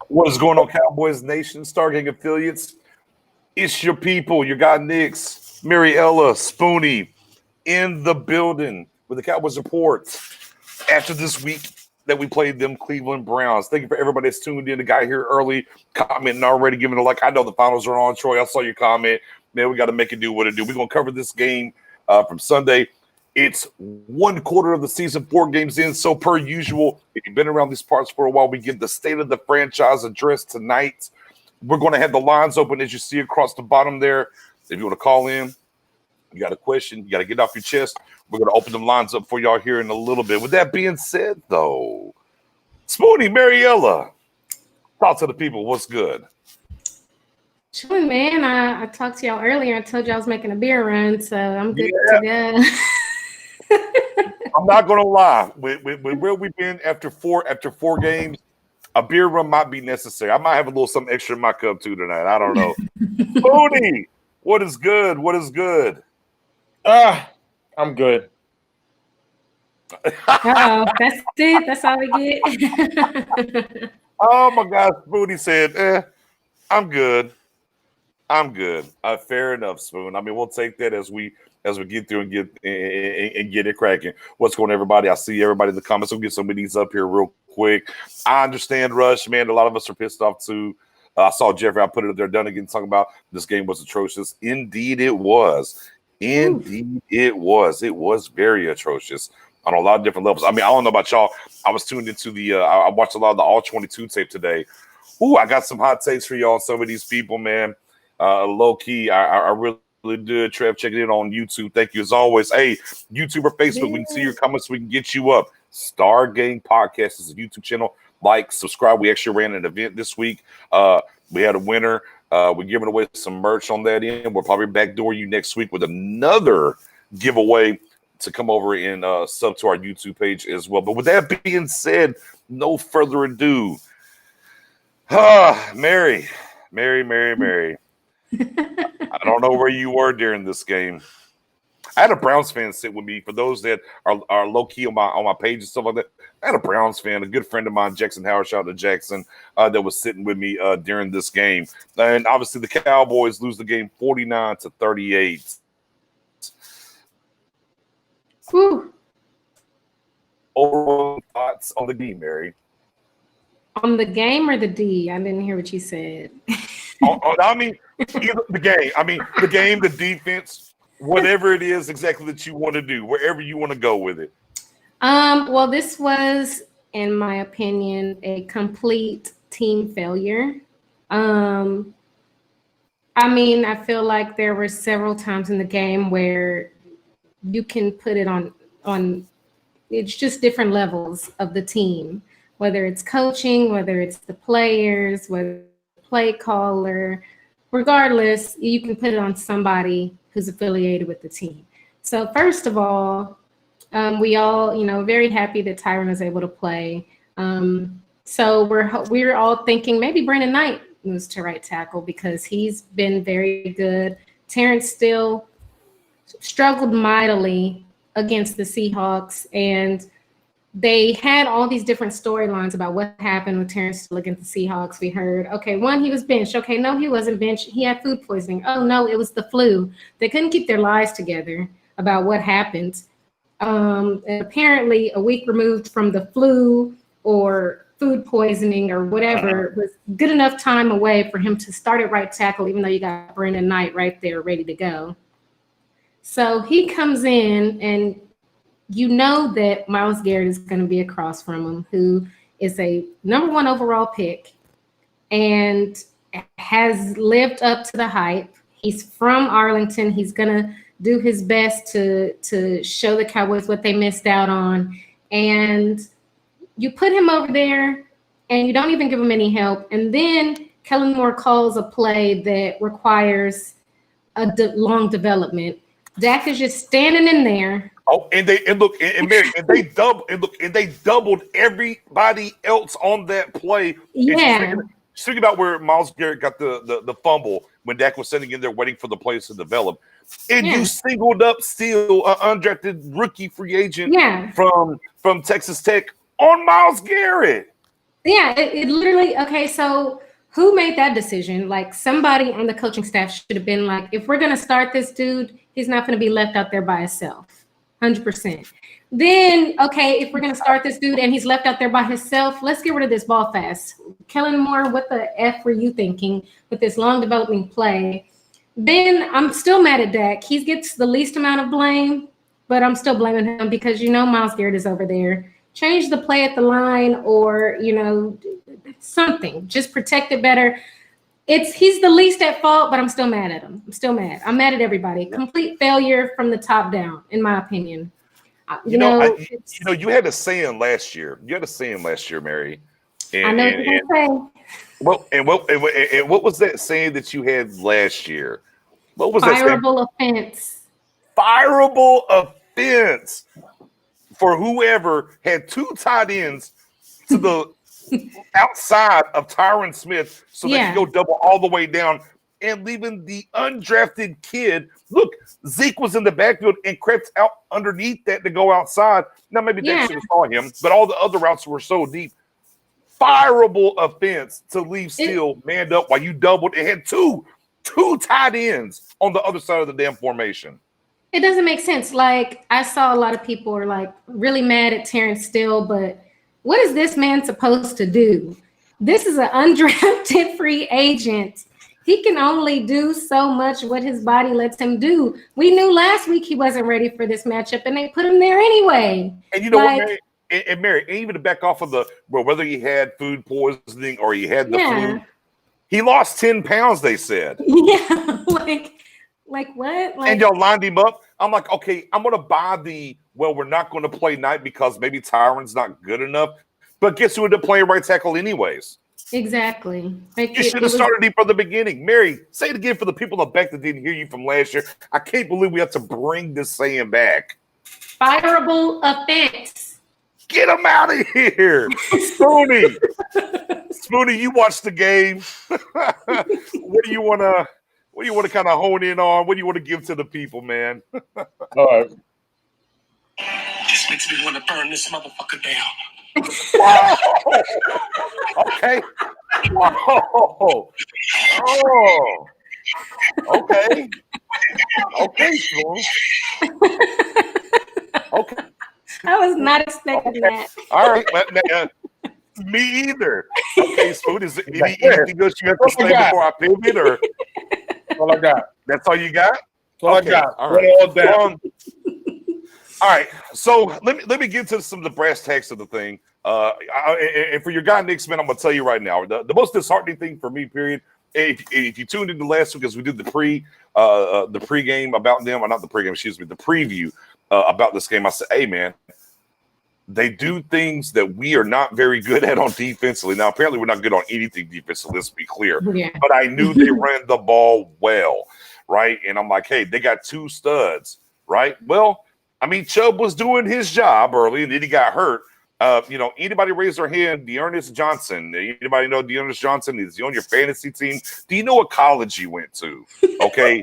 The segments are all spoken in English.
What is going on, Cowboys Nation, Stargate affiliates? It's your people, your guy Nix, Mariella, Spoonie, in the building with the Cowboys Report. After this week that we played them Cleveland Browns. Thank you for everybody that's tuned in. The guy here early, commenting already, giving a like. I know the finals are on, Troy. I saw your comment. Man, we got to make it do what it do. We're going to cover this game from Sunday. It's one quarter of the season, 4 games in. So per usual, if you've been around these parts for a while, we give the state of the franchise address tonight. We're going to have the lines open as you see across the bottom there. If you want to call in, you got a question, you got to get off your chest. We're going to open them lines up for y'all here in a little bit. With that being said, though, Spoonie, Mariella, talk to the people. What's good? Sure, man. I talked to y'all earlier. I told you I was making a beer run, so I'm good to go. I'm not going to lie. With where we've been after four games, a beer run might be necessary. I might have a little something extra in my cup too tonight. I don't know. Spoonie, what is good? What is good? I'm good. That's it. That's all we get. Oh my God, Spoonie said, I'm good. I'm good. Fair enough, Spoon. I mean, we'll take that as we get through and get it cracking. What's going on, everybody? I see everybody in the comments. We'll get some of these up here real quick. I understand, Rush, man. A lot of us are pissed off too. I saw Jeffrey. I put it up there. Done again, talking about this game was atrocious. Indeed, it was. Indeed, it was. It was very atrocious on a lot of different levels. I mean, I don't know about y'all. I was tuned into I watched a lot of the All 22 tape today. Ooh, I got some hot takes for y'all on some of these people, man. Low key, I really did. Trev, checking in on YouTube. Thank you as always. Hey, YouTube or Facebook, we can see your comments. We can get you up. Stargate Podcast is a YouTube channel. Like, subscribe. We actually ran an event this week. We had a winner. We're giving away some merch on that end. We'll probably backdoor you next week with another giveaway. to come over and sub to our YouTube page as well. But with that being said, no further ado. Mary. I don't know where you were during this game. I had a Browns fan sit with me. For those that are low key on my page and stuff like that, I had a Browns fan, a good friend of mine, Jackson Howard, shout out to Jackson, that was sitting with me during this game. And obviously, the Cowboys lose the game 49-38. Whew. Overall thoughts on the game, Mary? On the game or the D? I didn't hear what you said. I mean, the game. I mean, the game, the defense, whatever it is exactly that you want to do, wherever you want to go with it. Well, this was, in my opinion, a complete team failure. I mean, I feel like there were several times in the game where you can put it on it's just different levels of the team, whether it's coaching, whether it's the players, whether play caller, regardless, you can put it on somebody who's affiliated with the team. So first of all, we all, very happy that Tyron was able to play. So we're all thinking maybe Brandon Knight moves to right tackle because he's been very good. Terrence still struggled mightily against the Seahawks, and they had all these different storylines about what happened with Terrence Steele against the Seahawks. We heard, okay, one, he was benched. Okay, no, he wasn't benched. He had food poisoning. Oh, no, it was the flu. They couldn't keep their lies together about what happened. And apparently, a week removed from the flu or food poisoning or whatever was good enough time away for him to start at right tackle, even though you got Brandon Knight right there ready to go. So he comes in, and you know that Myles Garrett is going to be across from him, who is a number 1 overall pick and has lived up to the hype. He's from Arlington. He's going to do his best to show the Cowboys what they missed out on. And you put him over there, and you don't even give him any help. And then Kellen Moore calls a play that requires a long development. Dak is just standing in there. Oh, and they doubled everybody else on that play. Yeah. Speaking about where Myles Garrett got the fumble when Dak was sitting in there waiting for the plays to develop, and you singled up still an undrafted rookie free agent from Texas Tech on Myles Garrett. Yeah, it literally. Okay, so who made that decision? Like, somebody on the coaching staff should have been like, if we're gonna start this dude, he's not going to be left out there by himself, 100%. Then, okay, if we're going to start this dude and he's left out there by himself, let's get rid of this ball fast. Kellen Moore, what the F were you thinking with this long developing play? Then I'm still mad at Dak. He gets the least amount of blame, but I'm still blaming him because Myles Garrett is over there. Change the play at the line or, something. Just protect it better. He's the least at fault, but I'm still mad at him. I'm still mad. I'm mad at everybody. Complete failure from the top down, in my opinion. You had a saying last year. You had a saying last year, Mary. I know what you're gonna say. What was that saying that you had last year? What was that saying? Fireable offense. Fireable offense for whoever had 2 tight ends to the outside of Tyron Smith so they could go double all the way down and leaving the undrafted kid. Look, Zeke was in the backfield and crept out underneath that to go outside. Now, maybe they should have saw him, but all the other routes were so deep. Fireable offense to leave Steele manned up while you doubled. It had two tight ends on the other side of the damn formation. It doesn't make sense. Like, I saw a lot of people are like really mad at Terrence Steele, but what is this man supposed to do? This is an undrafted free agent. He can only do so much what his body lets him do. We knew last week he wasn't ready for this matchup, and they put him there anyway. And you know what, Mary? And Mary, even to back off of whether he had food poisoning or he had the flu, he lost 10 pounds, they said. Yeah, like what? And y'all lined him up. I'm like, okay, I'm going to buy we're not going to play Knight because maybe Tyron's not good enough. But guess who ended up playing right tackle anyways? Exactly. You should have started him from the beginning. Mary, say it again for the people in the back that didn't hear you from last year. I can't believe we have to bring this saying back. Fireable offense. Get him out of here, Spoonie. Spoonie, you watched the game. What do you want to kind of hone in on? What do you want to give to the people, man? All right. This makes me want to burn this motherfucker down. Whoa! Okay. Oh. Okay. Okay, Spoon. Okay. I was not expecting that. All right. Me either. Okay, Spoon. Is there anything else you have to say before I pivot, or That's all I got. that's all you got? That's all Okay, I got. all Run right. it all down. All right, so let me get to some of the brass tacks of the thing. And for your guy Knicks, man, I'm gonna tell you right now, the most disheartening thing for me, period. If you tuned into last week, as we did the pregame about them, or not the pregame, excuse me, the preview about this game, I said, hey man, they do things that we are not very good at on defensively. Now, apparently, we're not good on anything defensively. Let's be clear. Yeah. But I knew they ran the ball well, right? And I'm like, hey, they got two studs, right? Well, I mean, Chubb was doing his job early, and then he got hurt. Anybody raise their hand? Dearness Johnson. Anybody know Dearness Johnson? Is he on your fantasy team? Do you know what college he went to? Okay.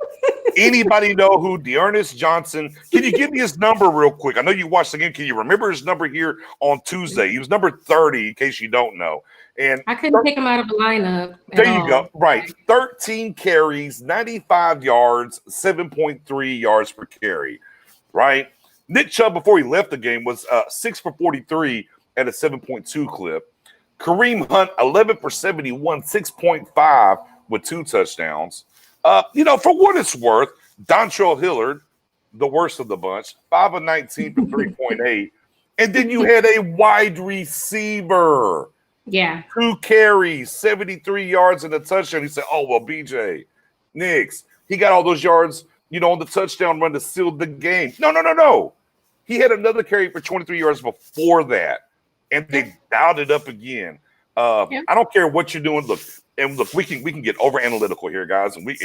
Anybody know who Dearness Johnson? Can you give me his number real quick? I know you watched the game. Can you remember his number here on Tuesday? He was number 30, in case you don't know. And I couldn't pick him out of the lineup. there you go. Right. 13 carries, 95 yards, 7.3 yards per carry. Right. Nick Chubb, before he left the game, was 6 for 43 at a 7.2 clip. Kareem Hunt, 11 for 71, 6.5 with 2 touchdowns. For what it's worth, Dontrell Hillard, the worst of the bunch, 5 of 19 for 3.8. And then you had a wide receiver. Yeah. 2 carries, 73 yards and a touchdown. He said, oh, well, BJ, Knicks, he got all those yards, on the touchdown run to seal the game. No. He had another carry for 23 yards before that, and they dialed it up again. I don't care what you're doing. Look, we can get over analytical here, guys, and we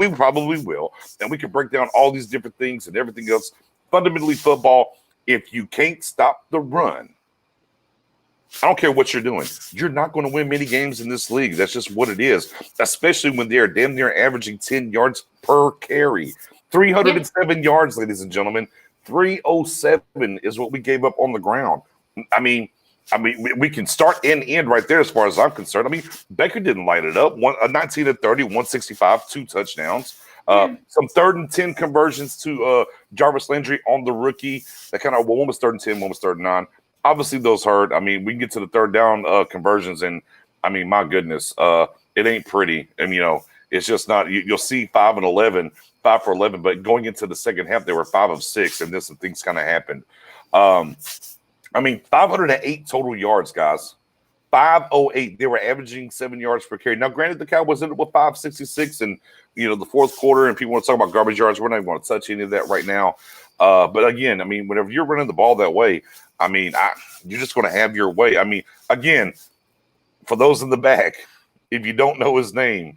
probably will, and we can break down all these different things and everything else. Fundamentally, football, if you can't stop the run, I don't care what you're doing. You're not going to win many games in this league. That's just what it is, especially when they're damn near averaging 10 yards per carry. 307 yards, ladies and gentlemen. 307 is what we gave up on the ground. I mean, we can start and end right there as far as I'm concerned. I mean, Baker didn't light it up. 19 of 30, 165, 2 touchdowns. Some 3rd and 10 conversions to Jarvis Landry on the rookie. That kind of, one was 3rd and 10, one was 3rd and 9. Obviously, those hurt. I mean, we can get to the 3rd down conversions, and I mean, my goodness, it ain't pretty. And it's just not. You'll see 5 and 11, 5 for 11, but going into the second half, they were 5 of 6, and then some things kind of happened. 508 total yards, guys. 508. They were averaging 7 yards per carry. Now, granted, the Cowboys ended up with 566 in the fourth quarter, and people want to talk about garbage yards. We're not even going to touch any of that right now. But again, I mean, whenever you're running the ball that way, I mean, you're just going to have your way. I mean, again, for those in the back, if you don't know his name,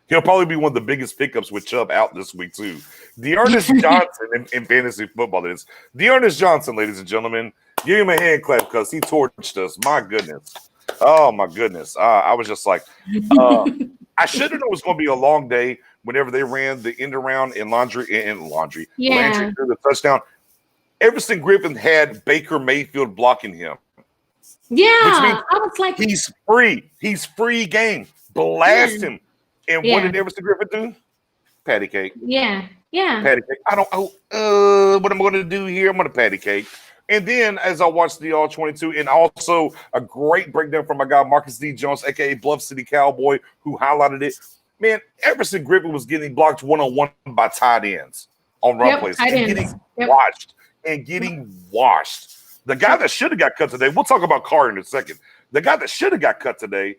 he'll probably be one of the biggest pickups with Chubb out this week too. Dearness Johnson in fantasy football is Dearness Johnson, ladies and gentlemen. Give him a hand clap because he torched us. My goodness. Oh, my goodness. I was just like, I should have known it was going to be a long day whenever they ran the end around in Landry through the touchdown. Everson Griffin had Baker Mayfield blocking him. Yeah. Which means I was like, he's free. He's free game. Blast him. And what did Everson Griffin do? Patty cake. Yeah. Patty cake. What am I going to do here? I'm going to patty cake. And then as I watched the All-22, and also a great breakdown from my guy Marcus D. Jones, a.k.a. Bluff City Cowboy, who highlighted it. Man, Everson Griffin was getting blocked one-on-one by tight ends on run plays. And getting washed. The guy that should have got cut today, we'll talk about Carr in a second. The guy that should have got cut today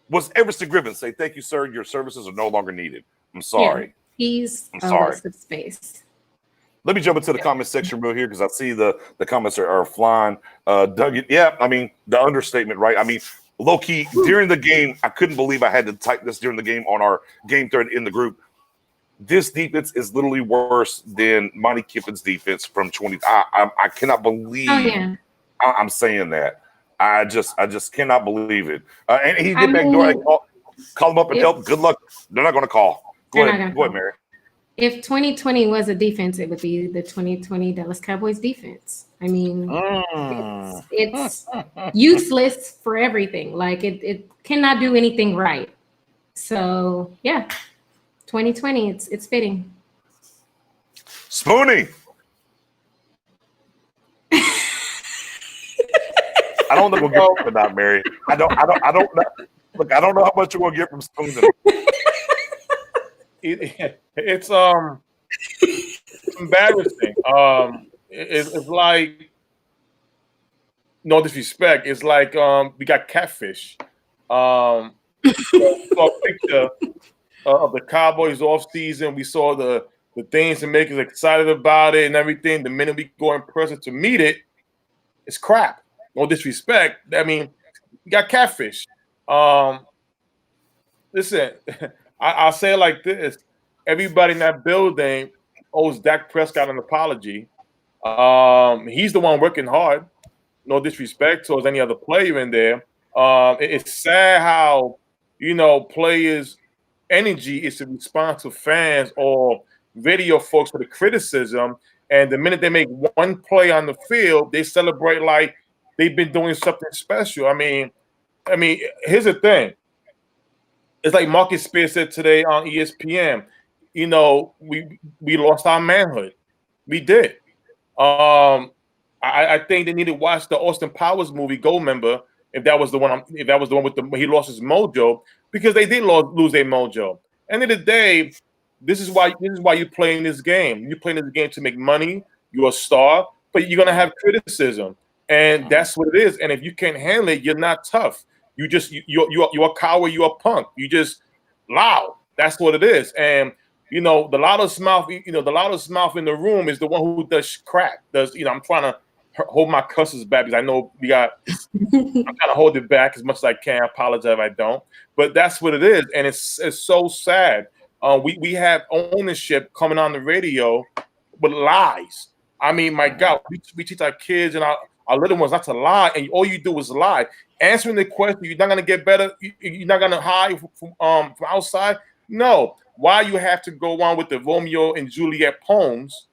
was Everson Griffin. Say, thank you, sir. Your services are no longer needed. I'm sorry. Yeah, I'm sorry. Of space. Let me jump into the comment section real here because I see the comments are flying. Doug, the understatement, right? I mean, low-key, during the game, I couldn't believe I had to type this during the game on our game thread in the group. This defense is literally worse than Monty Kiffin's defense from 20. I cannot believe I'm saying that. I just cannot believe it. And he did backdoor. Call him up and help. Good luck. They're not going to call. Go ahead, Mary. If 2020 was a defense, it would be the 2020 Dallas Cowboys defense. I mean, it's useless for everything. Like it cannot do anything right. So yeah, 2020, it's fitting. Spoonie. I don't know what we'll get from that, Mary. I don't know. Look, I don't know how much you're gonna get from Spoonie. It's embarrassing. It's like, no disrespect. It's like we got catfish. Saw a picture of the Cowboys off season. We saw the things that make us excited about it and everything. The minute we go in person to meet it, it's crap. No disrespect. I mean, we got catfish. Listen, I'll say it like this. Everybody in that building owes Dak Prescott an apology. He's the one working hard. No disrespect towards any other player in there. It's sad how, players' energy is to respond to fans or video folks for the criticism. And the minute they make one play on the field, they celebrate like they've been doing something special. I mean, here's the thing. It's like Marcus Spears said today on ESPN. We lost our manhood. We did. I think they need to watch the Austin Powers movie Goldmember, if that was the one. If that was the one with he lost his mojo, because they did lose their mojo. End of the day, this is why you're playing this game. You're playing this game to make money. You're a star, but you're gonna have criticism, and that's what it is. And if you can't handle it, you're not tough. You're a coward. You're a punk. You just loud. That's what it is. And the loudest mouth, the loudest mouth in the room is the one who does crap. I'm trying to hold my cusses back because I know I'm trying to hold it back as much as I can. I apologize if I don't. But that's what it is. And it's so sad. We have ownership coming on the radio with lies. I mean, my God, we teach our kids and our little ones not to lie, and all you do is lie. Answering the question, you're not going to get better. You're not going to hide from outside. No. Why you have to go on with the Romeo and Juliet poems,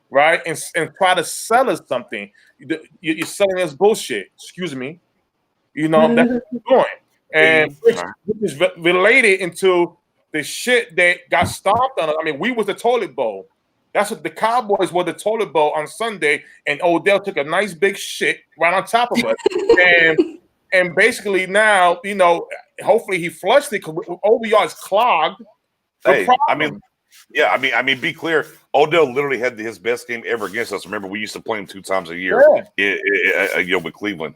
right? And try to sell us something. You're selling us bullshit. Excuse me. That's what you're doing. And which is related into the shit that got stomped on us. I mean, we was the toilet bowl. That's what the Cowboys were, the toilet bowl on Sunday, and Odell took a nice big shit right on top of us. and basically now, hopefully he flushed it because OBR is clogged. Hey, be clear. Odell literally had his best game ever against us. Remember, we used to play him 2 times a year, with Cleveland.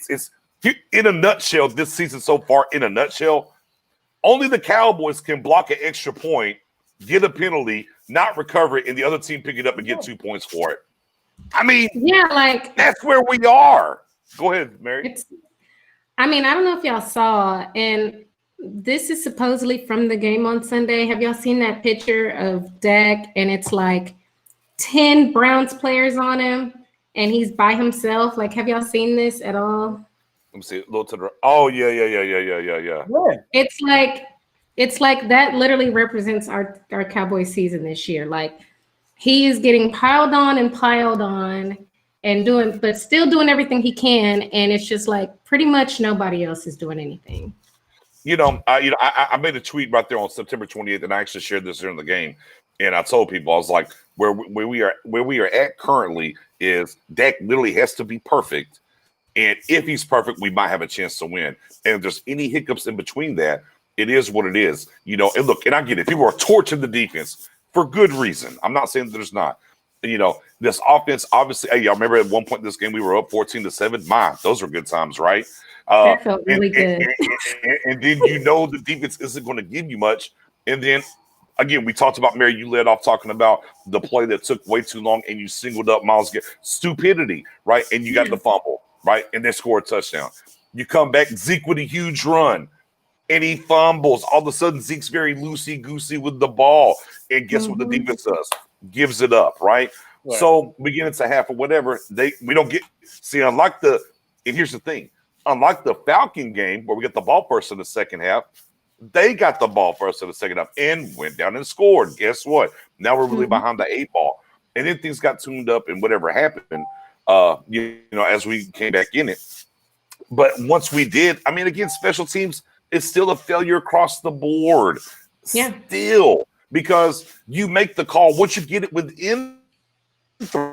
It's in a nutshell. This season so far, in a nutshell, only the Cowboys can block an extra point, get a penalty, not recover it, and the other team pick it up and get 2 points for it. I mean, that's where we are. Go ahead, Mary. I don't know if y'all saw, and this is supposedly from the game on Sunday. Have y'all seen that picture of Dak? And it's like 10 Browns players on him, and he's by himself. Like, have y'all seen this at all? Let me see. A little to the. Oh yeah. It's like that literally represents our Cowboys season this year. Like, he is getting piled on and but still doing everything he can, and it's just like pretty much nobody else is doing anything. I made a tweet right there on September 28th, and I actually shared this during the game. And I told people, I was like, where we are at currently is Dak literally has to be perfect. And if he's perfect, we might have a chance to win. And if there's any hiccups in between that, it is what it is. And look, and I get it. People are torching the defense for good reason. I'm not saying that there's not. This offense, obviously, hey, y'all remember at one point in this game, we were up 14-7. Those were good times, right? That felt really good. And then the defense isn't going to give you much. And then, again, we talked about, Mary, you led off talking about the play that took way too long and you singled up Miles Garrett. Stupidity, right? And you got the fumble, right? And they score a touchdown. You come back, Zeke with a huge run. and he fumbles. All of a sudden, Zeke's very loosey-goosey with the ball. And guess what the defense does? Gives it up, right? So we get into half or whatever. We don't get unlike and here's the thing. Unlike the Falcon game where we get the ball first in the second half, they got the ball first in the second half and went down and scored. Guess what? Now we're really behind the 8 ball. And then things got tuned up and whatever happened, as we came back in it. But once we did, I mean, again, special teams is still a failure across the board. Yeah. Still, because you make the call once you get it within 3,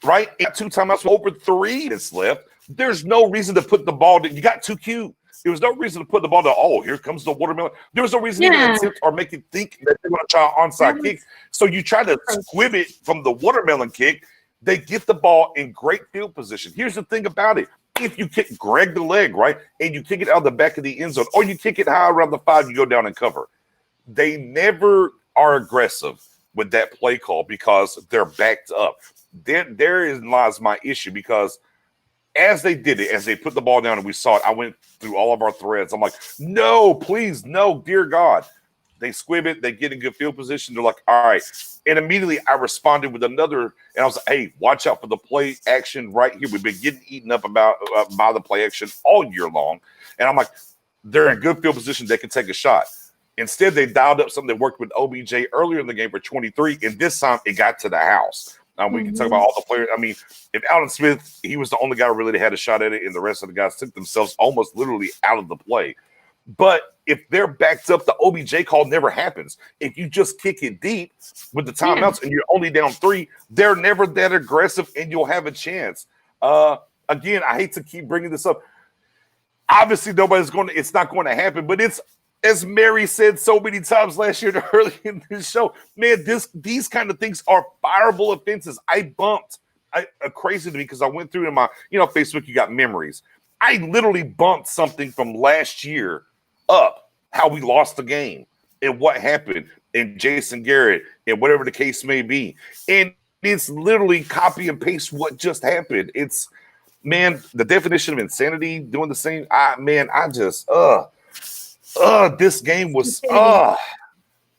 right? 2 timeouts over 3 that's left. There's no reason to put the ball. You got 2 cute. There was no reason to put the ball to, here comes the watermelon. There was no reason to attempt or make it think that they're going to try an onside kick. So you try to squib it from the watermelon kick. They get the ball in great field position. Here's the thing about it. If you grab the leg, right, and you kick it out of the back of the end zone, or you kick it high around the 5, you go down and cover. They never are aggressive with that play call because they're backed up. Therein lies my issue because as they did it, as they put the ball down and we saw it, I went through all of our threads. I'm like, no, please, no, dear God. They squib it. They get in good field position. They're like, all right. And immediately I responded with another, and I was like, hey, watch out for the play action right here. We've been getting eaten up by the play action all year long. And I'm like, they're in good field position. They can take a shot. Instead, they dialed up something that worked with OBJ earlier in the game for 23, and this time it got to the house. We can talk about all the players. I mean, if Allen Smith, he was the only guy who really had a shot at it, and the rest of the guys took themselves almost literally out of the play. But if they're backed up, the OBJ call never happens. If you just kick it deep with the timeouts and you're only down 3, they're never that aggressive, and you'll have a chance. Again, I hate to keep bringing this up. Obviously, it's not going to happen, but it's, as Mary said so many times last year early in this show, man, these kind of things are fireable offenses. I bumped crazy to me because I went through in my, Facebook, you got memories. I literally bumped something from last year up, how we lost the game and what happened and Jason Garrett and whatever the case may be. And it's literally copy and paste what just happened. It's, man, the definition of insanity doing the same. This game was,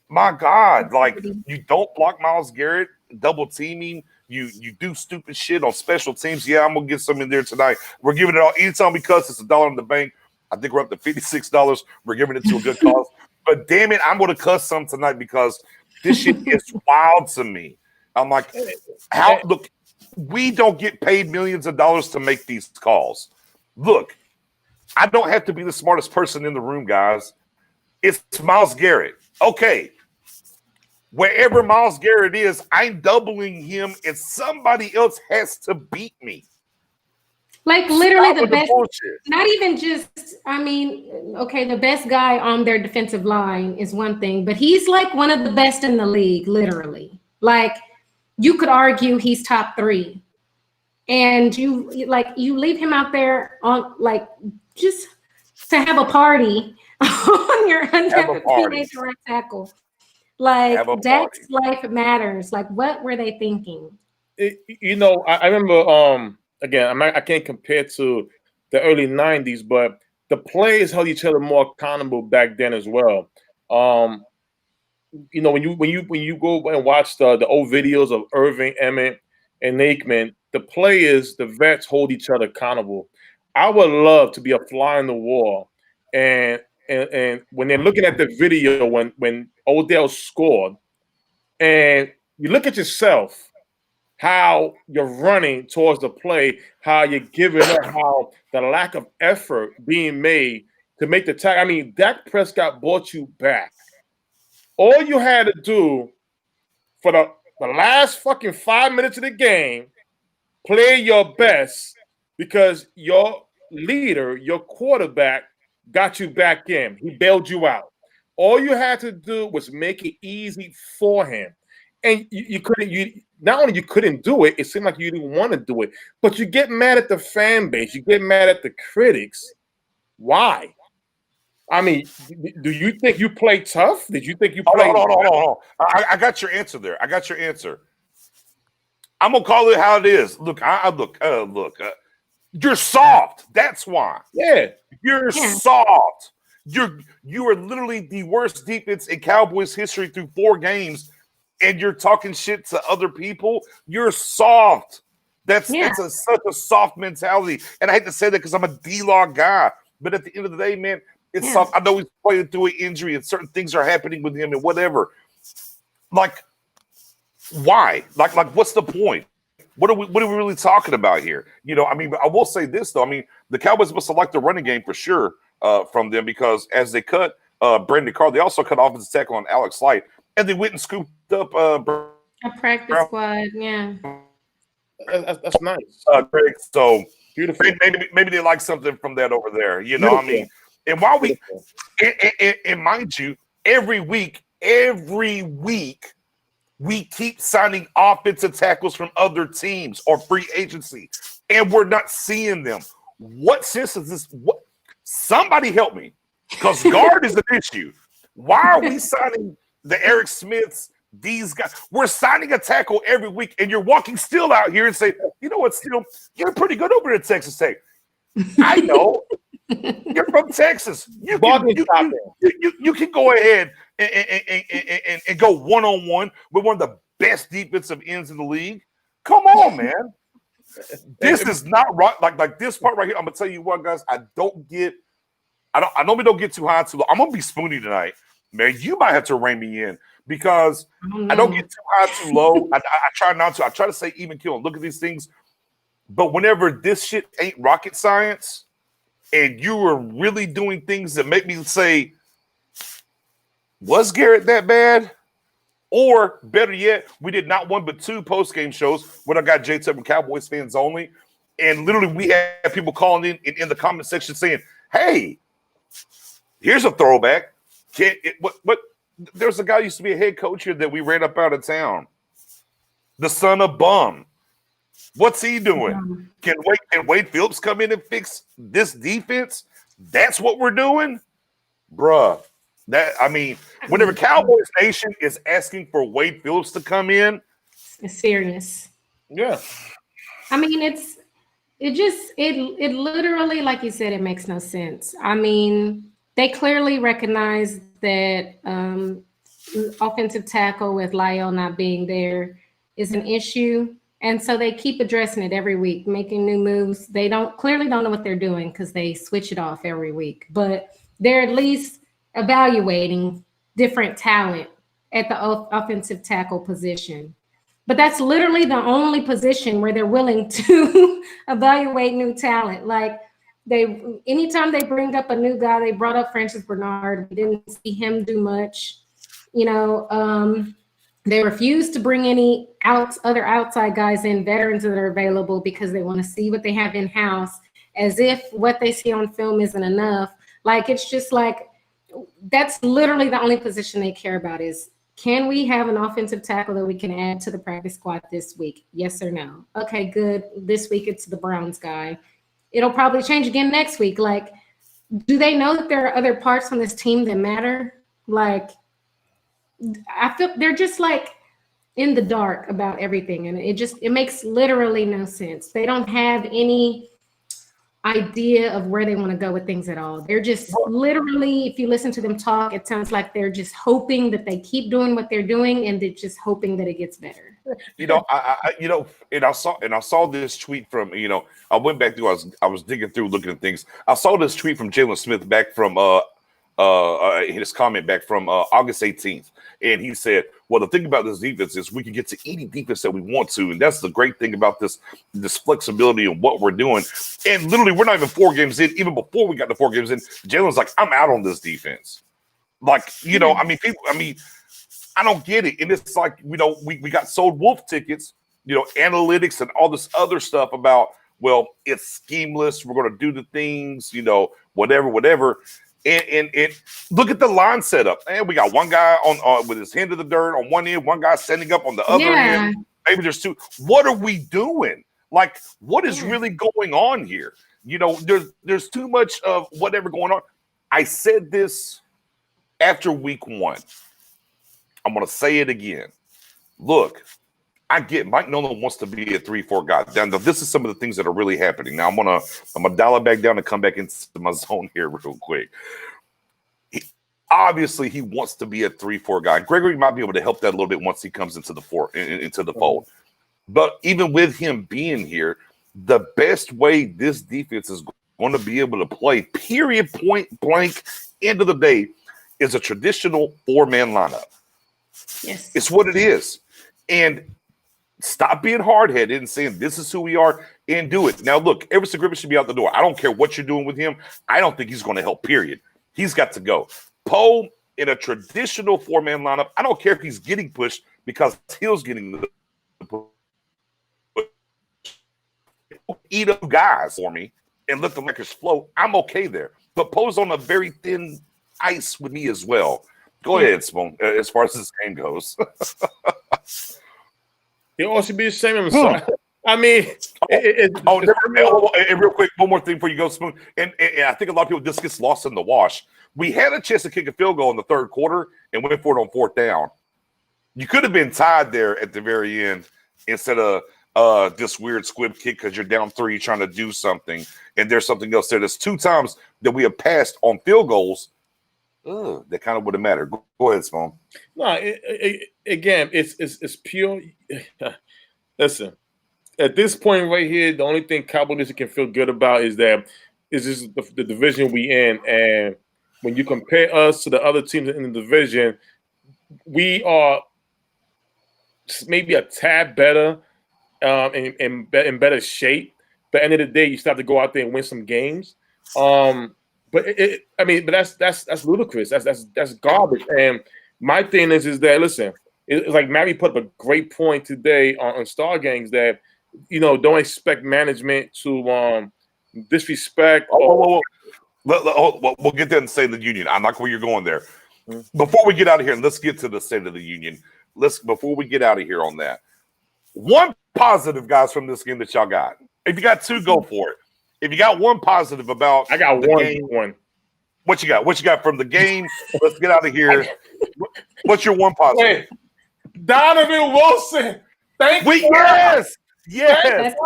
my God. Like, you don't block Myles Garrett, double teaming. You do stupid shit on special teams. Yeah, I'm going to get some in there tonight. We're giving it all. Anytime we cuss, it's $1 in the bank. I think we're up to $56. We're giving it to a good cause. But damn it, I'm going to cuss some tonight because this shit is wild to me. I'm like, look, we don't get paid millions of dollars to make these calls. Look, I don't have to be the smartest person in the room, guys. It's Myles Garrett. Okay. Wherever Myles Garrett is, I'm doubling him, and somebody else has to beat me. Like, literally the best, bullshit. Not even just, the best guy on their defensive line is one thing, but he's like one of the best in the league, literally. Like, you could argue he's top 3. And you leave him out there on, like, just to have a party on your teammate right tackle. Like, Dak's life matters. Like, what were they thinking? I remember, again, I can't compare to the early 90s, but the players held each other more accountable back then as well. When you go and watch the old videos of Irving, Emmett, and Aikman, the players, the vets hold each other accountable. I would love to be a fly on the wall, and when they're looking at the video when Odell scored, and you look at yourself, how you're running towards the play, how you're giving up, how the lack of effort being made to make the tackle. I mean, Dak Prescott brought you back. All you had to do for the last fucking 5 minutes of the game, play your best because your leader, your quarterback, got you back in. He bailed you out. All you had to do was make it easy for him. And you not only you couldn't do it, it seemed like you didn't want to do it, but you get mad at the fan base, you get mad at the critics. Why? I mean, do you think you play tough? Did you think you played? Hold on. I got your answer there. I got your answer. I'm gonna call it how it is. Look, You're soft. That's why. Yeah. You're soft. You are literally the worst defense in Cowboys history through 4 games, and you're talking shit to other people. You're soft. That's such a soft mentality. And I hate to say that because I'm a D-Log guy. But at the end of the day, man, it's soft. I know he's playing through an injury and certain things are happening with him and whatever. Like, why? Like what's the point? What are we really talking about here? You know, I mean, I will say this though. I mean, the Cowboys must have liked the running game for sure from them, because as they cut Brandon Carr, they also cut offensive tackle on Alex Light, and they went and scooped up a practice squad. Yeah, that's nice. Greg. So beautiful. Maybe they like something from that over there. You know, beautiful. I mean, and while we and mind you, every week. We keep signing offensive tackles from other teams or free agency, and we're not seeing them. What sense is this? What? Somebody help me, because guard is an issue. Why are we signing the Eric Smiths? These guys, we're signing a tackle every week, and you're walking still out here and say, you know what? Still, you're pretty good over at Texas Tech. I know. You're from Texas. You can go ahead and go one-on-one with one of the best defensive ends in the league. Come on, man. This is not right. Like this part right here. I'm gonna tell you what, guys. I normally don't get too high too low. I'm gonna be spoony tonight, man. You might have to rein me in because I don't get too high too low. I try not to. I try to say even kill and look at these things. But whenever this shit ain't rocket science, and you are really doing things that make me say, was Garrett that bad? Or better yet, we did not 1 but 2 post-game shows when I got J-Tub and Cowboys fans only. And literally we had people calling in the comment section saying, hey, here's a throwback. There's a guy who used to be a head coach here that we ran up out of town. The son of bum. What's he doing? Can Wade Phillips come in and fix this defense? That's what we're doing? Bruh. Whenever Cowboys Nation is asking for Wade Phillips to come in, it's serious. Yeah. I mean, it literally, like you said, it makes no sense. I mean, they clearly recognize that offensive tackle with Lyle not being there is an issue. And so they keep addressing it every week, making new moves. They clearly don't know what they're doing because they switch it off every week. But they're at least evaluating different talent at the offensive tackle position. But that's literally the only position where they're willing to evaluate new talent. Like anytime they bring up a new guy, they brought up Francis Bernard. We didn't see him do much. You know, they refuse to bring any other outside guys in, veterans that are available, because they want to see what they have in-house, as if what they see on film isn't enough. Like, it's just like, that's literally the only position they care about is, can we have an offensive tackle that we can add to the practice squad this week? Yes or no? Okay, good. This week it's the Browns guy. It'll probably change again next week. Like, do they know that there are other parts on this team that matter? Like, I feel they're just like in the dark about everything. And it makes literally no sense. They don't have any idea of where they want to go with things at all. They're just literally, if you listen to them talk, it sounds like they're just hoping that they keep doing what they're doing, and they're just hoping that it gets better. You know, I saw this tweet from, I went back through, I was digging through looking at things. I saw this tweet from Jalen Smith back from his comment back from August 18th. And he said, well, the thing about this defense is we can get to any defense that we want to. And that's the great thing about this flexibility and what we're doing. And literally, we're not even 4 games in. Even before we got the 4 games in, Jalen's like, I'm out on this defense. Like, I don't get it. And it's like, we got sold wolf tickets, analytics and all this other stuff about, well, it's schemeless. We're going to do the things, whatever. And look at the line setup. And we got one guy on with his hand in the dirt on one end, one guy standing up on the other end. Maybe there's 2. What are we doing? Like, what is really going on here? There's too much of whatever going on. I said this after week 1. I'm going to say it again. Look, I get Mike Nolan wants to be a 3-4 guy. Now, this is some of the things that are really happening. Now, I'm gonna dial it back down and come back into my zone here real quick. Obviously, he wants to be a 3-4 guy. Gregory might be able to help that a little bit once he comes into the fold. But even with him being here, the best way this defense is going to be able to play, period, point blank, end of the day, is a traditional 4-man lineup. Yes. It's what it is. And stop being hard-headed and saying this is who we are and do it. Now, look, Everson Griffin should be out the door. I don't care what you're doing with him. I don't think he's going to help, period. He's got to go. Poe in a traditional 4-man lineup, I don't care if he's getting pushed because Hill's getting the push. Eat up guys for me and let the Lakers flow. I'm okay there. But Poe's on a very thin ice with me as well. Go ahead, Spoon, as far as this game goes. He also be ashamed of himself. I mean, and real quick, one more thing before you go, Spoon. And I think a lot of people just gets lost in the wash. We had a chance to kick a field goal in the third quarter and went for it on 4th down. You could have been tied there at the very end instead of this weird squib kick because you're down 3 trying to do something, and there's something else there. There's 2 times that we have passed on field goals. That kind of would have mattered. Go ahead, Spoon. No, again, it's pure. Listen, at this point right here, the only thing Cowboys can feel good about is this the division we in, and when you compare us to the other teams in the division, we are maybe a tad better, in better shape. But at the end of the day, you still have to go out there and win some games. But that's ludicrous. That's garbage. And my thing is that listen, it's like Mary put up a great point today on Star Gangs that don't expect management to disrespect. We'll get there and say the union. I'm not where you're going there. Before we get out of here, let's get to the State of the Union. Before we get out of here on that, one positive, guys, from this game that y'all got. If you got 2, go for it. If you got one positive about I got the one. game, what you got? What you got from the game? Let's get out of here. What's your one positive? Wait, Donovan Wilson. Thank you. Yes.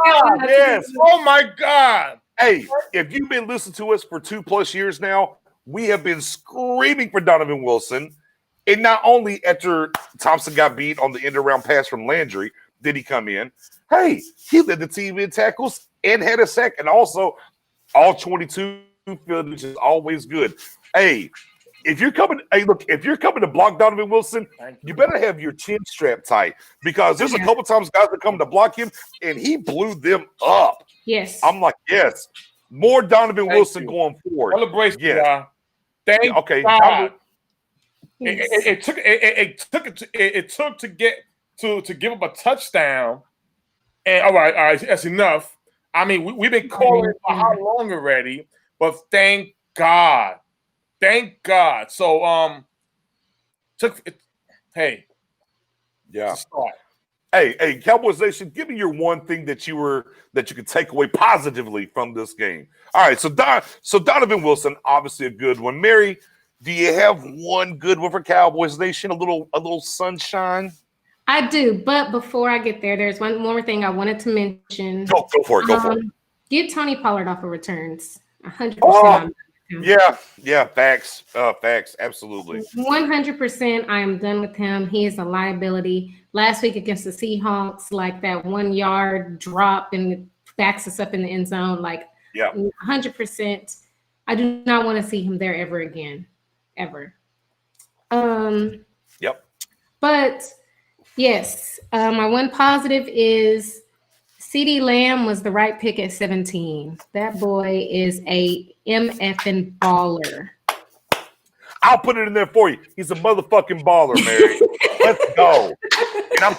Oh my God. Hey, if you've been listening to us for 2+ years now, we have been screaming for Donovan Wilson. And not only after Thompson got beat on the end-around pass from Landry did he come in. Hey, he led the team in tackles and had a sack, and also all 22 field, which is always good. Hey, if you're coming to block Donovan Wilson, you better have your chin strapped tight because there's a couple times guys that come to block him, and he blew them up. Yes. I'm like, yes, more Donovan Wilson going forward. Celebration, yes. Thank okay. God. Yes. It took to give up a touchdown, and all right, that's enough. I mean, we've been calling for how long already? But thank God. So hey, yeah. Hey, Cowboys Nation, give me your one thing that you could take away positively from this game. All right, so Donovan Wilson, obviously a good one. Mary, do you have one good one for Cowboys Nation? A little sunshine? I do, but before I get there, there's one more thing I wanted to mention. Go for it. Get Tony Pollard off of returns. 100%. Oh, yeah, facts, absolutely. 100%. I am done with him. He is a liability. Last week against the Seahawks, like that 1-yard drop and backs us up in the end zone. Like, 100%. I do not want to see him there ever again, ever. Yep. But yes, my one positive is CeeDee Lamb was the right pick at 17. That boy is a MFing baller. I'll put it in there for you. He's a motherfucking baller, Mary. Let's go. And I'm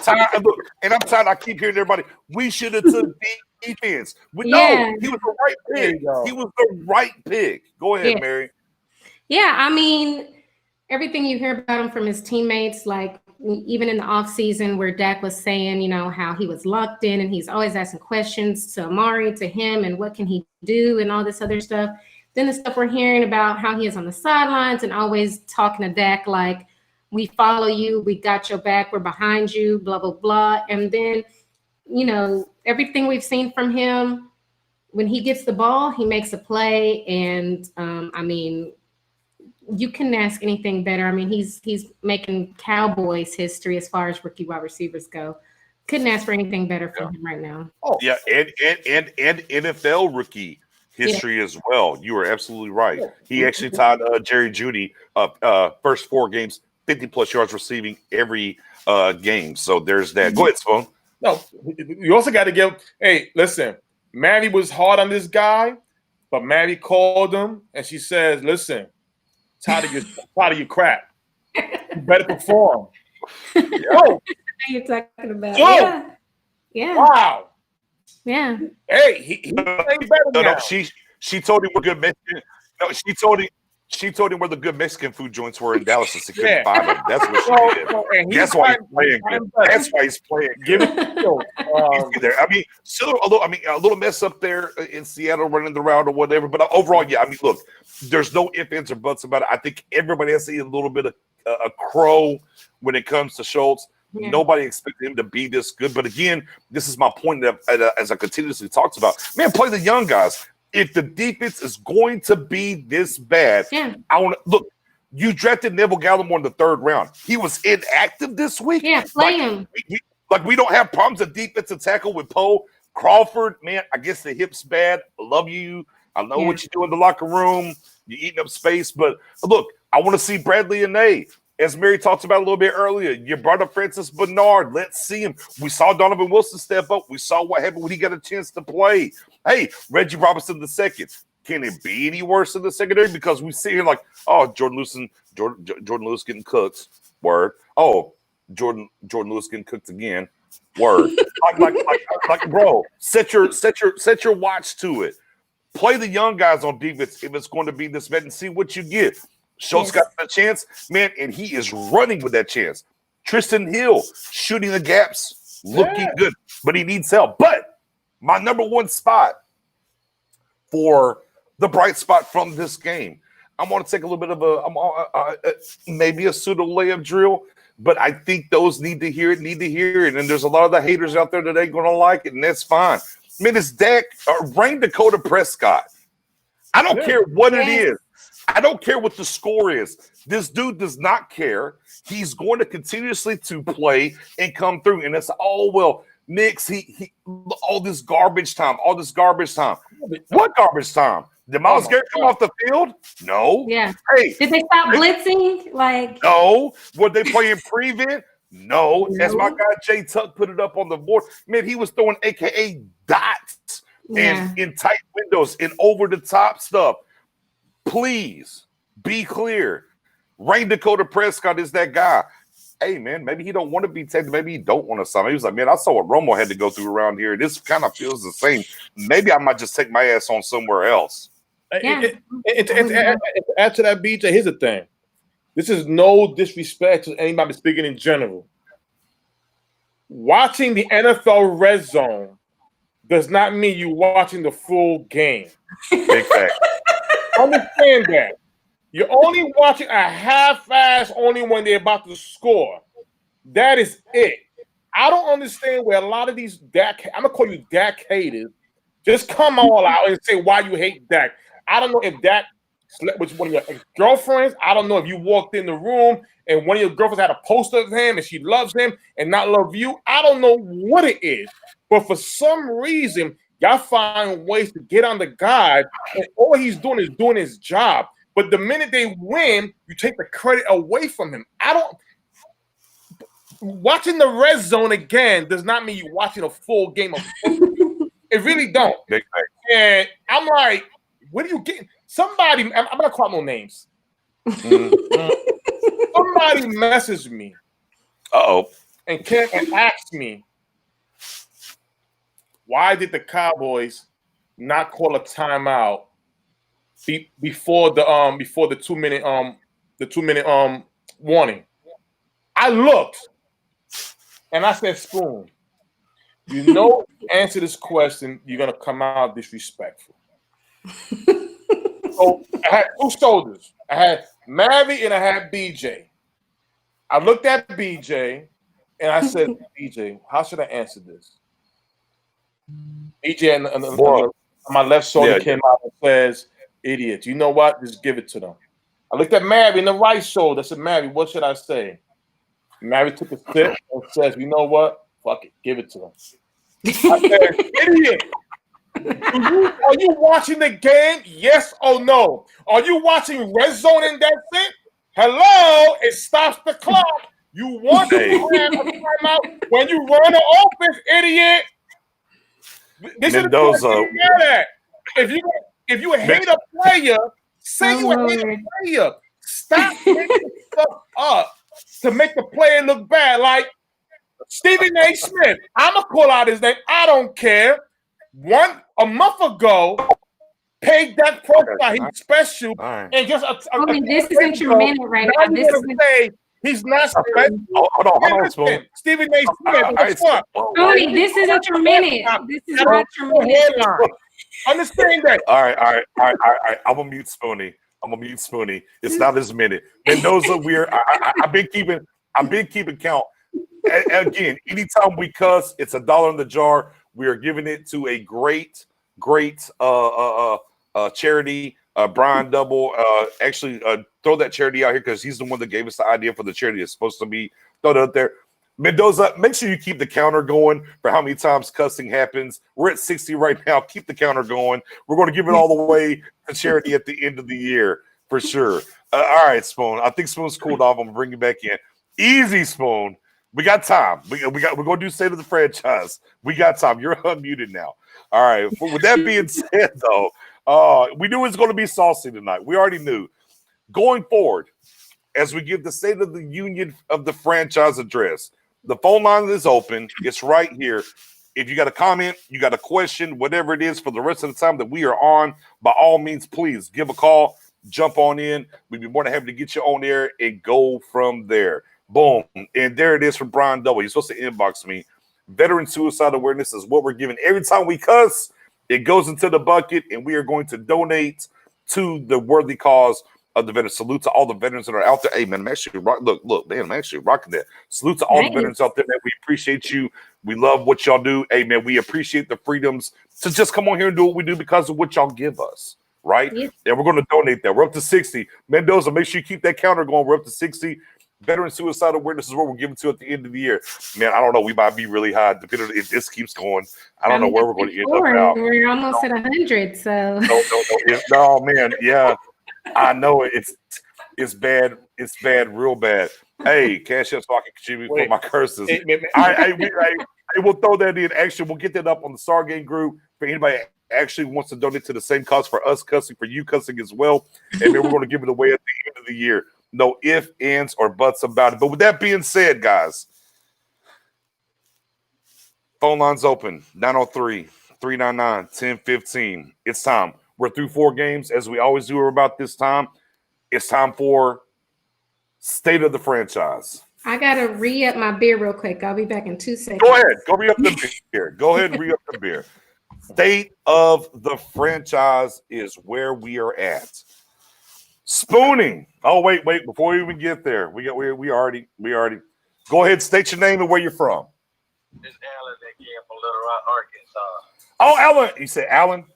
tired. I keep hearing everybody. We should have took defense. No, he was the right pick. He was the right pick. Go ahead, Mary. Yeah, I mean, everything you hear about him from his teammates, like even in the offseason where Dak was saying, how he was locked in and he's always asking questions to Amari, to him, and what can he do and all this other stuff. Then the stuff we're hearing about how he is on the sidelines and always talking to Dak like, we follow you, we got your back, we're behind you, blah, blah, blah. And then, everything we've seen from him, when he gets the ball, he makes a play. And you couldn't ask anything better. I mean, he's making Cowboys history as far as rookie wide receivers go. Couldn't ask for anything better from him right now. Oh yeah, and NFL rookie history as well. You are absolutely right. He actually tied Jerry Jeudy first 4 games, 50+ yards receiving every game. So there's that. Go ahead, Spoon. No, you also got to give. Hey, listen, Maddie was hard on this guy, but Maddie called him and she says, "Listen, tired of your crap. You better perform." Yo, You're talking about. Joe. Yeah. Wow. Yeah. Hey, he's playing better now. No, she told him we're good Mexican. No, she told him where the good Mexican food joints were in Dallas, and she couldn't find them. That's what she did. That's why he's playing good. That's why he's playing good. Give it there. I mean, still a little mess up there in Seattle running the route or whatever. But overall, yeah. I mean, look, there's no ifs, ands, or buts about it. I think everybody has to eat a little bit of a crow when it comes to Schultz. Yeah. Nobody expected him to be this good. But again, this is my point that as I continuously talked about, man, play the young guys. If the defense is going to be this bad, I want to look. You drafted Neville Gallimore in the 3rd round. He was inactive this week. Yeah, play him. We don't have problems at defensive tackle with Poe. Crawford, man, I guess the hip's bad. I love you. I know what you do in the locker room. You're eating up space. But look, I want to see Bradley and Nay. As Mary talked about a little bit earlier, you brought up Francis Bernard. Let's see him. We saw Donovan Wilson step up. We saw what happened when he got a chance to play. Hey, Reggie Robinson II. Can it be any worse in the secondary? Because we sit here like, oh, Jordan Lewis getting cooked. Word. Oh, Jordan Lewis getting cooked again. Word. like, bro, set your watch to it. Play the young guys on defense if it's going to be this bad and see what you get. Schultz got a chance, man, and he is running with that chance. Tristan Hill shooting the gaps, looking good, but he needs help. But my number one spot for the bright spot from this game, I want to take a little bit of maybe a pseudo layup drill, but I think those need to hear it. And there's a lot of the haters out there that ain't going to like it, and that's fine. I mean, it's Rain Dakota Prescott. I don't care what it is. I don't care what the score is. This dude does not care. He's going to continuously to play and come through. And it's Knicks, he all this garbage time. What garbage time? Did Myles Garrett come off the field? No. Yeah. Hey. Did they stop blitzing? No. Were they playing prevent? No. As my guy Jay Tuck put it up on the board, man, he was throwing AKA dots and in tight windows and over the top stuff. Please be clear. Rain Dakota Prescott is that guy. Hey, man, maybe he don't want to be taken. Maybe he don't want to sign. He was like, man, I saw what Romo had to go through around here. This kind of feels the same. Maybe I might just take my ass on somewhere else. To add to that, BJ, here's the thing. This is no disrespect to anybody speaking in general. Watching the NFL Red Zone does not mean you're watching the full game. Big fact. Understand that. You're only watching a half-ass only when they're about to score. That is it. I don't understand where a lot of these Dak, I'm going to call you Dak haters, just come all out and say why you hate Dak. I don't know if Dak slept with one of your ex-girlfriends. I don't know if you walked in the room and one of your girlfriends had a poster of him and she loves him and not love you. I don't know what it is. But for some reason, y'all find ways to get on the guy, and all he's doing is doing his job. But the minute they win, you take the credit away from him. Watching the Red Zone again does not mean you're watching a full game of football. It really don't. And I'm like, what are you getting? Somebody, I'm not gonna call no names. Somebody messaged me. And asked me, why did the Cowboys not call a timeout before the 2 minute warning? I looked and I said, Spoon, you know, answer this question, you're gonna come out disrespectful. So I had two shoulders. I had Mavi and I had BJ. I looked at BJ and I said, BJ, how should I answer this? BJ on my left shoulder came out and says, idiot. You know what? Just give it to them. I looked at Mary in the right shoulder. I said, Mary, what should I say? Mary took a sip and says, you know what? Fuck it. Give it to them. I said, idiot. Are you watching the game? Yes or no? Are you watching Red Zone and that's it? Hello? It stops the clock. You want to have a timeout when you run an offense, idiot. This Mendoza. is what if you hate a player, say you hate a player. Stop making stuff up to make the player look bad. Like Stephen A. Smith. I'm gonna call out his name. I don't care. A month ago, paid that profile. He's special, and just this isn't your minute right now. This is say he's not special. Hold on, Spoon. Stephen A. Smith. What's up? Tony, this isn't your minute. This is not your minute. Understand that. All right. I'm gonna mute Spoonie. It's not his minute. Mendoza, I've been keeping count. Again, anytime we cuss, it's $1 in the jar. We are giving it to a great charity. Brian Double, actually throw that charity out here because he's the one that gave us the idea for the charity. It's supposed to be thrown out there. Mendoza, make sure you keep the counter going for how many times cussing happens. We're at 60 right now. Keep the counter going. We're going to give it all the way to charity at the end of the year for sure. All right, Spoon. I think Spoon's cooled off. I'm gonna bring you back in. Easy, Spoon. We got time. We're gonna do state of the franchise. We got time. You're unmuted now. All right. With that being said, though, we knew it was going to be saucy tonight. We already knew. Going forward, as we give the State of the Union of the franchise address, the phone line is open. It's right here. If you got a comment, you got a question, whatever it is for the rest of the time that we are on, by all means, please give a call, jump on in. We'd be more than happy to get you on there and go from there. Boom. And there it is from Brian Double. He's supposed to inbox me. Veteran suicide awareness is what we're giving. Every time we cuss, it goes into the bucket, and we are going to donate to the worthy cause of the veterans. Salute to all the veterans that are out there. Hey, man, I'm actually I'm actually rocking that. Salute to all the veterans out there, man. We appreciate you. We love what y'all do. Hey, man, we appreciate the freedoms to just come on here and do what we do because of what y'all give us, right? Yes. And we're going to donate that. We're up to 60. Mendoza, make sure you keep that counter going. We're up to 60. Veteran suicide awareness is what we're giving to at the end of the year. Man, I don't know. We might be really high depending on if this keeps going. I don't know where we're going to end up now. We're almost at 100, so. No, man. Yeah, I know it. It's bad. It's bad, real bad. Hey, cash up so I can contribute for my curses. I will throw that in. Actually, we'll get that up on the Stargate group for anybody that actually wants to donate to the same cause for us cussing, for you cussing as well. And then we're going to give it away at the end of the year. No ifs, ands, or buts about it. But with that being said, guys, phone lines open, 903-399-1015. It's time. We're through 4 games, as we always do about this time. It's time for State of the Franchise. I got to re-up my beer real quick. I'll be back in 2 seconds. Go ahead. Go re-up the beer. Go ahead and re-up the beer. State of the Franchise is where we are at. Spooning. Oh, wait. Before we even get there, we already. Go ahead, state your name and where you're from. This Alan that came from Little Rock, Arkansas. Oh, Alan. You said Alan?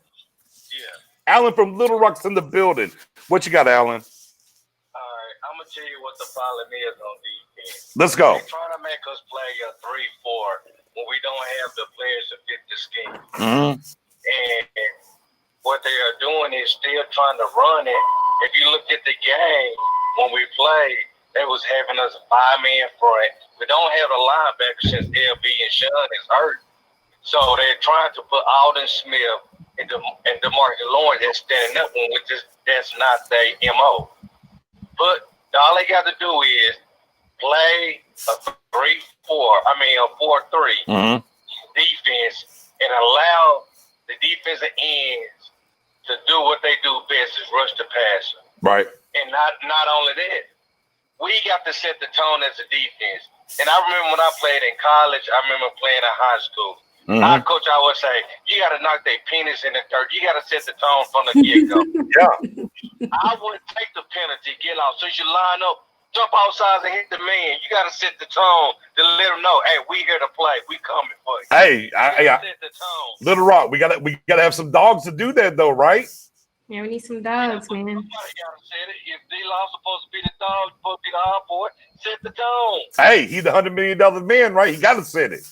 Yeah. Alan from Little Rock's in the building. What you got, Alan? All right. I'm going to tell you what the problem is on defense. Let's go. They're trying to make us play a 3-4 when we don't have the players to fit the scheme. Mm-hmm. And what they are doing is still trying to run it. If you look at the game, when we played, they was having us a 5-man front. We don't have a linebacker since LB and Sean is hurt. So they're trying to put Alden Smith and DeMarcus Lawrence that's standing up when that's not their MO. But all they got to do is play a 4-3 defense and allow the defensive ends to do what they do best is rush the passer. Right. And not only that, we got to set the tone as a defense. And I remember when I played in college, I remember playing in high school. Our coach always say, you got to knock their penis in the dirt. You got to set the tone from the get-go. Yeah. I would take the penalty, get out. So you line up jump outside and hit the man. You got to set the tone to let them know, hey, we here to play. We coming for you. Hey, Set the tone. Little Rock, we gotta have some dogs to do that though, right? Yeah, we need some dogs, man. Somebody got to set it. If D-Law's supposed to be the dog, supposed to be the hard set the tone. Hey, he's the $100 million man, right? He got to set it.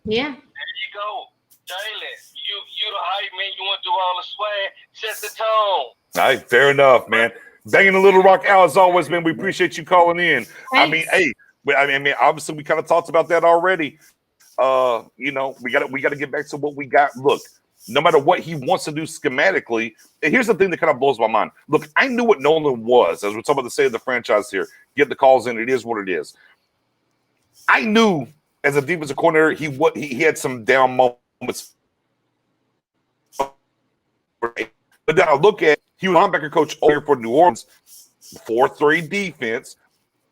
Yeah. There you go. Jalen, you the hype man. You want to do all the swag. Set the tone. All right, fair enough, man. Banging the Little Rock out as always, man. We appreciate you calling in. Thanks. I mean, hey, I mean, obviously we kind of talked about that already. You know, we got to get back to what we got. Look, no matter what he wants to do schematically, and here's the thing that kind of blows my mind. Look, I knew what Nolan was, as we're talking about the state of the franchise here. Get the calls in. It is what it is. I knew as a defensive coordinator, he had some down moments. But then I look at he was linebacker coach over for New Orleans, 4-3 defense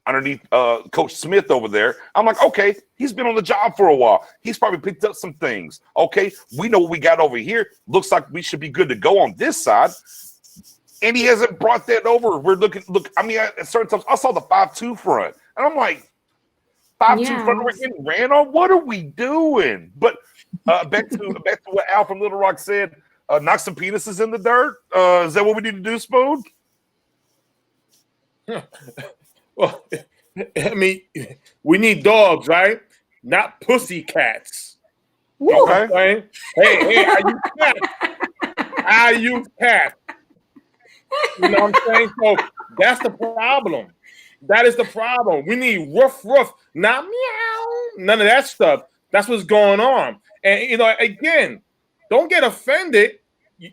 underneath Coach Smith over there. I'm like, okay, he's been on the job for a while. He's probably picked up some things. Okay, we know what we got over here. Looks like we should be good to go on this side. And he hasn't brought that over. Look, I mean, at certain times, I saw the 5-2 front. And I'm like, 5-2 front, we're getting ran on? What are we doing? But back to what Al from Little Rock said, knock some penises in the dirt. Is that what we need to do, Spoon? Well, I mean, we need dogs, right? Not pussy cats. Okay. Hey, are you cat? Are you cat? You know what I'm saying? So that's the problem. That is the problem. We need rough, not meow, none of that stuff. That's what's going on. And, you know, again, don't get offended.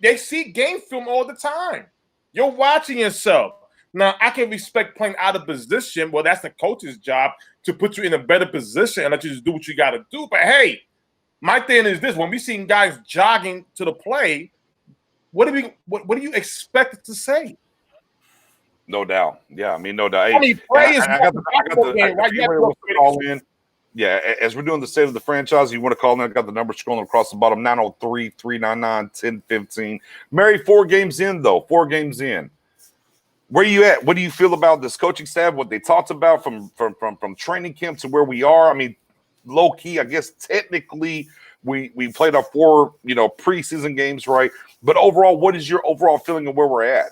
They see game film all the time. You're watching yourself. Now, I can respect playing out of position. Well, that's the coach's job to put you in a better position and let you just do what you got to do. But, hey, my thing is this. When we see guys jogging to the play, what do you expect it to say? No doubt. Yeah, I mean, no doubt. I mean, play is call in. Yeah, as we're doing the state of the franchise, you want to call in, I got the number scrolling across the bottom, 903-399-1015. Mary, 4 games in, though. 4 games in. Where are you at? What do you feel about this coaching staff, what they talked about from training camp to where we are? I mean, low-key, I guess technically we played our 4, preseason games, right? But overall, what is your overall feeling of where we're at?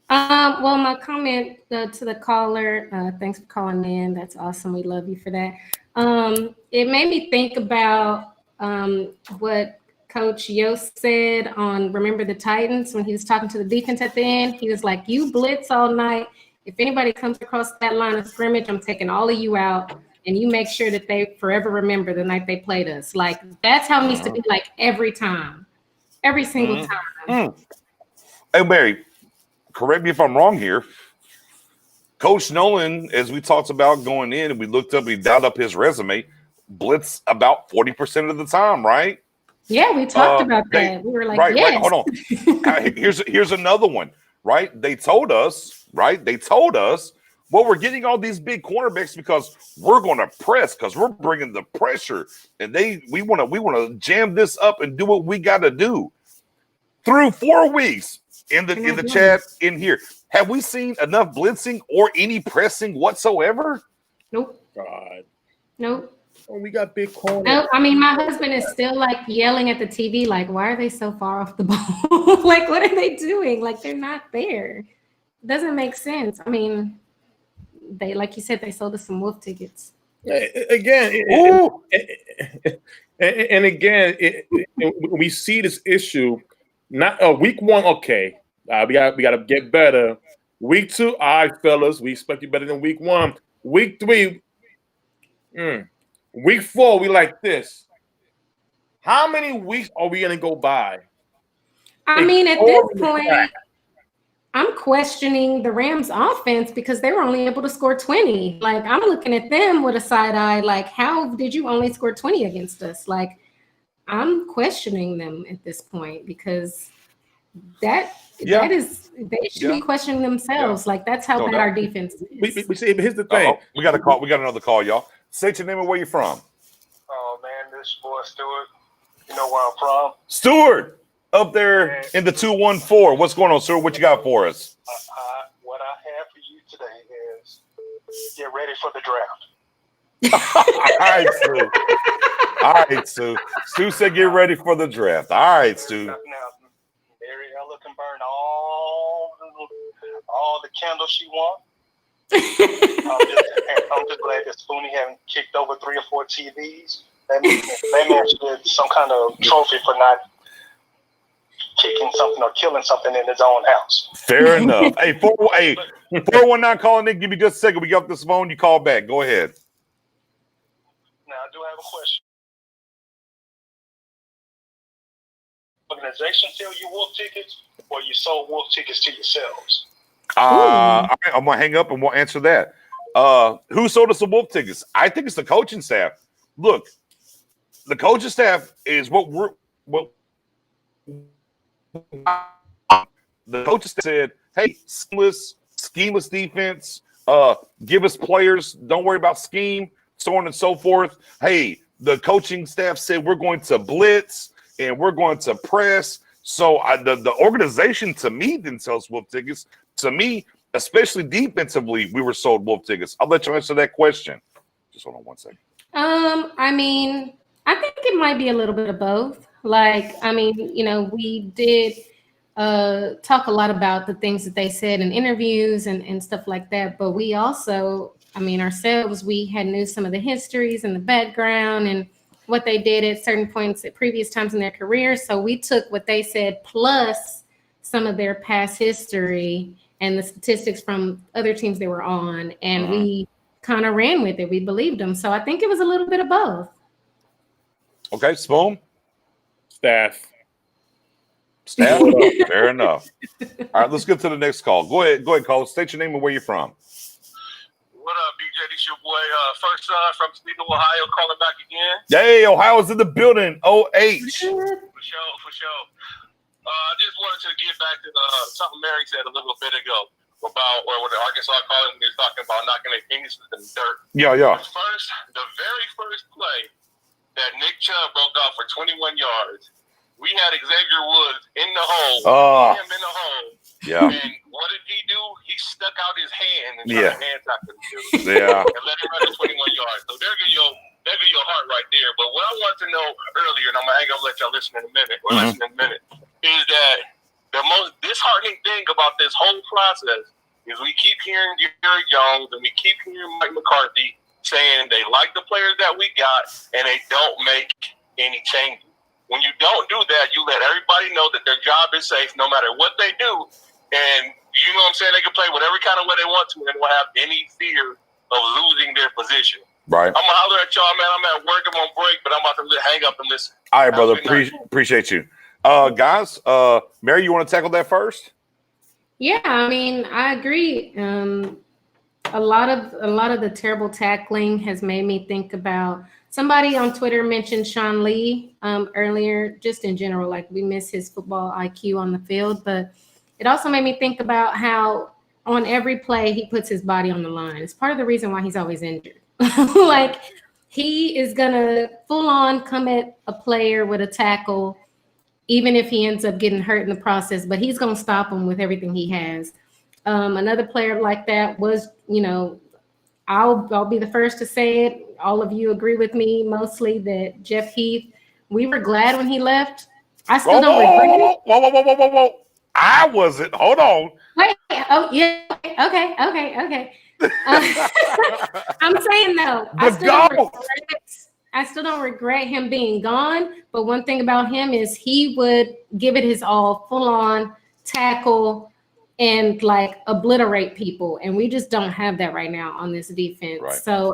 Well, my comment to the caller, thanks for calling in. That's awesome. We love you for that. It made me think about what Coach Yost said on Remember the Titans when he was talking to the defense at the end. He was like, you blitz all night. If anybody comes across that line of scrimmage, I'm taking all of you out, and you make sure that they forever remember the night they played us. Like, that's how it needs to be, like, every time. Every single time. Hey, Mary, correct me if I'm wrong here. Coach Nolan, as we talked about going in, and we dialed up his resume, blitz about 40% of the time, right? Yeah, we talked about that. We were like, right, yes. Right. Hold on. Here's another one, right? They told us, well, we're getting all these big cornerbacks because we're going to press, because we're bringing the pressure, and we want to jam this up and do what we got to do. Through 4 weeks in the chat in here, have we seen enough blitzing or any pressing whatsoever? Nope. God. Nope. Oh, we got big corners. No, I mean, my husband is still like yelling at the TV, like, why are they so far off the ball? Like, what are they doing? Like, they're not there. It doesn't make sense. I mean, they, like you said, they sold us some wolf tickets. Again, we see this issue. Not week 1, okay. We got to get better. Week 2, all right, fellas, we expect you better than week 1. Week 3, week 4, we like this. How many weeks are we gonna go by? I mean, at this point, I'm questioning the Rams offense because they were only able to score 20. Like, I'm looking at them with a side eye, like, how did you only score 20 against us? Like, I'm questioning them at this point because that is, they should be questioning themselves. Like, that's how bad our defense is. We see, but here's the thing. We got a call. We got another call, y'all. Say your name and where you're from. Oh man, this boy Stewart. You know where I'm from? Stewart, up there in the 214. What's going on, sir? What you got for us? What I have for you today is get ready for the draft. All right, Stu. All right, Stu. Stu said get ready for the draft. All right, Stu. Now, Mariella can burn all the candles she wants. I'm just glad that Spoonie haven't kicked over 3 or 4 TVs. That man should get some kind of trophy for not kicking something or killing something in his own house. Fair enough. Hey, 419 calling in. Give me just a second. We get off this phone. You call back. Go ahead. Now, I do have a question. Organization sell you Wolf tickets, or you sold Wolf tickets to yourselves? All right, I'm gonna hang up and we'll answer that. Who sold us the Wolf tickets? I think it's the coaching staff. Look, the coaching staff is what the coaches said. Hey, schemeless defense. Give us players. Don't worry about scheme, so on and so forth. Hey, the coaching staff said we're going to blitz and we're going to press. So the organization, to me, didn't sell us Wolf tickets. To me, especially defensively, we were sold Wolf tickets. I'll let you answer that question. Just hold on one second. I mean, I think it might be a little bit of both. Like, I mean, we did talk a lot about the things that they said in interviews and stuff like that. But we also, ourselves, we knew some of the histories and the background and what they did at certain points at previous times in their career. So we took what they said plus some of their past history and the statistics from other teams they were on, and we kind of ran with it. We believed them. So I think it was a little bit of both. Okay, Spoon? Staff. Fair enough. All right, let's get to the next call. Go ahead, call. State your name and where you're from. What up, BJ? This your boy, First Son from Toledo, Ohio, calling back again. Hey, Ohio's in the building. OH. For sure. I just wanted to get back to something Mary said a little bit ago about what the Arkansas college is talking about knocking their fingers in the dirt. Yeah. The very first play that Nick Chubb broke off for 21 yards, we had Xavier Woods in the hole. Him in the hole. Yeah. And what did he do? He stuck out his hand and tried to hand tackle him. Yeah. And let him run the 21 yards. So there go your heart right there. But what I wanted to know earlier, and I'm going to hang up and let y'all listen in a minute, is that the most disheartening thing about this whole process is we keep hearing Jerry Jones and we keep hearing Mike McCarthy saying they like the players that we got and they don't make any changes. When you don't do that, you let everybody know that their job is safe no matter what they do. And you know what I'm saying? They can play whatever kind of way they want to and won't have any fear of losing their position. Right. I'm going to holler at y'all, man. I'm at work. I'm on break, but I'm about to hang up and listen. All right, brother. Appreciate you. Guys, Mary, you want to tackle that first? Yeah, I agree. A lot of the terrible tackling has made me think about. Somebody on Twitter mentioned Sean Lee earlier, just in general, like we miss his football IQ on the field. But it also made me think about how on every play he puts his body on the line. It's part of the reason why he's always injured. Like he is going to full on come at a player with a tackle, even if he ends up getting hurt in the process, but he's going to stop him with everything he has. Another player like that was, I'll be the first to say it. All of you agree with me mostly that Jeff Heath, we were glad when he left. I still don't regret it. Whoa. I wasn't. Hold on. Wait. Oh, yeah. Okay. I'm saying, though, I still don't regret him being gone. But one thing about him is he would give it his all, full on tackle and like obliterate people. And we just don't have that right now on this defense. Right. So,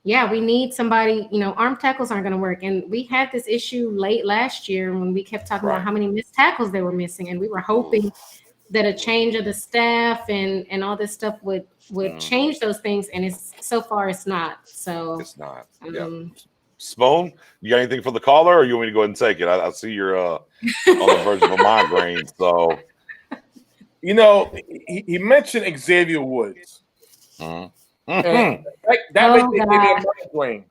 yeah, we need somebody, arm tackles aren't going to work. And we had this issue late last year when we kept talking about how many missed tackles they were missing. And we were hoping that a change of the staff and all this stuff would change those things. And so far it's not. So it's not. Spoon, you got anything for the caller, or you want me to go ahead and take it? I see you're on the verge of a migraine. So, he mentioned Xavier Woods. And that makes me give me a migraine.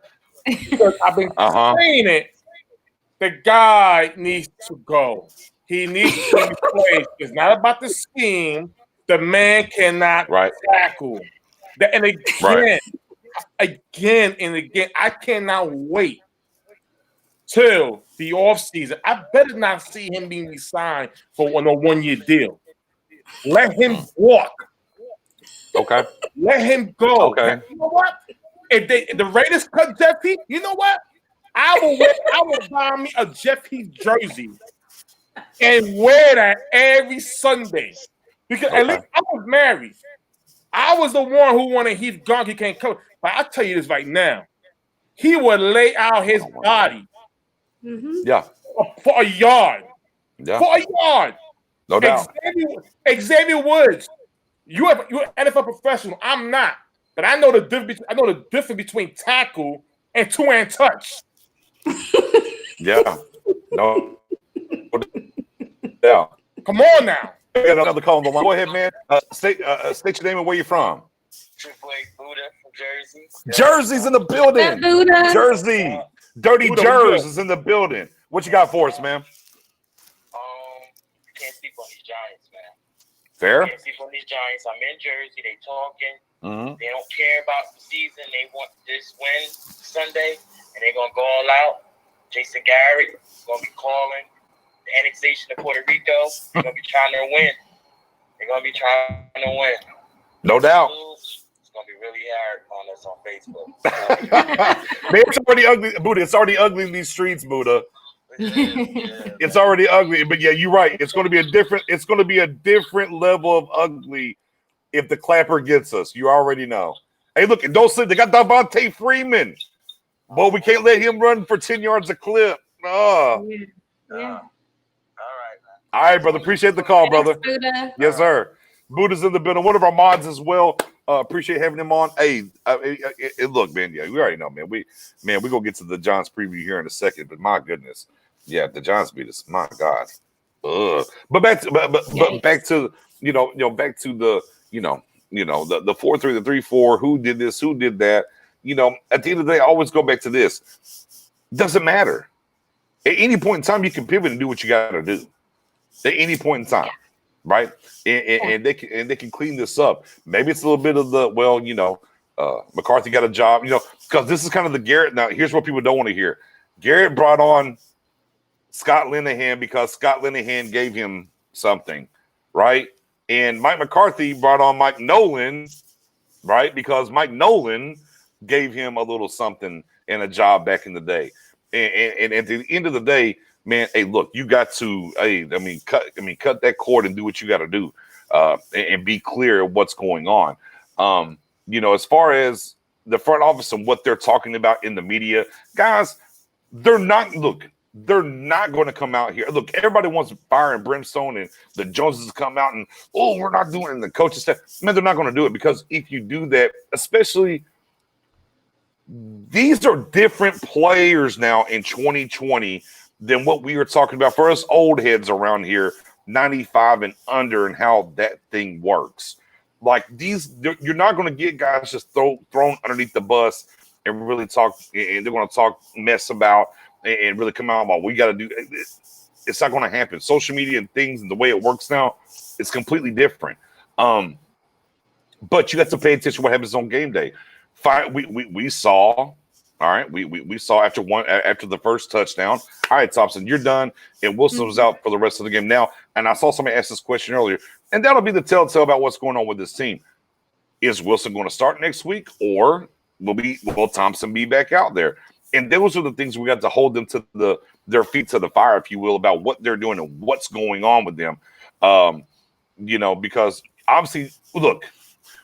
Because I've been saying it. The guy needs to go. He needs to be replaced. It's not about the scheme. The man cannot tackle. And again and again, I cannot wait till the offseason. I better not see him being signed for a 1-year deal. Let him walk. Okay. Let him go. Okay. You know what? If the Raiders cut Jeff Heath, you know what? I will buy me a Jeff Heath jersey and wear that every Sunday. Because at least I was married. I was the one who wanted Heath gone. He can't cover. But I'll tell you this right now. He would lay out his body for a yard. Yeah. For a yard. No doubt. Xavier Woods. You're an NFL professional. I'm not. But I know the difference between tackle and two-hand touch. Yeah. No. Yeah. Come on now. We got another call on the line. Go ahead, man. State your name and where you're from. Triple A Buddha from Jersey. Jersey's in the building. Buddha. Jersey. Dirty Jers is in the building. What you got for us, man? You can't sleep on these Giants, man. Fair. You can't sleep on these Giants. I'm in Jersey. They talking. Mm-hmm. They don't care about the season. They want this win Sunday, and they're going to go all out. Jason Garrett is going to be calling the annexation of Puerto Rico. They're going to be trying to win. They're going to be trying to win. No doubt. It's going to be really hard on us on Facebook. Man, it's already ugly, Buddha. It's already ugly in these streets, Buddha. It's already ugly. But yeah, you're right. It's going to be a different level of ugly if the clapper gets us. You already know. Hey, look, don't sleep. They got Devontae Freeman. But we can't let him run for 10 yards a clip. Oh. Yeah. All right, brother. Appreciate the call, brother. Buddha. Yes, sir. Buddha's in the building. One of our mods as well. Appreciate having him on. Hey, look, man. Yeah, we already know, man. We're gonna get to the Giants preview here in a second. But my goodness, yeah, the Giants beat us. My God. But back to back to back to the the 4-3, the 3-4. Who did this? Who did that? At the end of the day, I always go back to this. Doesn't matter. At any point in time, you can pivot and do what you got to do. At any point in time, right? And they can clean this up. Maybe it's a little bit of the McCarthy got a job, because this is kind of the Garrett. Now, here's what people don't want to hear. Garrett brought on Scott Linehan because Scott Linehan gave him something, right? And Mike McCarthy brought on Mike Nolan, right? Because Mike Nolan gave him a little something and a job back in the day. And at the end of the day, man, hey, look, you got to, cut that cord and do what you got to do, and be clear of what's going on. As far as the front office and what they're talking about in the media, guys, they're not going to come out here. Look, everybody wants fire and brimstone and the Joneses to come out and, we're not doing it. And the coaches staff, man, they're not going to do it, because if you do that, especially these are different players now in 2020 than what we were talking about for us old heads around here, 95 and under, and how that thing works. Like you're not going to get guys just thrown underneath the bus and really talk, and they're going to talk mess about and really come out about what we got to do. It's not going to happen. Social media and things and the way it works now, it's completely different. But you got to pay attention to what happens on game day. We saw, all right. We saw after the first touchdown. All right, Thompson, you're done, and Wilson was out for the rest of the game. Now, and I saw somebody ask this question earlier, and that'll be the telltale about what's going on with this team. Is Wilson going to start next week, or will Thompson be back out there? And those are the things we got to hold them to their feet to the fire, if you will, about what they're doing and what's going on with them. Because obviously, look,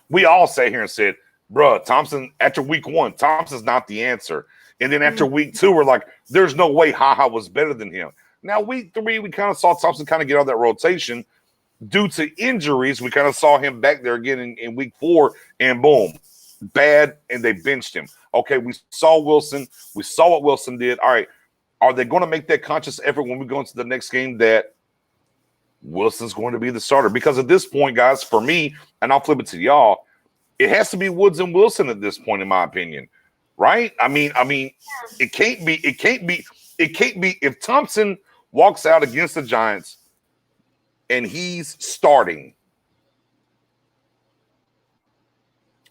we all sat here and said, bruh, Thompson, after week 1, Thompson's not the answer. And then after week 2, we're like, there's no way HaHa was better than him. Now, week 3, we kind of saw Thompson kind of get out of that rotation due to injuries. We kind of saw him back there again in week 4, and boom, bad, and they benched him. Okay, we saw Wilson. We saw what Wilson did. All right, are they going to make that conscious effort when we go into the next game that Wilson's going to be the starter? Because at this point, guys, for me, and I'll flip it to y'all, it has to be Woods and Wilson at this point, in my opinion, right? I mean, it can't be if Thompson walks out against the Giants and he's starting,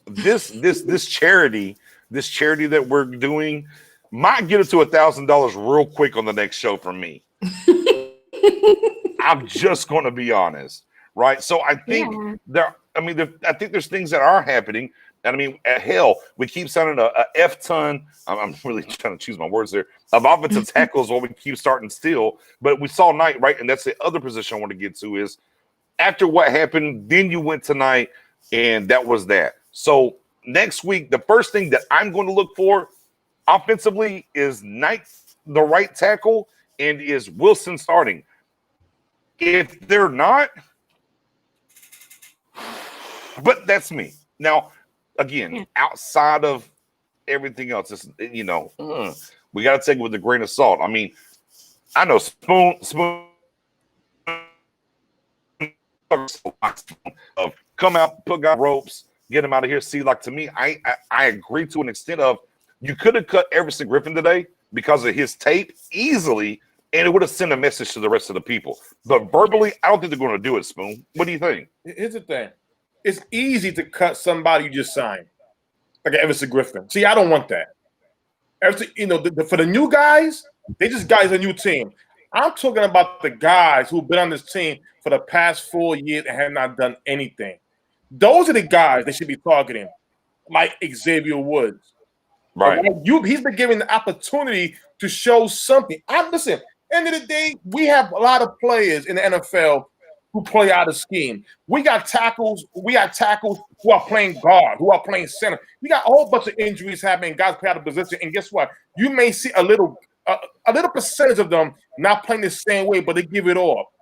this charity that we're doing might get it to $1,000 real quick on the next show from me. I'm just going to be honest, right? So I think I think there's things that are happening. And I mean, at hell, we keep sounding a F ton. I'm really trying to choose my words there of offensive tackles while we keep starting still. But we saw Knight, right? And that's the other position I want to get to is after what happened, then you went tonight, and that was that. So next week, the first thing that I'm going to look for offensively is Knight, the right tackle, and is Wilson starting. If they're not, but that's me. Now, again, outside of everything else, it's, we got to take it with a grain of salt. I mean, I know Spoon of come out, put out ropes, get him out of here. See, like to me, I agree to an extent of you could have cut Everson Griffin today because of his tape easily, and it would have sent a message to the rest of the people. But verbally, I don't think they're going to do it, Spoon. What do you think? Here's the thing. It's easy to cut somebody you just signed, like Everson Griffin. See, I don't want that. For the new guys, they just guys a new team. I'm talking about the guys who've been on this team for the past 4 years and have not done anything. Those are the guys they should be targeting, like Xavier Woods. Right. He's been given the opportunity to show something. Listen, end of the day, we have a lot of players in the NFL who play out of scheme. We got tackles who are playing guard, who are playing center. We got a whole bunch of injuries happening, guys play out of position. And guess what? You may see a little percentage of them not playing the same way, but they give it all.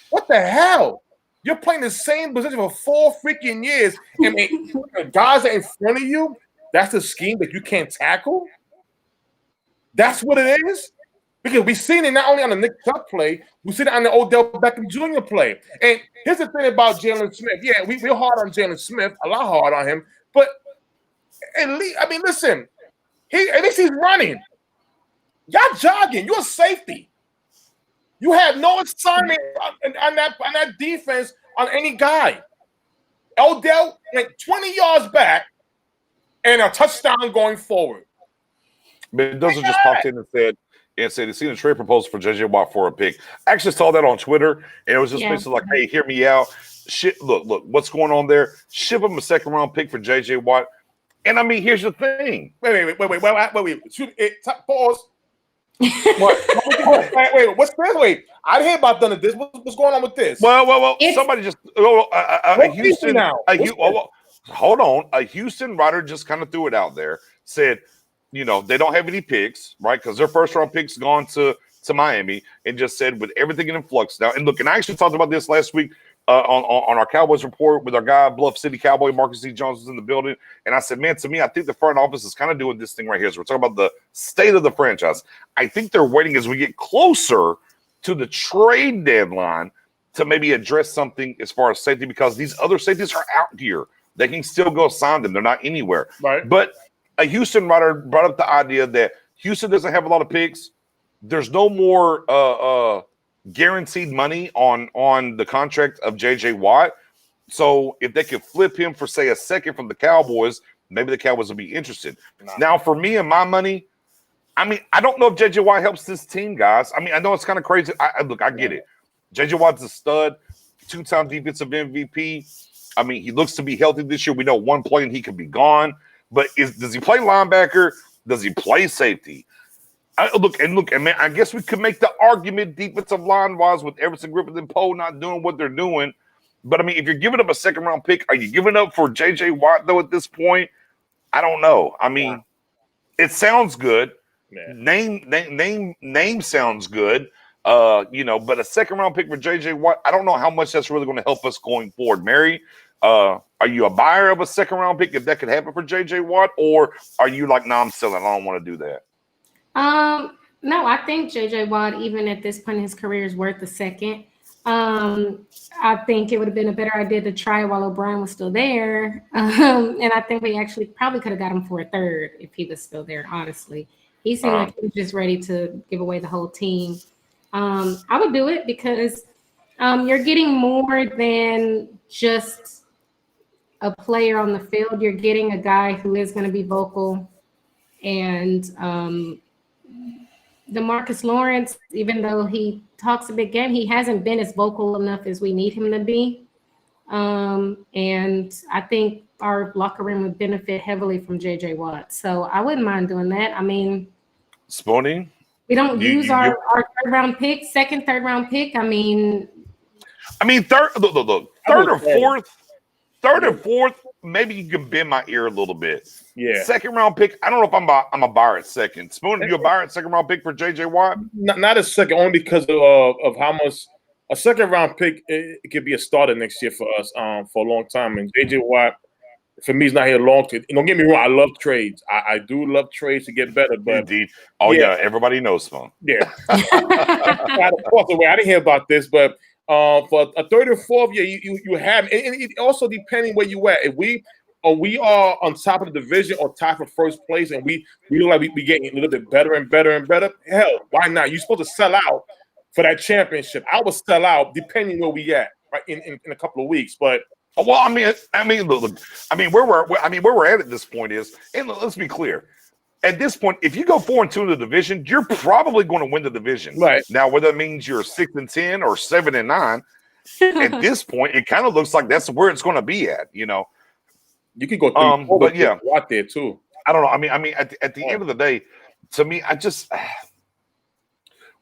What the hell? You're playing the same position for 4 freaking years, and the guys that are in front of you, that's the scheme that you can't tackle? That's what it is? Because we've seen it not only on the Nick Chubb play, we've seen it on the Odell Beckham Jr. play. And here's the thing about Jalen Smith. Yeah, we're hard on Jalen Smith, a lot hard on him. But at least, listen, at least he's running. Y'all jogging. You're a safety. You have no assignment on that defense on any guy. Odell went 20 yards back and a touchdown going forward. Mendoza just popped in and said, he's seen a trade proposal for J.J. Watt for a pick. I actually saw that on Twitter, and it was just basically like, hey, hear me out. Look, what's going on there? Ship him a second-round pick for J.J. Watt. And, here's the thing. Wait. Pause. What? Wait, what's this? Wait, I didn't hear about none of this. What's going on with this? Well, somebody just Houston. Hold on. A Houston writer just kind of threw it out there, said, they don't have any picks, right? Because their first-round picks gone to Miami, and just said with everything in flux now. And look, and I actually talked about this last week on our Cowboys report with our guy, Bluff City Cowboy, Marcus C. Jones was in the building. And I said, man, to me, I think the front office is kind of doing this thing right here. So we're talking about the state of the franchise. I think they're waiting as we get closer to the trade deadline to maybe address something as far as safety, because these other safeties are out here. They can still go sign them. They're not anywhere. Right. But a Houston writer brought up the idea that Houston doesn't have a lot of picks. There's no more guaranteed money on the contract of J.J. Watt. So if they could flip him for, say, a second from the Cowboys, maybe the Cowboys would be interested. Now, for me and my money, I don't know if J.J. Watt helps this team, guys. I know it's kind of crazy. I get it. J.J. Watt's a stud, 2-time defensive MVP. He looks to be healthy this year. We know one play and he could be gone. But does he play linebacker? Does he play safety? And man, I guess we could make the argument defensive line-wise with Everson Griffin and Poe not doing what they're doing. But, if you're giving up a second-round pick, are you giving up for J.J. Watt, though, at this point? I don't know. It sounds good. Yeah. Name sounds good. But a second-round pick for J.J. Watt, I don't know how much that's really going to help us going forward. Mary, are you a buyer of a second-round pick if that could happen for J.J. Watt? Or are you like, no, I'm selling. I don't want to do that? No, I think J.J. Watt, even at this point in his career, is worth a second. I think it would have been a better idea to try while O'Brien was still there. And I think we actually probably could have got him for a third if he was still there, honestly. He seemed like he was just ready to give away the whole team. I would do it because you're getting more than just a player on the field. You're getting a guy who is going to be vocal. And DeMarcus Lawrence, even though he talks a big game, he hasn't been as vocal enough as we need him to be. And I think our locker room would benefit heavily from JJ Watt. So I wouldn't mind doing that. I mean, Spoonie, we don't use our third round pick, third round pick. I mean, third, look, third or fourth, maybe you can bend my ear a little bit. Yeah. Second round pick, I don't know if I'm a buyer at second. Spoon, you a buyer at second round pick for JJ Watt? Not a second, only because of how much a second round pick it could be a starter next year for us for a long time. And JJ Watt, for me, is not here long term. Don't get me wrong, I love trades. I do love trades to get better, but indeed. Oh yeah, everybody knows Spoon. Yeah. Of course, I didn't hear about this, but for a third or fourth year, you have, and it also depending where you at. If we are on top of the division or top of first place, and we look like we getting a little bit better and better and better, hell, why not? You're supposed to sell out for that championship. I would sell out depending where we at, right, in a couple of weeks. But well, I mean, look, where we're at this point is, and let's be clear. At this point, if you go 4-2 in the division, you're probably going to win the division. Right. Now, whether that means you're 6-10 or 7-9, at this point, it kind of looks like that's where it's going to be at. You know, you could go 3, but yeah, out there too. I don't know. I mean, at the end of the day, to me, I just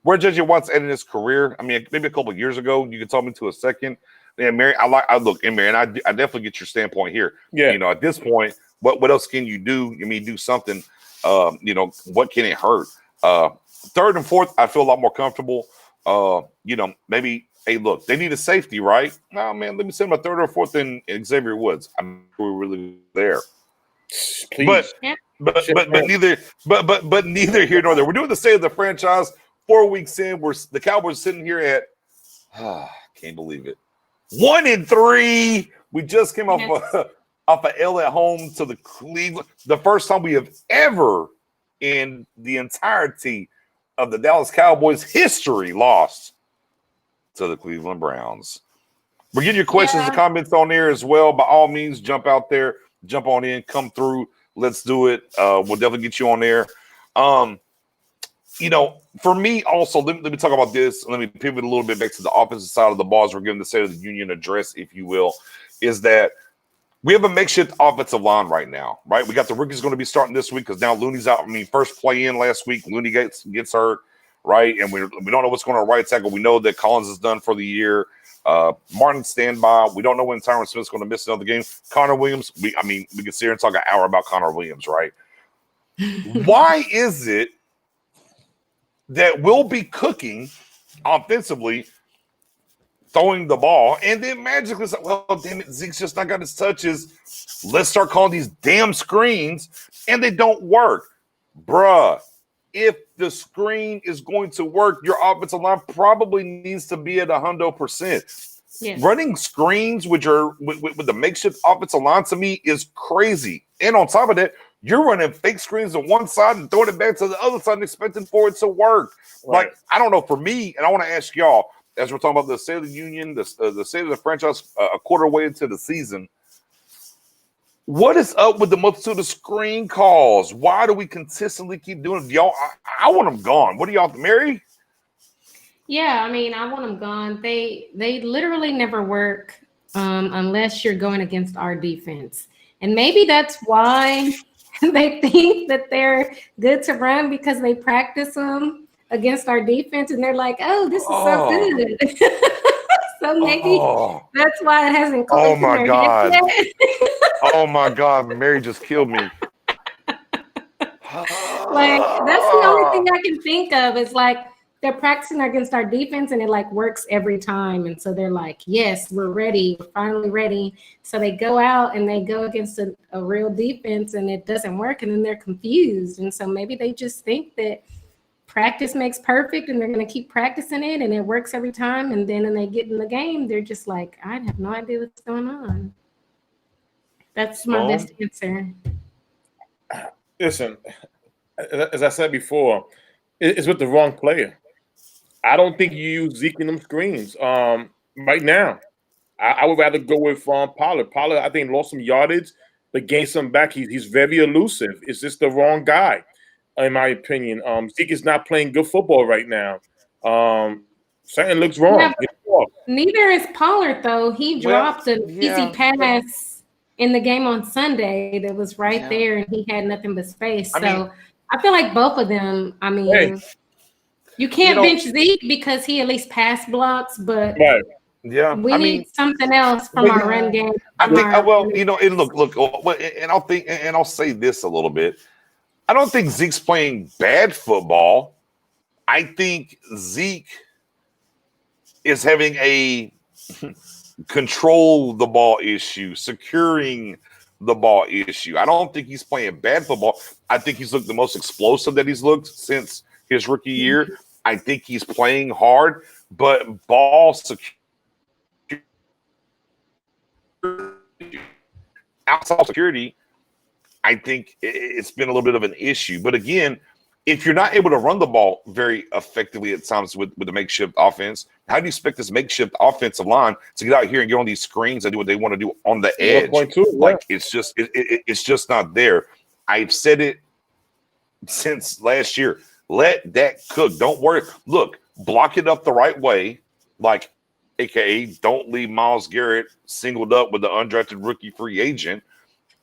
where JJ Watt's at in his career. I mean, maybe a couple of years ago, you could tell me to a second. And Mary, I look, and Mary, and I definitely get your standpoint here. Yeah. You know, at this point, what else can you do? I mean, do something. You know, what can it hurt? Third and fourth, I feel a lot more comfortable. You know, maybe, hey, look, they need a safety, right? No, man, let me send my third or fourth in Xavier Woods. I'm we're really there. Please. But neither here nor there. We're doing the state of the franchise. 4 weeks in, the Cowboys sitting here at can't believe it. 1-3. We just came off a L at home to the Cleveland. The first time we have ever in the entirety of the Dallas Cowboys history lost to the Cleveland Browns. We're getting your questions and comments on there as well. By all means, jump out there, jump on in, come through. Let's do it. We'll definitely get you on there. You know, for me also, let me talk about this. Let me pivot a little bit back to the offensive side of the ball as we're giving the State of the Union address, if you will, is that we have a makeshift offensive line right now, right? We got the rookies going to be starting this week because now Looney's out. I mean, first play in last week, Looney gets hurt, right? And we don't know what's going on right tackle. We know that Collins is done for the year. Martin standby. We don't know when Tyron Smith's going to miss another game. Connor Williams, we can sit here and talk an hour about Connor Williams, right? Why is it that we'll be cooking offensively, throwing the ball, and then magically it's like, well, damn it, Zeke's just not got his touches. Let's start calling these damn screens, and they don't work. Bruh, if the screen is going to work, your offensive line probably needs to be at 100%. Yes. Running screens with the makeshift offensive line to me is crazy. And on top of that, you're running fake screens on one side and throwing it back to the other side and expecting for it to work. Right. Like, I don't know, for me, and I want to ask y'all, as we're talking about the State of the Union, the State of the franchise a quarter way into the season, what is up with the multitude of screen calls? Why do we consistently keep doing it? Y'all, I want them gone. What do y'all, Mary? Yeah, I mean, I want them gone. They literally never work unless you're going against our defense. And maybe that's why they think that they're good to run, because they practice them against our defense and they're like, oh, this is so good. So maybe that's why it hasn't clicked. Oh my God. Oh my God, Mary just killed me. Like, that's the only thing I can think of is like they're practicing against our defense and it like works every time. And so they're like, yes, we're ready. We're finally ready. So they go out and they go against a real defense and it doesn't work. And then they're confused. And so maybe they just think that practice makes perfect and they're going to keep practicing it and it works every time. And then when they get in the game, they're just like, I have no idea what's going on. That's my best answer. Listen, as I said before, it's with the wrong player. I don't think you use Zeke in them screens right now. I would rather go with Pollard. Pollard, I think, lost some yardage, but gained some back. He's very elusive. It's just the wrong guy, in my opinion. Zeke is not playing good football right now. Something looks wrong. Yeah, neither is Pollard, though. He dropped an easy pass in the game on Sunday that was right there, and he had nothing but space. So I feel like both of them, you can't bench Zeke because he at least pass blocks, but we need something else from our run game. And I'll say this a little bit. I don't think Zeke's playing bad football. I think Zeke is having a control the ball issue, securing the ball issue. I don't think he's playing bad football. I think he's looked the most explosive that he's looked since his rookie year. I think he's playing hard, but ball security, outside security, I think it's been a little bit of an issue. But again, if you're not able to run the ball very effectively at times with the makeshift offense, how do you expect this makeshift offensive line to get out here and get on these screens and do what they want to do on the edge? Like it's just not there. I've said it since last year. Let that cook. Don't worry. Look, block it up the right way, like AKA don't leave Myles Garrett singled up with the undrafted rookie free agent,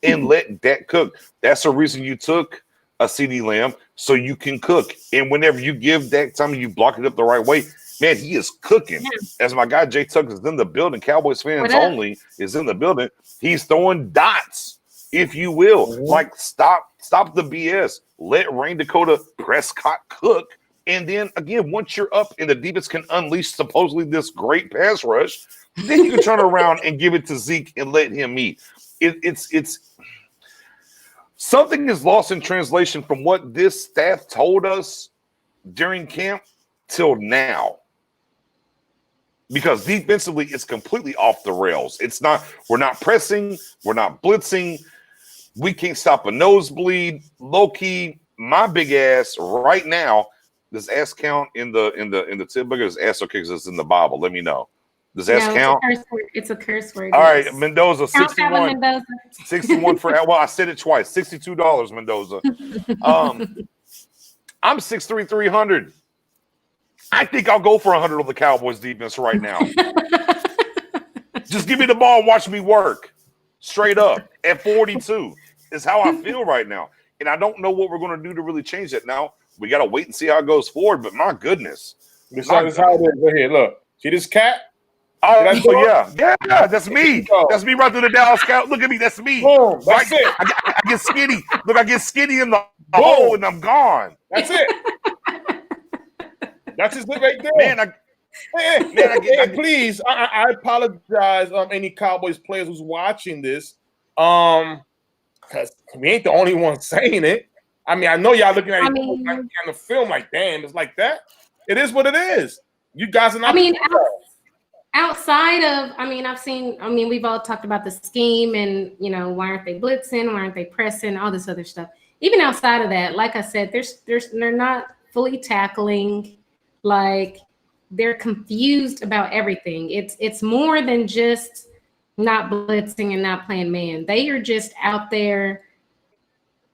and let that cook. That's the reason you took a CeeDee Lamb, so you can cook. And whenever you give that time and you block it up the right way, man, he is cooking. As my guy Jay Tuck is in the building, Cowboys fans only is in the building. He's throwing dots, if you will. Like stop the BS. Let Rain Dakota Prescott cook. And then again, once you're up and the defense can unleash supposedly this great pass rush, then you can turn around and give it to Zeke and let him eat. It's something is lost in translation from what this staff told us during camp till now. Because defensively, it's completely off the rails. We're not pressing, we're not blitzing, we can't stop a nosebleed. Low-key, my big ass right now, does ass count in the tip booger? Does ass okay because it's in the Bible? Let me know. Does ass count? It's a curse word. All right, Mendoza, 61. Mendoza. 61 for well, I said it twice. $62, Mendoza. I'm 6'3", 300. I think I'll go for 100 on the Cowboys defense right now. Just give me the ball and watch me work. Straight up at 42 is how I feel right now. And I don't know what we're going to do to really change that now. We got to wait and see how it goes forward. But my goodness. This is how it is right here. Look. See this cat? Oh, yeah, that's me. That's me right through the Dallas Scout. Look at me, that's me. Boom, that's it. I get skinny. Look, I get skinny in the hole and I'm gone. That's it. That's his look right there. Man, please, I apologize. Any Cowboys players who's watching this, because we ain't the only one saying it. I mean, I know y'all looking at it on the film like, damn, it's like that. It is what it is. You guys are not. Outside of, we've all talked about the scheme and, why aren't they blitzing? Why aren't they pressing? All this other stuff. Even outside of that, like I said, they're not fully tackling. Like, they're confused about everything. It's more than just not blitzing and not playing man. They are just out there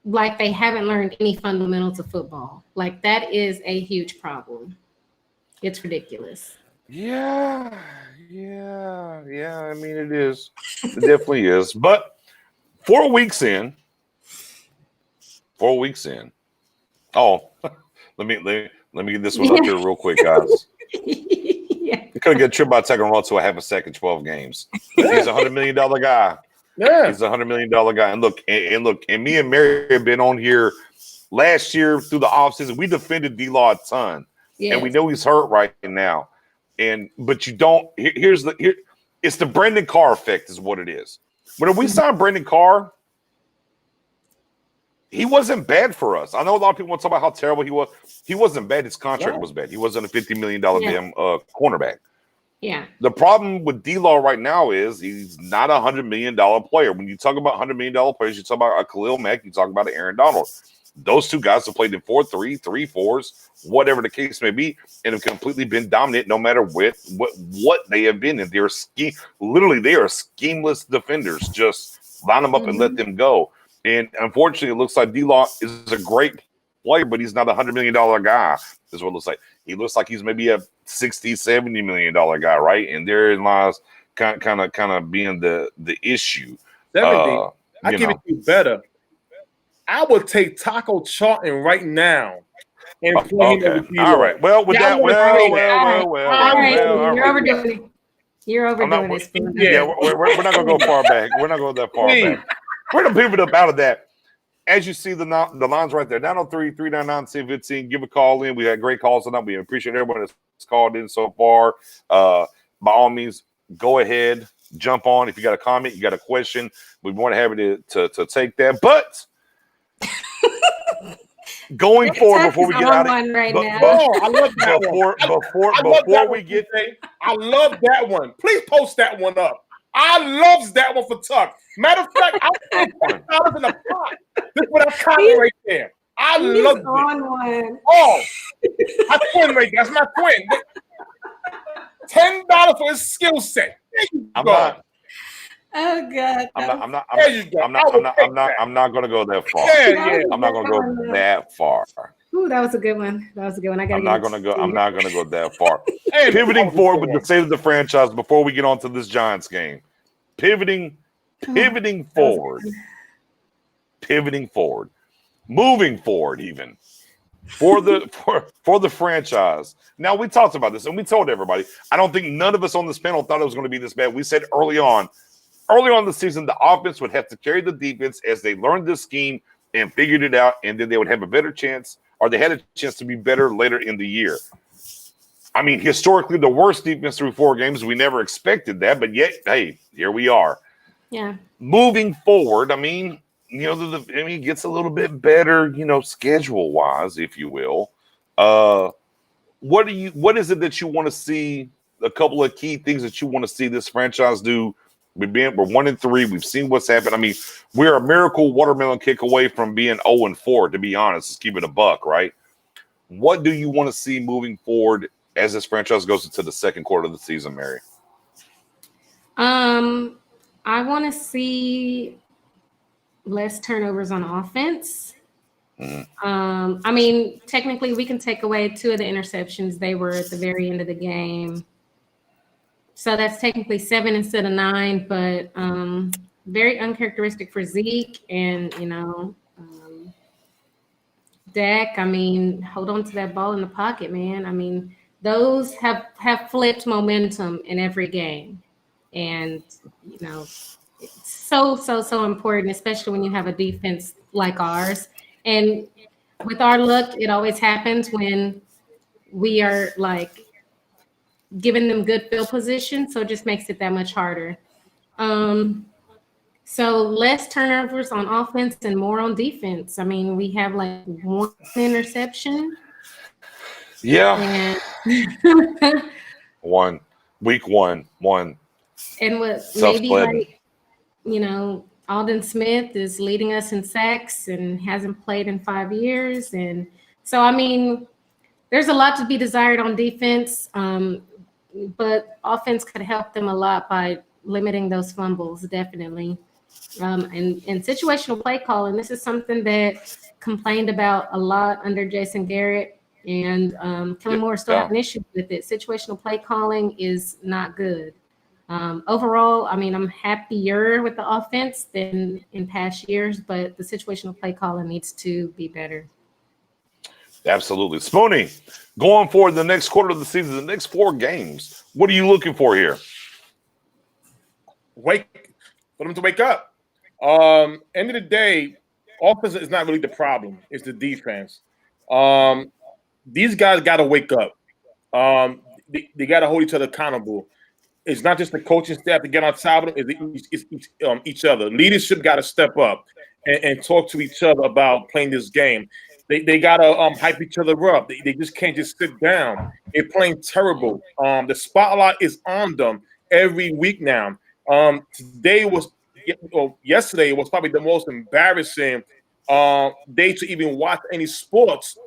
like they haven't learned any fundamentals of football. Like, that is a huge problem. It's ridiculous. Yeah. I mean, it is. It definitely is. But 4 weeks in. Oh, let me get this one up here real quick, guys. You could get a trip by taking run to a half a second, 12 games. He's a $100 million guy. Yeah, he's a $100 million guy. And look, and me and Mary have been on here last year through the offseason. We defended D-Law a ton, and we know he's hurt right now. But you don't. It's the Brendan Carr effect, is what it is. When we signed Brendan Carr, he wasn't bad for us. I know a lot of people want to talk about how terrible he was. He wasn't bad. His contract was bad. He wasn't a $50 million damn cornerback. Yeah. The problem with D-Law right now is he's not a $100 million player. When you talk about $100 million players, you talk about a Khalil Mack, you talk about an Aaron Donald. those two guys have played in 4-3, 3-4s, whatever the case may be, and have completely been dominant no matter what they have been. And they're literally they are schemeless defenders. Just line them up and let them go. And unfortunately, it looks like D-Law is a great player, but he's not a $100 million guy, is what it looks like. He looks like he's maybe a $60, $70 million guy, right? And therein lies kind of being the issue. 70. I give it to you better. I would take Taco Charlton right now and play him over D-Law. All right. Well, with that, You're overdoing it. You're overdoing it. Yeah, we're not going to go far back. We're not going that far back. We're going to pivot up out of that. As you see the lines right there, 903-399-1015. Give a call in. We had great calls tonight. We appreciate everyone that's called in so far. By all means, go ahead, jump on. If you got a comment, you got a question, we're more than happy to take that. But going forward, before we get out of I love that one. I love that one. Please post that one up. I loves that one for Tuck. Matter of fact, I put $10 in the pot. This is what I'm comment right there. I love it. One. Oh, my twin right there. That's my twin. $10 for his skill set. I'm not. Oh God. I'm not going to go that far. Yeah. I'm not going to go that far. Ooh, that was a good one. I'm not going to go that far. Pivoting forward with the state of the franchise before we get on to this Giants game. Pivoting forward. Moving forward even. For the franchise. Now, we talked about this and we told everybody. I don't think none of us on this panel thought it was going to be this bad. We said early on in the season, the offense would have to carry the defense as they learned this scheme and figured it out, and then they would have a better chance, or they had a chance to be better later in the year. I mean, historically, the worst defense through 4 games, we never expected that, but yet, hey, here we are. Yeah. Moving forward, I mean, it gets a little bit better, schedule-wise, if you will. What is it that you want to see? A couple of key things that you want to see this franchise do. We're 1-3. We've seen what's happened. I mean, we're a miracle watermelon kick away from being 0-4. To be honest, let's keep it a buck, right? What do you want to see moving forward as this franchise goes into the second quarter of the season, Mary? I want to see less turnovers on offense. Mm-hmm. I mean, technically, we can take away 2 of the interceptions. They were at the very end of the game. So that's technically 7 instead of 9, but very uncharacteristic for Zeke and, Dak. I mean, hold on to that ball in the pocket, man. I mean, those have flipped momentum in every game. And, it's so important, especially when you have a defense like ours. And with our luck, it always happens when we are like giving them good field position, so it just makes it that much harder. So less turnovers on offense and more on defense. I mean, we have like 1 interception. Yeah. And Week one. And what maybe like, Alden Smith is leading us in sacks and hasn't played in 5 years. And so, I mean, there's a lot to be desired on defense. But offense could help them a lot by limiting those fumbles, definitely. And situational play calling, this is something that complained about a lot under Jason Garrett, and Kellen Moore still have an issue with it. Situational play calling is not good. Overall, I mean, I'm happier with the offense than in past years, but the situational play calling needs to be better. Absolutely. Spoony, going forward the next quarter of the season, the next 4 games, what are you looking for here? For them to wake up. End of the day, offense is not really the problem. It's the defense. These guys got to wake up. They got to hold each other accountable. It's not just the coaching staff to get on top of them. It's each other. Leadership got to step up and talk to each other about playing this game. They got to hype each other up. They just can't just sit down. They're playing terrible. The spotlight is on them every week now. Yesterday was probably the most embarrassing day to even watch any sports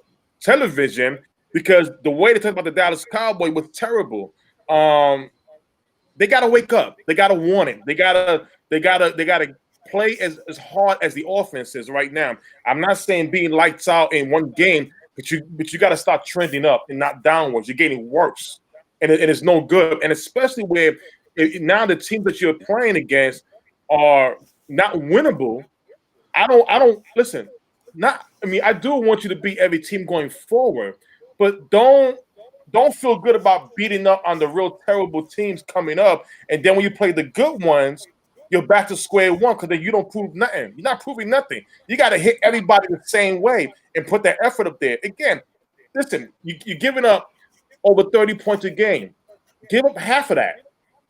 television because the way they talked about the Dallas Cowboys was terrible. They got to wake up. They got to want it. They got to play as hard as the offense is right now. I'm not saying being lights out in one game, but you got to start trending up and not downwards. You're getting worse, and it's no good. And especially where now the teams that you're playing against are not winnable. I don't listen. I do want you to beat every team going forward, but don't feel good about beating up on the real terrible teams coming up. And then when you play the good ones, you're back to square one because then you don't prove nothing. You're not proving nothing. You got to hit everybody the same way and put that effort up there. Again, listen, you're giving up over 30 points a game. Give up half of that.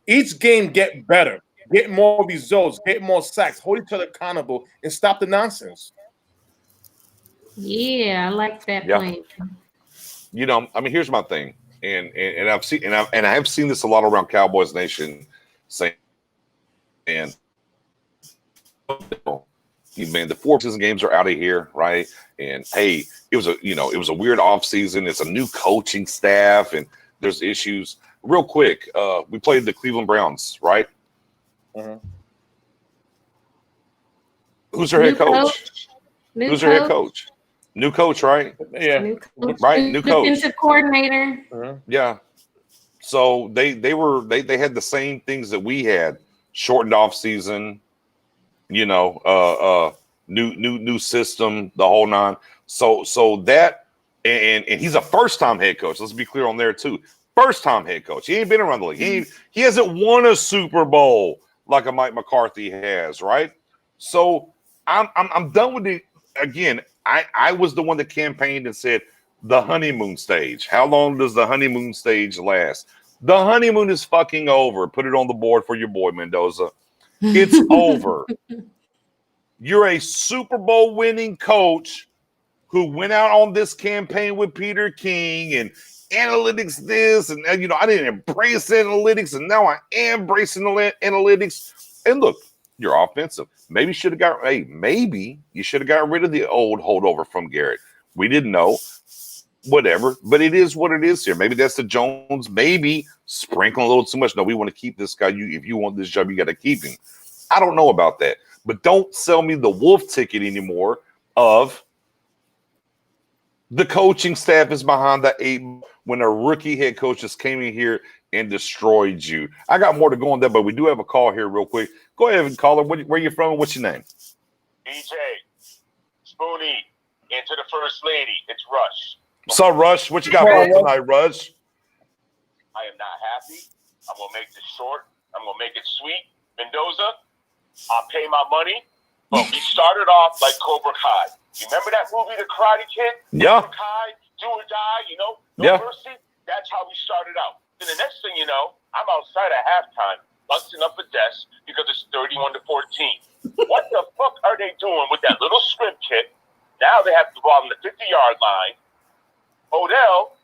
Each game get better. Get more results, get more sacks, hold each other accountable, and stop the nonsense. Yeah, I like that plan. Here's my thing, and I have seen this a lot around Cowboys Nation, saying, man, the 4 season games are out of here, right? And hey, it was a weird off season. It's a new coaching staff, and there's issues. Real quick, we played the Cleveland Browns, right? Mm-hmm. Who's their head coach? Who's their head coach? New coach, right? Yeah. New coach. Right, new coach. Defensive coordinator. Mm-hmm. Yeah. So they had the same things that we had. Shortened off season, new system, the whole nine. So that and he's a first-time head coach. Let's be clear on there too. First-time head coach. He ain't been around the league. He hasn't won a Super Bowl like a Mike McCarthy has, right? So I'm done with it. Again, I was the one that campaigned and said the honeymoon stage. How long does the honeymoon stage last? The honeymoon is fucking over. Put it on the board for your boy Mendoza. It's over. You're a Super Bowl winning coach who went out on this campaign with Peter King and analytics this, and I didn't embrace analytics, and now I am embracing analytics. And look, you're offensive. Maybe you should have got rid of the old holdover from Garrett. We didn't know. Whatever, but it is what it is here. Maybe that's the Jones. Maybe sprinkling a little too much. No, we want to keep this guy. If you want this job, you got to keep him. I don't know about that, but don't sell me the wolf ticket anymore of the coaching staff is behind the 8 when a rookie head coach just came in here and destroyed you. I got more to go on that, but we do have a call here real quick. Go ahead and call her. Where you from? What's your name? DJ, Spoonie, into the first lady. It's Rush. What's up, Rush? What you got for us tonight, Rush? I am not happy. I'm going to make this short. I'm going to make it sweet. Mendoza, I'll pay my money. But we started off like Cobra Kai. You remember that movie, The Karate Kid? Yeah. Cobra Kai, do or die, no mercy. That's how we started out. Then the next thing you know, I'm outside at halftime, busting up a desk because it's 31-14. What the fuck are they doing with that little scrim kit? Now they have the ball on the 50-yard line. Odell,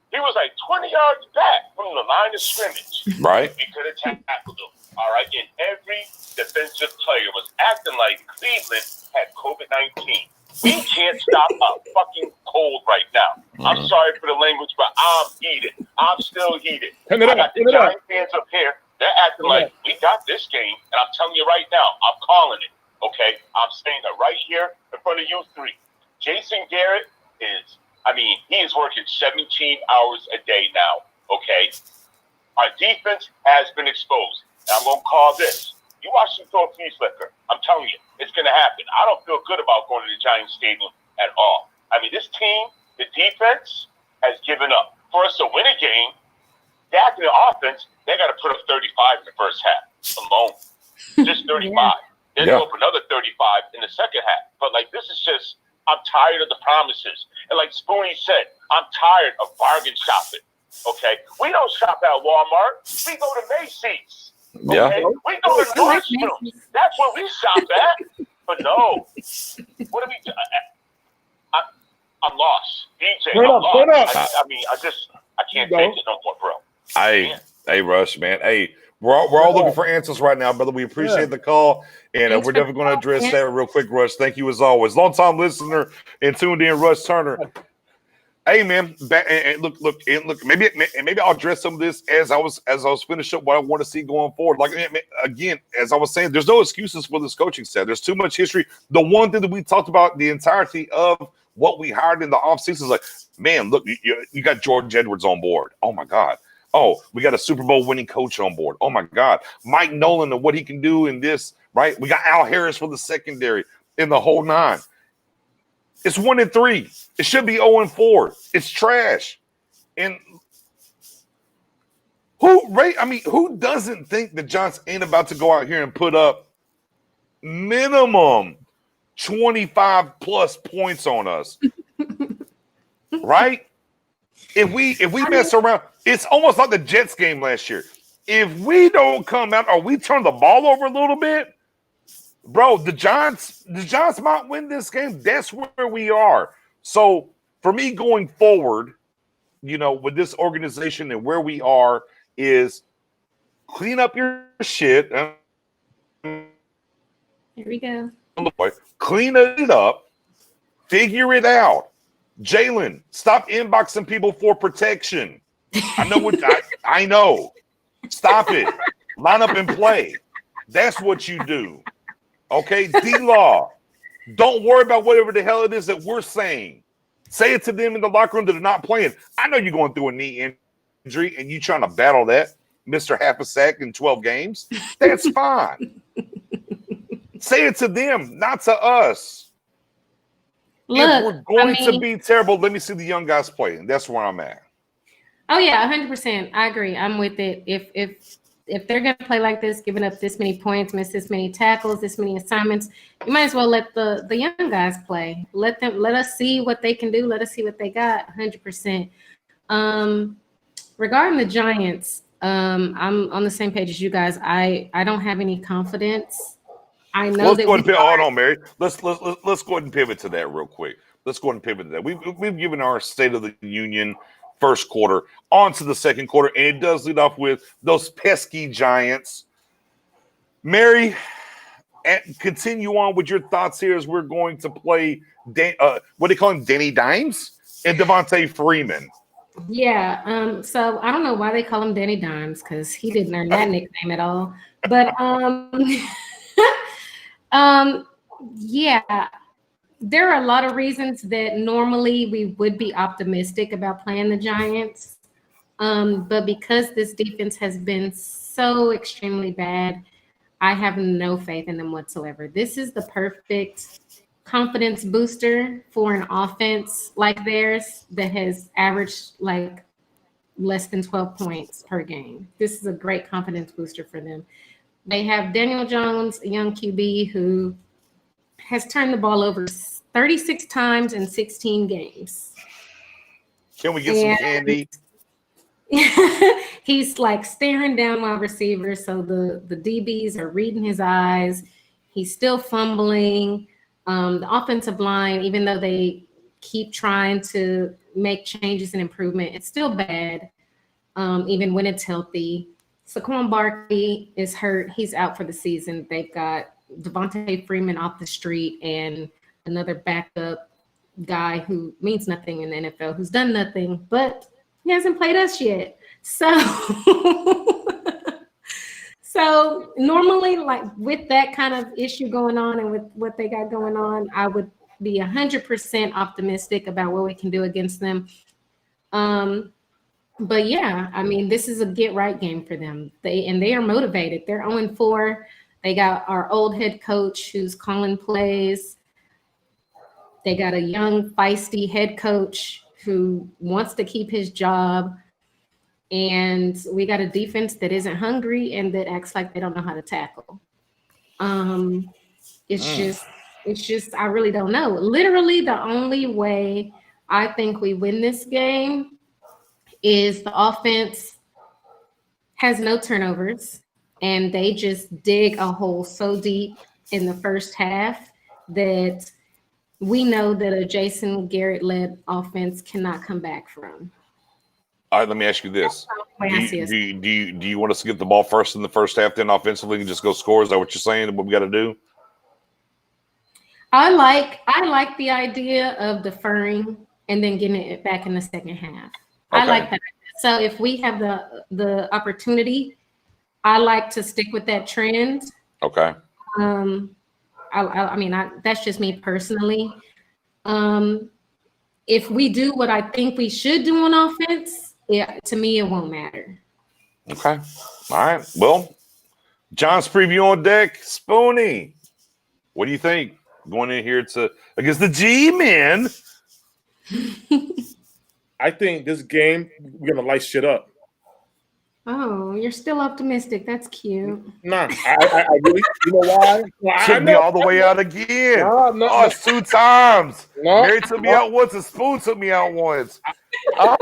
he was like 20 yards back from the line of scrimmage. Right. We could have tackled him. All right. And every defensive player was acting like Cleveland had COVID-19. We can't stop a fucking cold right now. I'm sorry for the language, but I'm heated. I'm still heated. I got the Giant fans up here. They're acting like we got this game. And I'm telling you right now, I'm calling it. Okay. I'm saying it right here in front of you three. Jason Garrett is, he is working 17 hours a day now, okay? Our defense has been exposed. And I'm going to call this. You watch them throw a flea flicker. I'm telling you, it's going to happen. I don't feel good about going to the Giants Stadium at all. This team, the defense, has given up. For us to win a game, that in the offense, they got to put up 35 in the first half alone. Just 35. Then go up another 35 in the second half. But, this is just... I'm tired of the promises. And like Spoonie said, I'm tired of bargain shopping. Okay? We don't shop at Walmart. We go to Macy's. Okay? Yeah. We go to Nordstrom. That's where we shop at. But no. What do we do? I'm lost. DJ, I'm lost. I can't take it no more, bro. Hey, Rush, man. Hey, we're all looking for answers right now, brother. We appreciate the call, and Thanks we're for definitely going to the call, address man. that real quick, Rush. Thank you as always. Long-time listener and tuned in, Rush Turner. Hey, man. And look. Maybe I'll address some of this as I was finishing up what I want to see going forward. Like again, as I was saying, there's no excuses for this coaching staff. There's too much history. The one thing that we talked about the entirety of what we hired in the offseason is like, man, look, you got George Edwards on board. Oh my God. Oh, we got a Super Bowl winning coach on board. Oh my God. Mike Nolan and what he can do in this, right? We got Al Harris for the secondary in the whole nine. It's 1-3. It should be 0-4. It's trash. And who doesn't think the Giants ain't about to go out here and put up minimum 25 plus points on us? Right? If we mess around, it's almost like the Jets game last year. If we don't come out or we turn the ball over a little bit, bro, the Giants might win this game. That's where we are. So for me going forward, with this organization and where we are is clean up your shit. Here we go. Clean it up. Figure it out. Jalen, stop inboxing people for protection. I know what I know. Stop it. Line up and play. That's what you do. Okay, D-Law. Don't worry about whatever the hell it is that we're saying. Say it to them in the locker room that are not playing. I know you're going through a knee injury and you trying to battle that, Mr. Half a Sack in 12 games. That's fine. Say it to them, not to us. Look, if we're going to be terrible, let me see the young guys play. And that's where I'm at. Oh yeah, 100%. I agree. I'm with it. If they're gonna play like this, giving up this many points, miss this many tackles, this many assignments, you might as well let the young guys play. Let us see what they can do. Let us see what they got. 100%. Regarding the Giants, I'm on the same page as you guys. I don't have any confidence. I know that. Hold on, Mary. Let's go ahead and pivot to that real quick. Let's go ahead and pivot to that. We've given our State of the Union first quarter on to the second quarter, and it does lead off with those pesky Giants. Mary, continue on with your thoughts here as we're going to play what do they call him, Danny Dimes and Devontae Freeman. Yeah. So I don't know why they call him Danny Dimes because he didn't earn that nickname at all. But yeah. There are a lot of reasons that normally we would be optimistic about playing the Giants. But because this defense has been so extremely bad, I have no faith in them whatsoever. This is the perfect confidence booster for an offense like theirs that has averaged like less than 12 points per game. This is a great confidence booster for them. They have Daniel Jones, a young QB who has turned the ball over 36 times in 16 games. Can we get some candy? He's like staring down wide receivers, so the DBs are reading his eyes. He's still fumbling. The offensive line, even though they keep trying to make changes and improvement, it's still bad, even when it's healthy. Saquon Barkley is hurt. He's out for the season. They've got Devontae Freeman off the street and another backup guy who means nothing in the NFL, who's done nothing, but he hasn't played us yet. So normally, like with that kind of issue going on and with what they got going on, I would be 100% optimistic about what we can do against them. But yeah, I mean, this is a get right game for them. They are motivated. They're 0-4. They got our old head coach who's calling plays. They got a young, feisty head coach who wants to keep his job. And we got a defense that isn't hungry and that acts like they don't know how to tackle. It's just, I really don't know. Literally, the only way I think we win this game is the offense has no turnovers and they just dig a hole so deep in the first half that we know that a Jason Garrett-led offense cannot come back from. All right, let me ask you this: do you want us to get the ball first in the first half, then offensively, and just go score? Is that what you're saying? What we got to do? I like the idea of deferring and then getting it back in the second half. I like that. So if we have the opportunity, I like to stick with that trend. Okay. I mean, that's just me personally. If we do what I think we should do on offense, to me, it won't matter. Okay. All right. Well, John's preview on deck. Spoonie, what do you think going in here against the G-men? I think this game we're gonna light shit up. Oh, you're still optimistic. That's cute. Nah, I really, you know why? Took me all the way out again. No, it's 2 times. No, Mary took me out once, and Spoon took me out once. All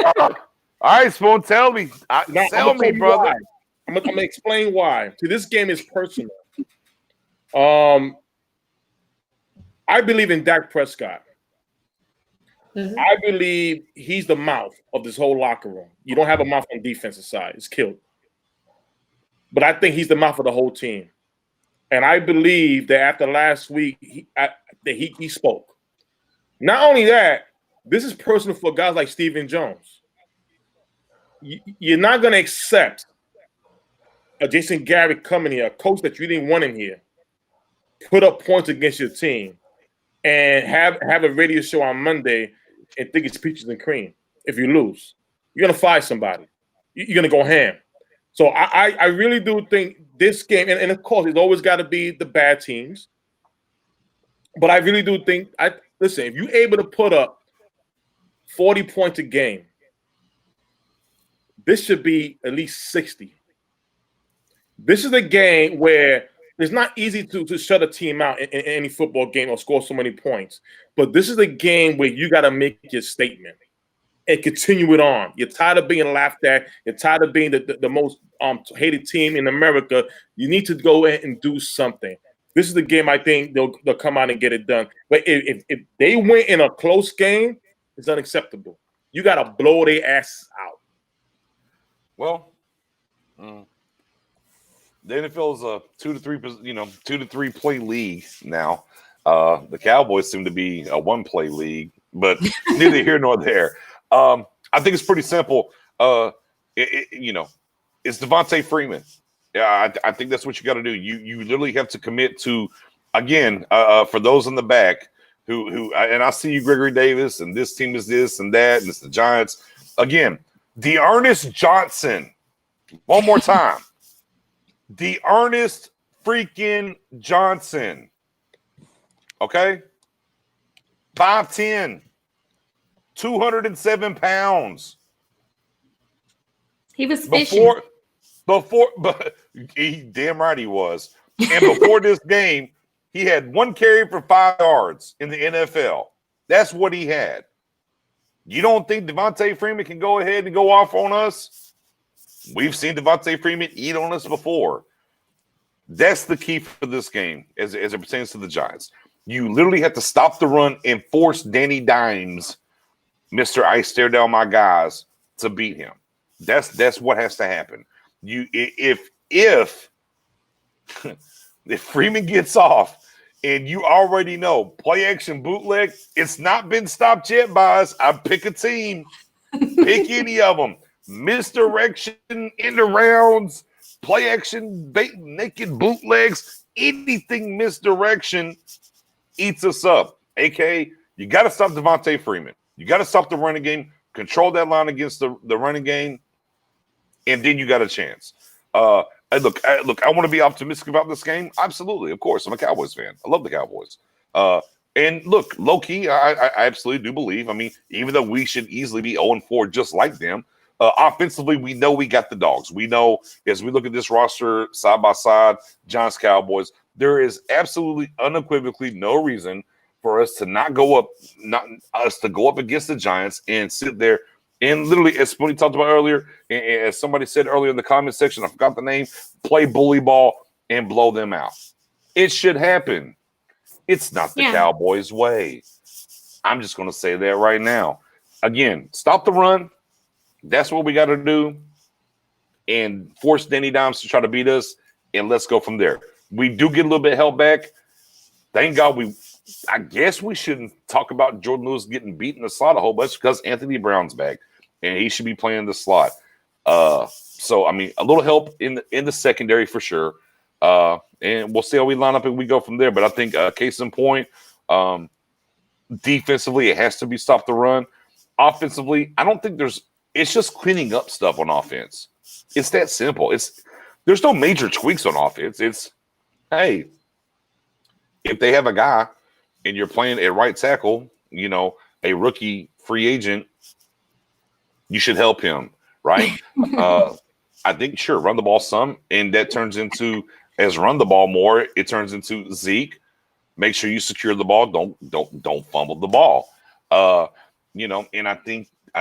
right, Spoon, tell me. Tell me, brother. I'm gonna explain why. See, this game is personal. I believe in Dak Prescott. Mm-hmm. I believe he's the mouth of this whole locker room. You don't have a mouth on defensive side. It's killed. But I think he's the mouth of the whole team. And I believe that after last week, he spoke. Not only that, this is personal for guys like Stephen Jones. You're not going to accept a Jason Garrett coming here, a coach that you didn't want in here, put up points against your team, and have a radio show on Monday and think it's peaches and cream. If you lose, you're going to fire somebody. You're going to go ham. So I really do think this game, and of course, it's always got to be the bad teams. But I really do think, listen, if you're able to put up 40 points a game, this should be at least 60. This is a game where it's not easy to shut a team out in any football game or score so many points. But this is a game where you got to make your statement and continue it on. You're tired of being laughed at. You're tired of being the most hated team in America. You need to go in and do something. This is the game I think they'll come out and get it done. But if they win in a close game, it's unacceptable. You got to blow their asses out. Well, the NFL is a 2 to 3 play league now. The Cowboys seem to be a 1-play league, but neither here nor there. I think it's pretty simple. It's Devontae Freeman. Yeah, I think that's what you got to do. You literally have to commit to, again, for those in the back who and I see you, Gregory Davis, and this team is this and that, and it's the Giants. Again, Dearness Johnson. One more time. Dearness freaking Johnson. Okay? 5'10", 207 pounds. He was fishing. But he damn right he was. And before this game, he had 1 carry for 5 yards in the NFL. That's what he had. You don't think Devontae Freeman can go ahead and go off on us? We've seen Devontae Freeman eat on us before. That's the key for this game as it pertains to the Giants. You literally have to stop the run and force Danny Dimes, Mr. I stare down my guys, to beat him. That's what has to happen. If Freeman gets off and you already know play action bootleg, it's not been stopped yet by us. I pick a team, pick any of them. Misdirection in the rounds, play action, bait, naked bootlegs, anything misdirection eats us up. AK, you got to stop Devontae Freeman. You got to stop the running game, control that line against the running game, and then you got a chance. Look, I want to be optimistic about this game. Absolutely, of course. I'm a Cowboys fan. I love the Cowboys. And look, low-key, I absolutely do believe. I mean, even though we should easily be 0-4 just like them, offensively, we know we got the dogs. We know as we look at this roster side by side, Giants, Cowboys, there is absolutely unequivocally no reason for us to go up against the Giants and sit there and literally, as Spoonie talked about earlier, and as somebody said earlier in the comment section, I forgot the name, play bully ball and blow them out. It should happen. It's not the Cowboys' way. I'm just going to say that right now. Again, stop the run. That's what we got to do, and force Danny Dimes to try to beat us, and let's go from there. We do get a little bit held back. Thank God I guess we shouldn't talk about Jordan Lewis getting beat in the slot a whole bunch because Anthony Brown's back, and he should be playing the slot. So I mean, a little help in the secondary for sure. And we'll see how we line up and we go from there. But I think case in point, defensively, it has to be stop the run. Offensively, I don't think it's just cleaning up stuff on offense. It's that simple. There's no major tweaks on offense. It's, hey, if they have a guy and you're playing at right tackle, a rookie free agent, you should help him, right? I think, sure, run the ball some, and that turns into, as run the ball more, it turns into Zeke. Make sure you secure the ball. Don't fumble the ball. And I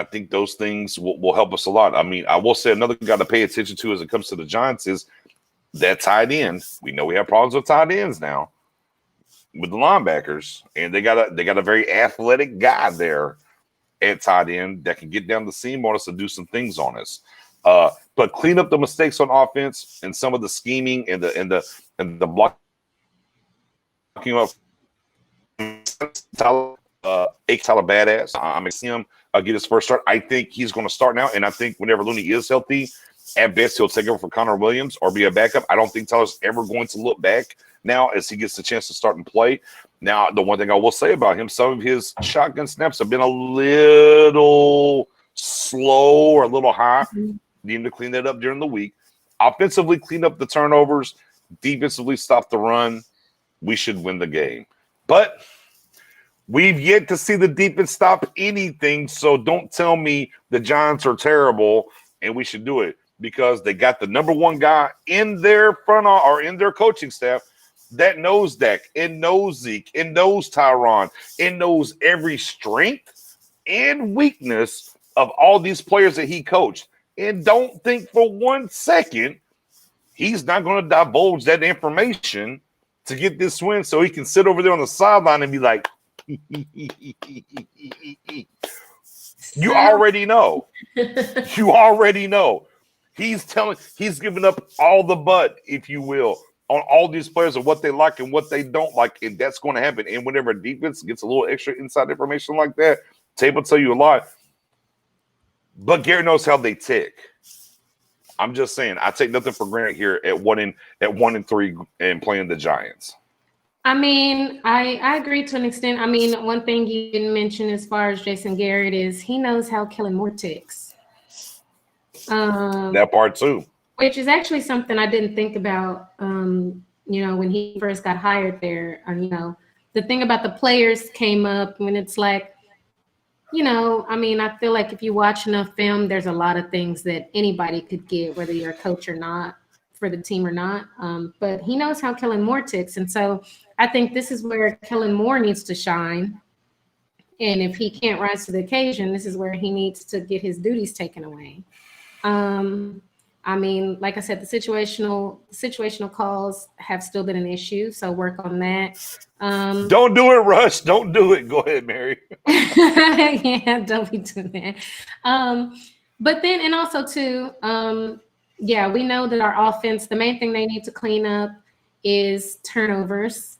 think those things will help us a lot. I mean, I will say another guy to pay attention to as it comes to the Giants is that tight end. We know we have problems with tight ends now with the linebackers, and they got a very athletic guy there at tight end that can get down the seam on us and do some things on us. But clean up the mistakes on offense and some of the scheming and the blocking up. Tyler badass. I'm gonna see him get his first start. I think he's going to start now, and I think whenever Looney is healthy, at best he'll take over for Connor Williams or be a backup. I don't think Tyler's ever going to look back now as he gets the chance to start and play. Now, the one thing I will say about him, some of his shotgun snaps have been a little slow or a little high. Need him to clean that up during the week. Offensively, clean up the turnovers. Defensively, stop the run. We should win the game. But we've yet to see the defense stop anything, so don't tell me the Giants are terrible and we should do it, because they got the number one guy in their front or in their coaching staff that knows Dak and knows Zeke and knows Tyron and knows every strength and weakness of all these players that he coached. And don't think for 1 second he's not going to divulge that information to get this win so he can sit over there on the sideline and be like, you already know. You already know. He's giving up all the butt, if you will, on all these players and what they like and what they don't like, and that's going to happen. And whenever a defense gets a little extra inside information like that, tape will tell you a lot. But Gary knows how they tick. I'm just saying, I take nothing for granted here at 1-3 and playing the Giants. I mean, I agree to an extent. I mean, one thing you didn't mention as far as Jason Garrett is he knows how Kellen Moore ticks. That part too. Which is actually something I didn't think about, when he first got hired there. The thing about the players came up when it's like, I feel like if you watch enough film, there's a lot of things that anybody could get, whether you're a coach or not, for the team or not. But he knows how Kellen Moore ticks. And so I think this is where Kellen Moore needs to shine. And if he can't rise to the occasion, this is where he needs to get his duties taken away. Like I said, the situational calls have still been an issue, so work on that. Don't do it, Rush. Don't do it. Go ahead, Mary. Yeah, don't be doing that. But then, and also too, we know that our offense, the main thing they need to clean up is turnovers.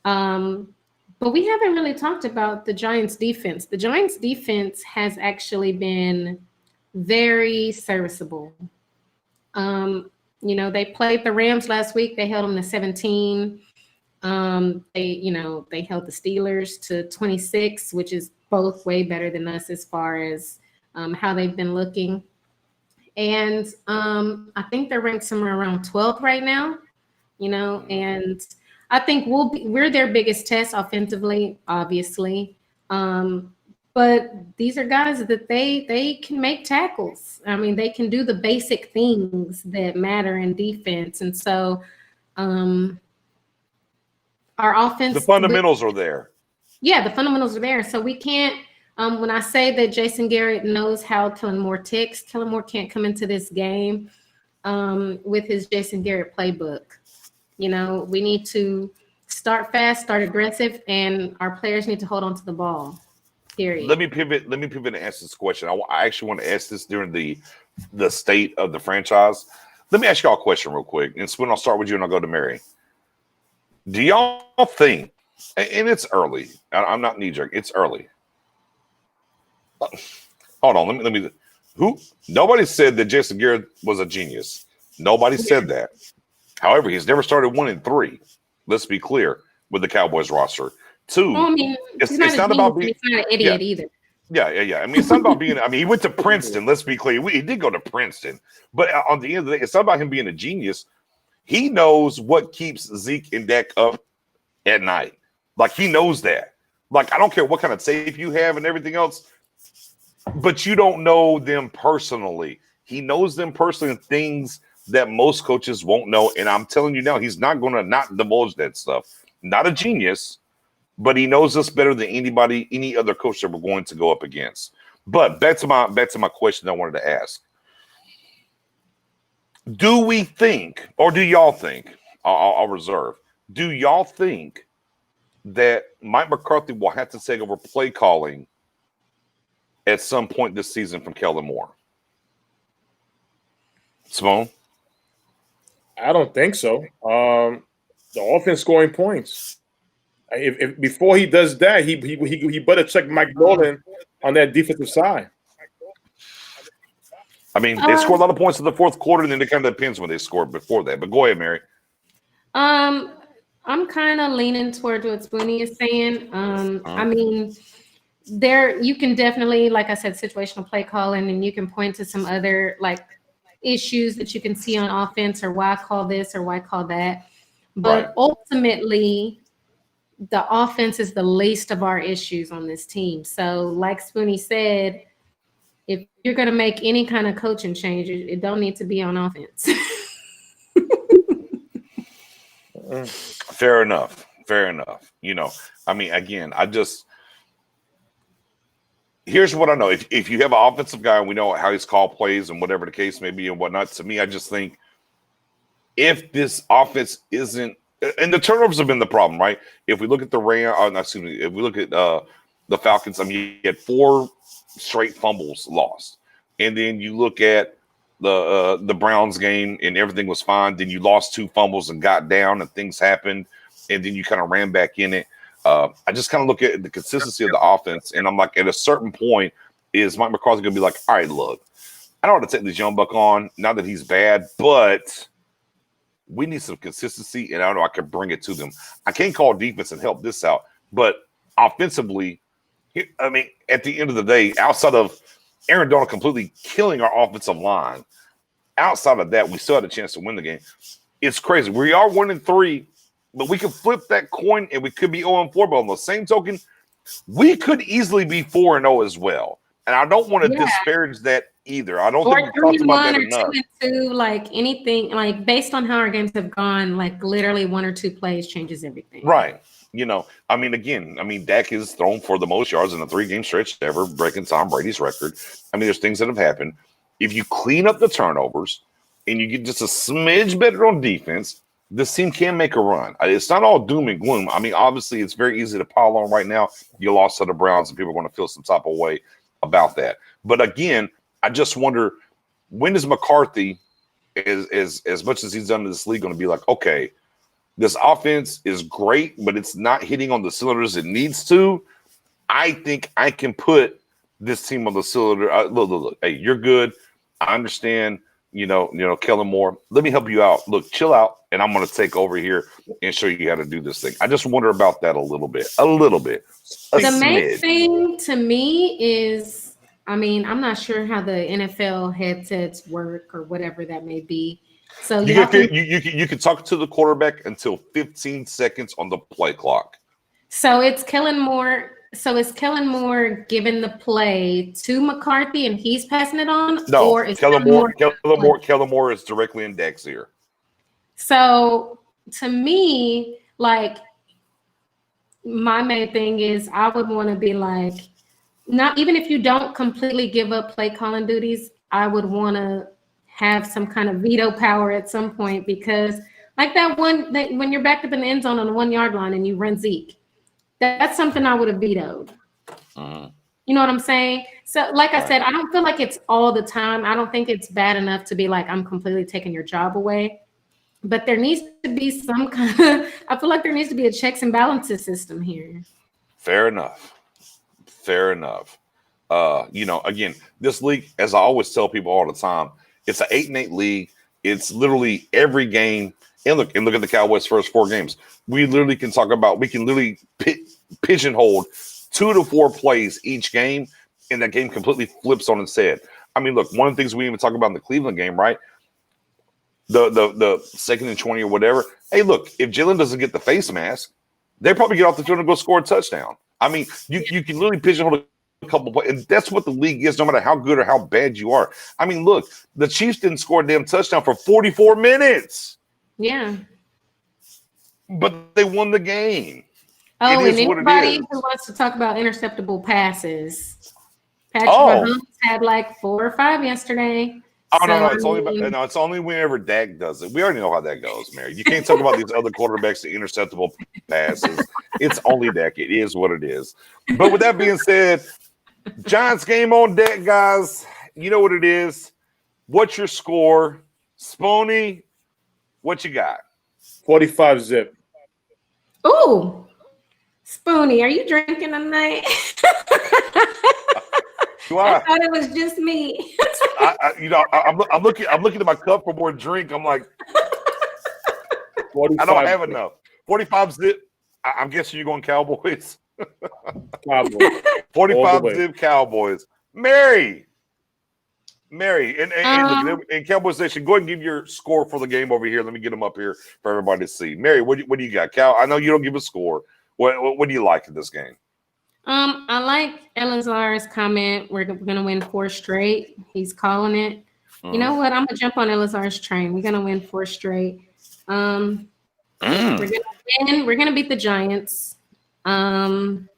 But we haven't really talked about the Giants defense. The Giants defense has actually been very serviceable. They played the Rams last week. They held them to 17. They held the Steelers to 26, which is both way better than us as far as how they've been looking. And I think they're ranked somewhere around 12th right now, and I think we're their biggest test offensively, obviously. But these are guys that they can make tackles. I mean, they can do the basic things that matter in defense. And so our offense. The fundamentals are there. Yeah, the fundamentals are there. So we can't, when I say that Jason Garrett knows how Kellen Moore ticks, Kellen Moore can't come into this game with his Jason Garrett playbook. We need to start fast, start aggressive, and our players need to hold on to the ball. Period. Let me pivot and answer this question. I actually want to ask this during the state of the franchise. Let me ask y'all a question real quick. And Spoon, I'll start with you and I'll go to Mary. Do y'all think, and it's early, I'm not knee-jerk, it's early. Hold on, let me nobody said that Jason Garrett was a genius. Nobody said that. However, he's never started 1-3. Let's be clear with the Cowboys roster. Two, Well, I mean, it's he's not about being he's not an idiot either. Yeah. I mean, it's not about being. I mean, he went to Princeton. Let's be clear. He did go to Princeton, but on the end of the day, it's not about him being a genius. He knows what keeps Zeke and Dak up at night. Like he knows that. Like I don't care what kind of tape you have and everything else, but you don't know them personally. He knows them personally in things that most coaches won't know. And I'm telling you now, he's not going to not divulge that stuff. Not a genius, but he knows us better than any other coach that we're going to go up against. But back to my question I wanted to ask. Do we think, or do y'all think, I'll reserve, do y'all think that Mike McCarthy will have to take over play calling at some point this season from Kellen Moore? Simone? I don't think so. The offense scoring points. If before he does that, he better check Mike Nolan on that defensive side. I mean, they scored a lot of points in the fourth quarter, and then it kind of depends when they scored before that. But go ahead, Mary. I'm kind of leaning towards what Spoonie is saying. I mean, you can definitely, like I said, situational play calling, and you can point to some other like issues that you can see on offense, or why call this or why call that. But ultimately, the offense is the least of our issues on this team. So, like Spoonie said, if you're going to make any kind of coaching change, it don't need to be on offense. Fair enough. You know, I mean, again, here's what I know. If you have an offensive guy and we know how he's called plays and whatever the case may be and whatnot, to me, I just think if this offense isn't, and the turnovers have been the problem, right? If we look at if we look at the Falcons, I mean, you had 4 straight fumbles lost. And then you look at the Browns game and everything was fine. Then you lost 2 fumbles and got down and things happened. And then you kind of ran back in it. I just kind of look at the consistency of the offense. And I'm like, at a certain point, is Mike McCarthy going to be like, all right, look, I don't want to take this young buck on, not that he's bad, but we need some consistency, and I know I can bring it to them. I can't call defense and help this out, but offensively, I mean, at the end of the day, outside of Aaron Donald completely killing our offensive line, outside of that, we still had a chance to win the game. It's crazy. We are 1-3, but we could flip that coin, and we could be 0-4. But on the same token, we could easily be 4-0 as well. And I don't want to disparage that either. I don't think we talked about that enough. 2-2, like anything, like based on how our games have gone, like literally 1 or 2 plays changes everything. Right. You know, I mean, Dak is thrown for the most yards in a 3-game stretch ever, breaking Tom Brady's record. I mean, there's things that have happened. If you clean up the turnovers and you get just a smidge better on defense, this team can make a run. It's not all doom and gloom. I mean, obviously, it's very easy to pile on right now. You lost to the Browns, and people are going to feel some type of way about that. But again, I just wonder, when is McCarthy, as much as he's done in this league, going to be like, okay, this offense is great, but it's not hitting on the cylinders it needs to. I think I can put this team on the cylinder. Look, hey, you're good. I understand, you know, Kellen Moore. Let me help you out. Look, chill out, and I'm going to take over here and show you how to do this thing. I just wonder about that a little bit. The main thing to me is, I mean, I'm not sure how the NFL headsets work or whatever that may be. So you can talk to the quarterback until 15 seconds on the play clock. So it's Kellen Moore. So is Kellen Moore giving the play to McCarthy and he's passing it on? No, or is Kellen Moore is directly in Dak's ear. So to me, like, my main thing is I would want to be like, not even if you don't completely give up play calling duties, I would want to have some kind of veto power at some point, because like that when you're backed up in the end zone on the 1 yard line and you run Zeke, that's something I would have vetoed. You know what I'm saying? So, like I said, I don't feel like it's all the time. I don't think it's bad enough to be like, I'm completely taking your job away. But there needs to be some kind of, I feel like there needs to be a checks and balances system here. Fair enough. Fair enough. Again, this league, as I always tell people all the time, it's an 8-8 league. It's literally every game. And look at the Cowboys' first 4 games. We can literally pigeonhole 2 to 4 plays each game, and that game completely flips on its head. I mean, look, one of the things we even talk about in the Cleveland game, right? The 2nd and 20 or whatever. Hey, look, if Jalen doesn't get the face mask, they probably get off the field and go score a touchdown. I mean, you can literally pigeonhole a couple plays, and that's what the league is, no matter how good or how bad you are. I mean, look, the Chiefs didn't score a damn touchdown for 44 minutes. Yeah. But they won the game. Oh, and anybody who wants to talk about interceptable passes, Patrick Mahomes had like 4 or 5 yesterday. Oh, no, it's only whenever Dak does it. We already know how that goes, Mary. You can't talk about these other quarterbacks to interceptable passes. It's only Dak. It is what it is. But with that being said, Giants game on deck, guys. You know what it is. What's your score? Spoony, what you got? 45 zip. Ooh. Spoony, are you drinking tonight? I thought it was just me. I'm looking at my cup for more drink. I'm like, I don't have enough. 45 zip. I'm guessing you're going Cowboys. Cowboys. 45 zip Cowboys. Mary, and Cowboys Nation, go ahead and give your score for the game over here. Let me get them up here for everybody to see. Mary, what do you got? Cal, I know you don't give a score. What do you like in this game? I like Elazar's comment. We're gonna win 4 straight. He's calling it. You know what? I'm gonna jump on Elazar's train. We're gonna win 4 straight. We're gonna win. We're gonna beat the Giants. And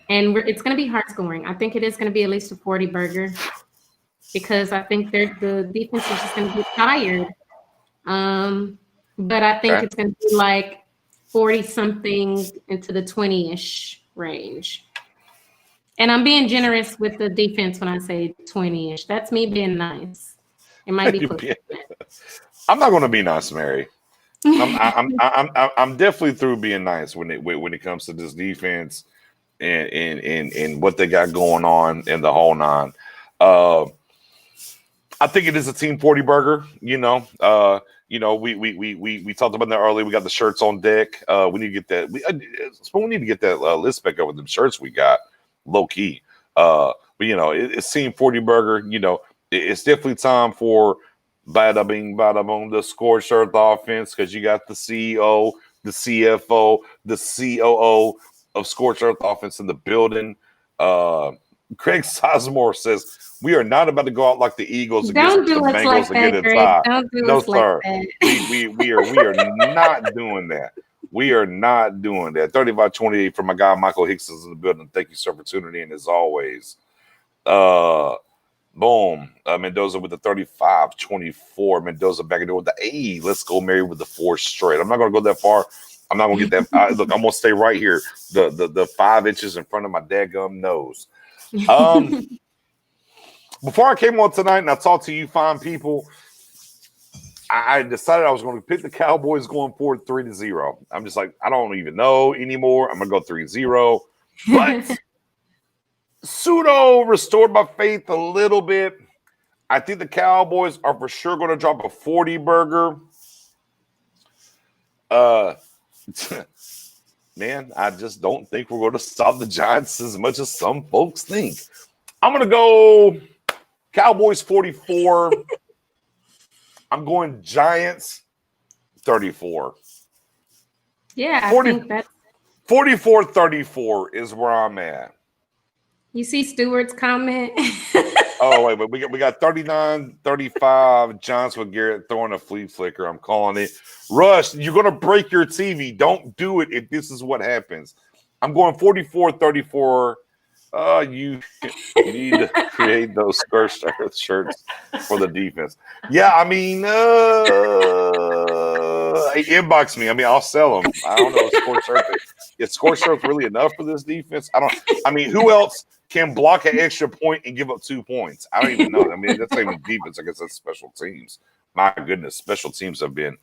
it's gonna be hard scoring. I think it is gonna be at least a 40 burger because I think the defense is just gonna get tired. But I think it's gonna be like 40 something into the 20-ish range. And I'm being generous with the defense when I say 20-ish. That's me being nice. It might be close. I'm not going to be nice, Mary. I'm definitely through being nice when it comes to this defense and what they got going on and the whole 9. I think it is a team 40 burger. We talked about that earlier. We got the shirts on deck. We need to get that. We need to get that list back up with them shirts we got, low key. But it's team 40 burger. It's definitely time for bada bing, bada boom, the scorched earth offense, because you got the CEO, the CFO, the COO of scorched earth offense in the building. Craig Sizemore says, we are not about to go out like the Eagles against the Bengals and get a tie. No, sir. We are not doing that. We are not doing that. 35-28 from my guy Michael Hicks is in the building. Thank you, sir, for tuning in as always. Boom. Mendoza with the 35-24. Mendoza back into with the A. Let's go, Mary, with the 4 straight. I'm not going to go that far. I'm not going to get that. Look, I'm going to stay right here. The 5 inches in front of my dadgum nose. Before I came on tonight and I talked to you fine people, I decided I was going to pick the Cowboys going forward 3-0. I'm just like, I don't even know anymore. I'm going to go 3-0. But pseudo restored my faith a little bit. I think the Cowboys are for sure going to drop a 40 burger. Man, I just don't think we're going to stop the Giants as much as some folks think. I'm going to go Cowboys 44. I'm going Giants 34. Yeah, I think that's 44-34 is where I'm at. You see Stewart's comment? Oh, wait, but we got 39-35. Giants with Garrett throwing a flea flicker. I'm calling it. Rush, you're going to break your TV. Don't do it if this is what happens. I'm going 44-34. You need to create those scorched earth shirts for the defense. Yeah, I mean, inbox me. I mean, I'll sell them. I don't know. Is scorched earth really enough for this defense? Who else can block an extra point and give up 2 points. I don't even know. I mean, that's not even defense. I guess that's special teams. My goodness, special teams have been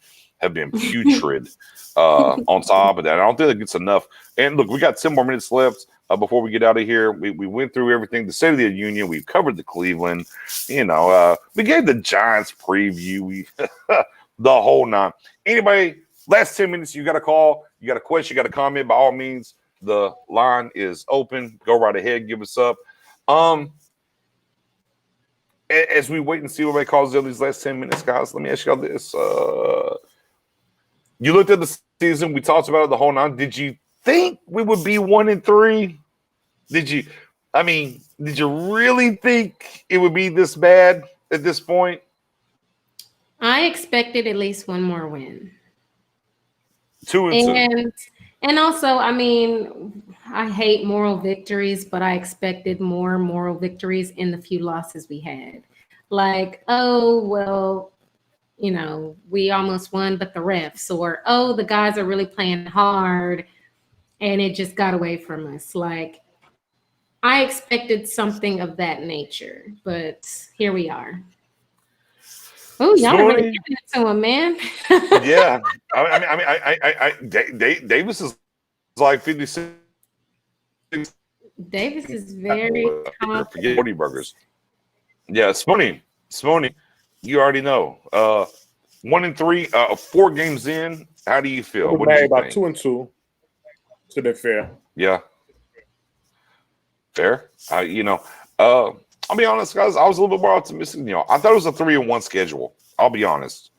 putrid on top of that. I don't think it gets enough. And look, we got 10 more minutes left before we get out of here. We went through everything. The State of the Union. We've covered the Cleveland. We gave the Giants preview. We the whole nine. Anybody, last 10 minutes, you got a call, you got a question, you got a comment, by all means, the line is open. Go right ahead, give us up. As we wait and see what everybody calls these last 10 minutes, guys, let me ask y'all this. You looked at the season, we talked about it the whole nine. Did you think we would be 1-3? Did you really think it would be this bad at this point? I expected at least one more win. 2-2. And also, I mean, I hate moral victories, but I expected more moral victories in the few losses we had. Like, oh, well, we almost won, but the refs, or, oh, the guys are really playing hard and it just got away from us. Like, I expected something of that nature, but here we are. Oh, y'all are really giving it to him, man. Yeah, Davis is like 56. Davis is very forget 40 burgers. Yeah, Spoonie, you already know. 1-3, 4 games in. How do you feel? What do you about think? 2-2. To be fair. Yeah. Fair. I'll be honest, guys. I was a little bit more optimistic. I thought it was a 3-1 schedule. I'll be honest.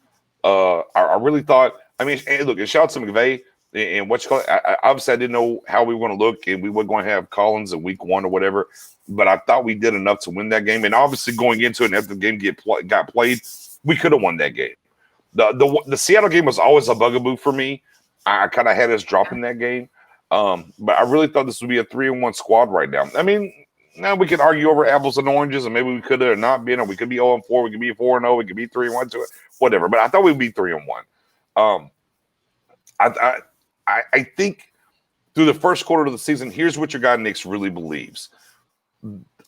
I really thought. I mean, and look, and shout out to McVay and what you call it. Obviously, I didn't know how we were going to look, and we were going to have Collins in week 1 or whatever. But I thought we did enough to win that game. And obviously, going into it, and after the game got played, we could have won that game. The Seattle game was always a bugaboo for me. I kind of had us dropping that game. But I really thought this would be a 3-1 squad right now. I mean. Now we can argue over apples and oranges, and maybe we could have not been, or we could be 0-4, we could be 4-0, we could be 3-1 to it, whatever. But I thought we'd be 3-1. I think through the first quarter of the season, here's what your guy Nick really believes.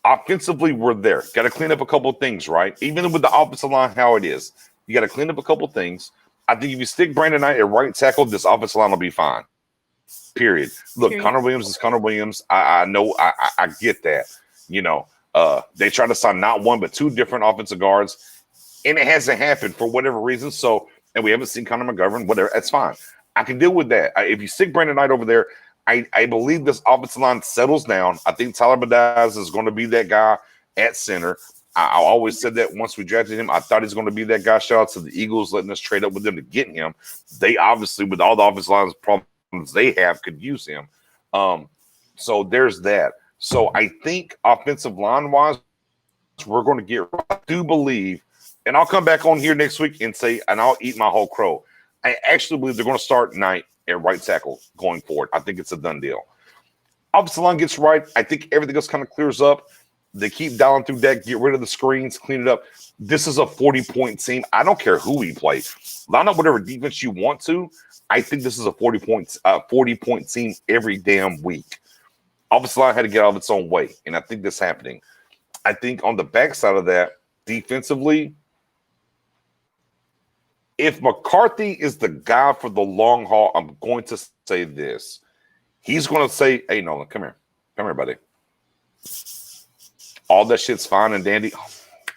Offensively, we're there. Got to clean up a couple of things, right? Even with the offensive line, how it is, you got to clean up a couple of things. I think if you stick Brandon Knight at right tackle, this offensive line will be fine. Period. Look, Connor Williams is Connor Williams. I know. I get that. They try to sign not one but 2 different offensive guards, and it hasn't happened for whatever reason. So, and we haven't seen Connor McGovern. Whatever, that's fine. I can deal with that. If you stick Brandon Knight over there, I believe this offensive line settles down. I think Tyler Badaz is going to be that guy at center. I always said that once we drafted him, I thought he's going to be that guy. Shout out to the Eagles letting us trade up with them to get him. They obviously, with all the offensive lines problems they have, could use him. So there's that. So I think offensive line wise, we're going to get. I do believe, and I'll come back on here next week and say, and I'll eat my whole crow. I actually believe they're going to start Knight at right tackle going forward. I think it's a done deal. Offensive line gets right. I think everything else kind of clears up. They keep dialing through that, get rid of the screens, clean it up. This is a 40-point team. I don't care who we play. Line up whatever defense you want to. I think this is a 40-point team every damn week. Offensive line had to get out of its own way, and I think that's happening. I think on the backside of that, defensively, if McCarthy is the guy for the long haul, I'm going to say this. He's going to say, hey, Nolan, come here. Come here, buddy. All that shit's fine and dandy. Oh,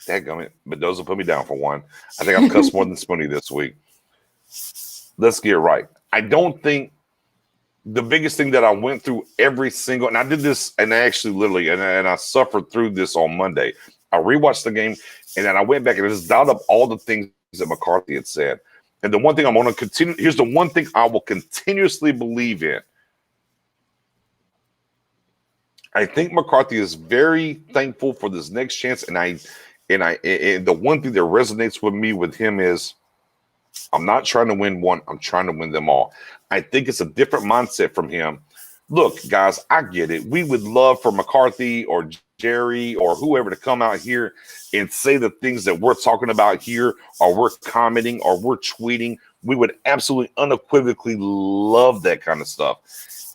dadgummit. Mendoza put me down for one. I think I've cussed more than Spoonie this week. Let's get right. I don't think the biggest thing that I went through every single, and I did this, and I actually literally, and I suffered through this on Monday. I rewatched the game, and then I went back and just dialed up all the things that McCarthy had said. And the one thing I'm going to continue, here's the one thing I will continuously believe in. I think McCarthy is very thankful for this next chance, and the one thing that resonates with me with him is I'm not trying to win one, I'm trying to win them all. I think it's a different mindset from him. Look, guys, I get it. We would love for McCarthy or Jerry or whoever to come out here and say the things that we're talking about here, or we're commenting, or we're tweeting. We would absolutely unequivocally love that kind of stuff.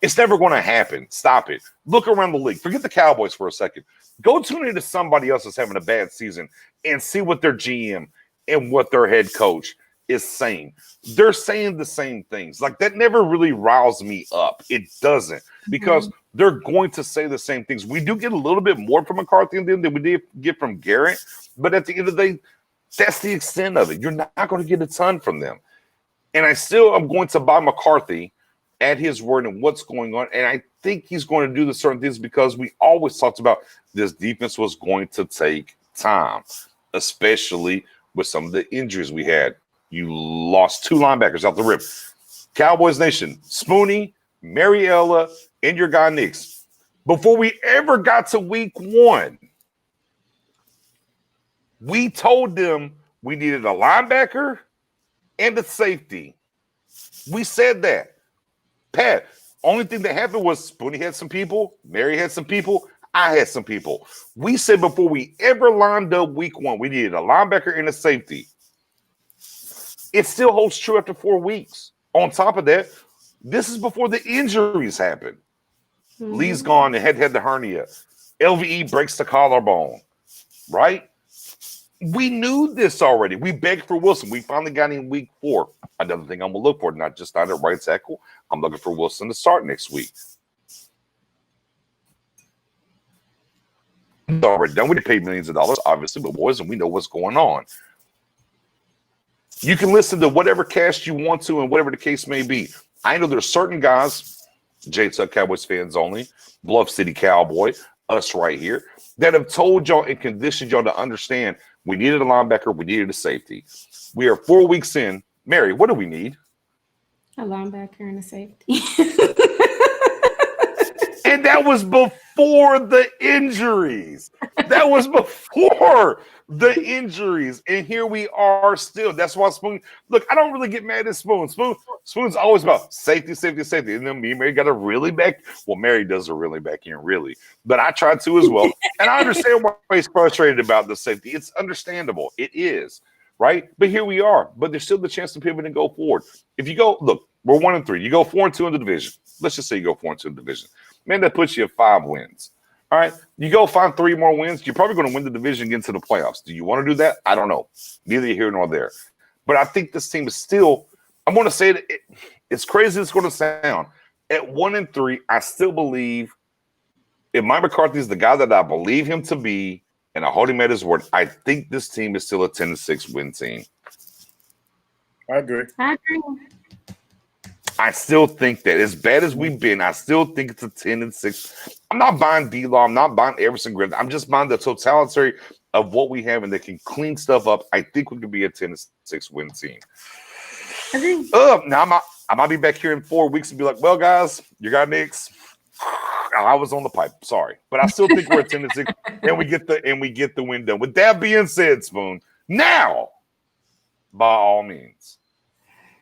It's never going to happen. Stop it. Look around the league. Forget the Cowboys for a second. Go tune into somebody else that's having a bad season and see what their GM and what their head coach is saying. They're saying the same things. Like, that never really riles me up. It doesn't, because they're going to say the same things. We do get a little bit more from McCarthy than we did get from Garrett, but at the end of the day, that's the extent of it. You're not going to get a ton from them. And I still am going to buy McCarthy at his word and what's going on. And I think he's going to do the certain things because we always talked about this defense was going to take time, especially with some of the injuries we had. You lost 2 linebackers out the rip. Cowboys Nation, Spoonie, Mariella, and your guy Nix. Before we ever got to week 1, we told them we needed a linebacker and a safety. We said that. Pat, only thing that happened was Spoonie had some people, Mary had some people, I had some people. We said before we ever lined up week 1, we needed a linebacker and a safety. It still holds true after 4 weeks. On top of that, this is before the injuries happened. Lee's gone and had the hernia. LVE breaks the collarbone, right? We knew this already. We begged for Wilson. We finally got in week 4. Another thing I'm going to look for, not just on at right tackle. I'm looking for Wilson to start next week. It's already done. We paid millions of dollars, obviously, but boys, and we know what's going on. You can listen to whatever cast you want to and whatever the case may be. I know there's certain guys, J-Tuck Cowboys fans only, Bluff City Cowboy, us right here, that have told y'all and conditioned y'all to understand we needed a linebacker, we needed a safety. We are 4 weeks in. Mary, what do we need? A linebacker and a safety. And that was before the injuries. That was before the injuries. And here we are still. That's why Spoon, look, I don't really get mad at Spoon. Spoon's always about safety. And then me and Mary got to really back. Well, Mary does a really back end, really. But I try to as well. And I understand why he's frustrated about the safety. It's understandable. It is. Right? But here we are. But there's still the chance to pivot and go forward. If you go, look, we're 1-3. You go 4-2 in the division. Let's just say you go 4-2 in the division. Man, that puts you at 5 wins. All right. You go find 3 more wins. You're probably going to win the division, get into the playoffs. Do you want to do that? I don't know. Neither here nor there. But I think this team is still, I'm going to say that it's crazy it's going to sound. At 1-3, I still believe if Mike McCarthy is the guy that I believe him to be, and I hold him at his word, I think this team is still a 10-6 win team. I agree. I still think that as bad as we've been, I still think it's a 10-6. I'm not buying D-Law. I'm not buying Everson Griffin. I'm just buying the totality of what we have and they can clean stuff up. I think we could be a 10-6 win team. Now I might be back here in 4 weeks and be like, well, guys, you got Knicks. I was on the pipe. Sorry. But I still think we're a 10-6 and we get the win done. With that being said, Spoon, now, by all means.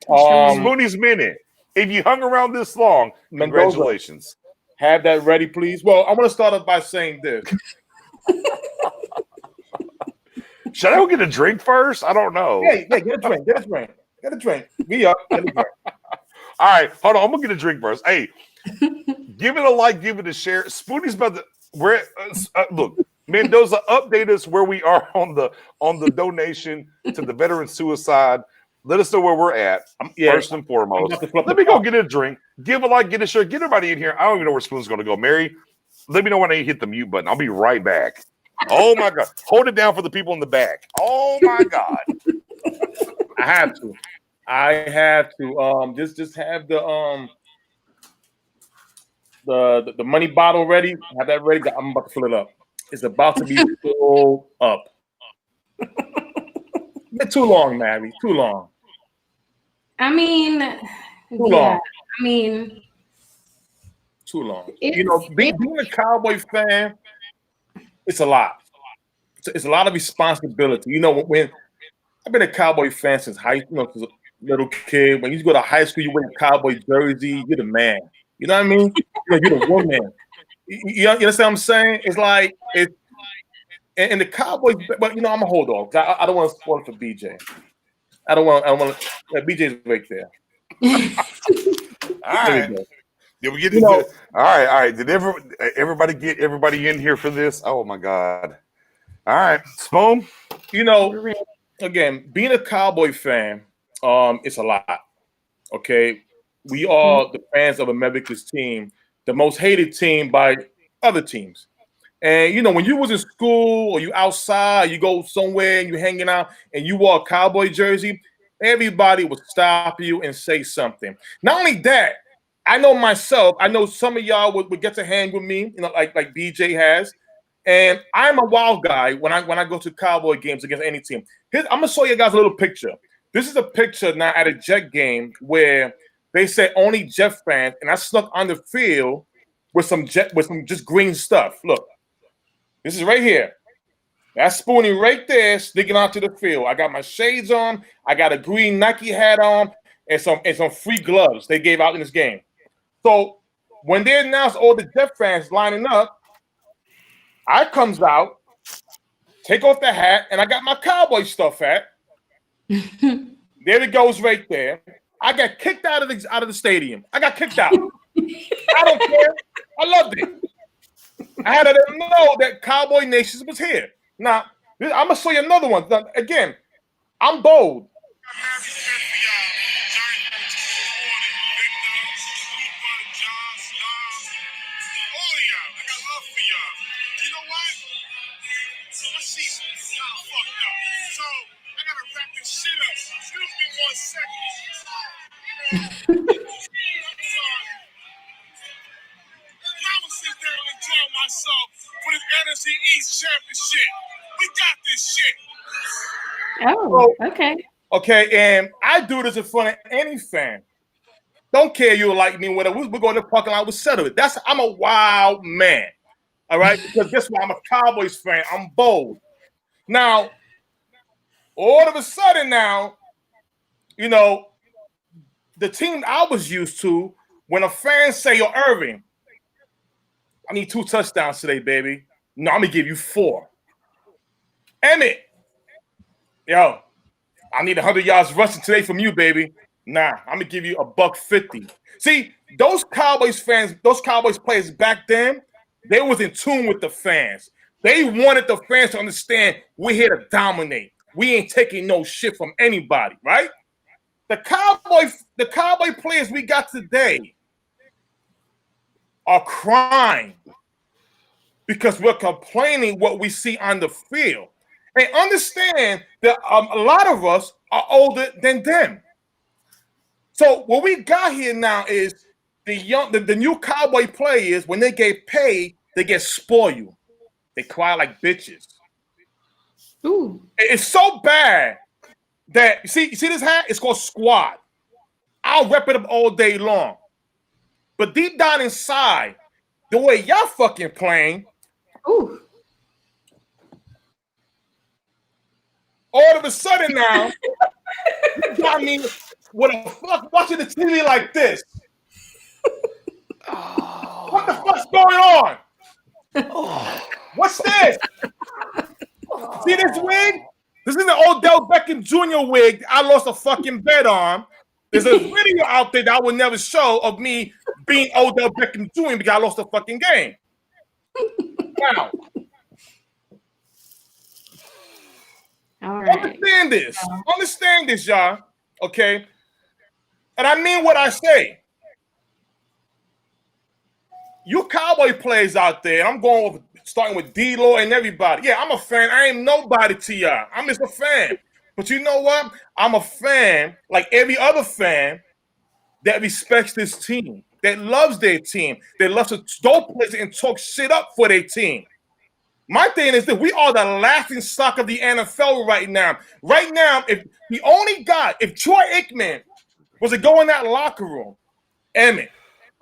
Spoonie's minute. If you hung around this long, congratulations. Have that ready, please. Well, I'm going to start off by saying this. Should I go get a drink first? I don't know. Yeah, get a drink. Get a drink. Be up. Get a drink. All right, hold on. I'm going to get a drink first. Hey, give it a like, give it a share. Spoonie's about to look, Mendoza, update us where we are on the donation to the veteran suicide. Let us know where we're at, first and foremost. Let me go get a drink. Give a like, get a share. Get everybody in here. I don't even know where Spoon's going to go. Mary, let me know when I hit the mute button. I'll be right back. Oh, my God. Hold it down for the people in the back. Oh, my God. I have to. Just have the money bottle ready. Have that ready. I'm about to fill it up. It's about to be filled up. Too long, Mary. Too long. I mean, Too long. Too long. Being a Cowboy fan, it's a lot. It's a lot of responsibility. When I've been a Cowboy fan since since a little kid. When you go to high school, you wear a Cowboy jersey, you're the man. You know what I mean? You're the woman. You understand what I'm saying? It's like and the Cowboys, but I'm a hold on. I don't want to spoil it for BJ. I don't want. BJ's right there. All There right. we go. Did we get You this? know- All right, all right. Did everybody get everybody in here for this? Oh my God! All right, Spoon. You know, We're ready. again, being a Cowboy fan, it's a lot. Okay, we are the fans of America's team, the most hated team by other teams. And you know, when you was in school or you outside, you go somewhere and you hanging out, and you wore a Cowboy jersey, everybody would stop you and say something. Not only that, I know myself. I know some of y'all would get to hang with me, you know, like BJ has. And I'm a wild guy when I go to Cowboy games against any team. I'm gonna show you guys a little picture. This is a picture now at a Jet game where they said only Jet fans, and I snuck on the field with some just green stuff. Look, this is right here. That's Spoonie right there, sneaking onto the field. I got my shades on. I got a green Nike hat on, and some free gloves they gave out in this game. So when they announced all the Jet fans lining up, I comes out, take off the hat, and I got my Cowboy stuff at. There it goes right there. I got kicked out of the stadium. I got kicked out. I don't care. I loved it. I had to let them know that Cowboy Nation was here. Now, I'm gonna show you another one. Now, again, I'm bold. Myself for this NFC East Championship. We got this shit. Oh, okay. Okay, and I do this in front of any fan. Don't care you like me, whatever. We're going to the parking lot, we'll settle it. I'm a wild man. All right? Because guess what? I'm a Cowboys fan. I'm bold. Now, all of a sudden now, you know, the team I was used to, when a fan say, yo, Irving, I need 2 touchdowns today, baby. No, I'm going to give you 4. Emmett, yo, I need 100 yards rushing today from you, baby. Nah, I'm going to give you $150. See, those Cowboys fans, those Cowboys players back then, they was in tune with the fans. They wanted the fans to understand we're here to dominate. We ain't taking no shit from anybody, right? The Cowboy players we got today are crying because we're complaining what we see on the field. And understand that a lot of us are older than them. So what we got here now is the new Cowboy players, when they get paid, they get spoiled. They cry like bitches. Ooh. It's so bad that you see this hat? It's called Squad. I'll rep it up all day long. But deep down inside, the way y'all fucking playing, Ooh. all of a sudden now, you got me with a fuck watching the TV like this. What the fuck's going on? What's this? See this wig? This is the Odell Beckham Jr. wig I lost a fucking bet on. There's a video out there that I would never show of me being Odell Beckham Jr. because I lost a fucking game. Now, All right. Understand this, y'all. Okay? And I mean what I say. You Cowboy players out there, I'm going with starting with D-Lo and everybody. Yeah, I'm a fan. I ain't nobody to y'all. I'm just a fan. But you know what? I'm a fan, like every other fan, that respects this team, that loves their team, that loves to go places and talk shit up for their team. My thing is that we are the laughing stock of the NFL right now. Right now, if Troy Aikman was to go in that locker room, Emmett,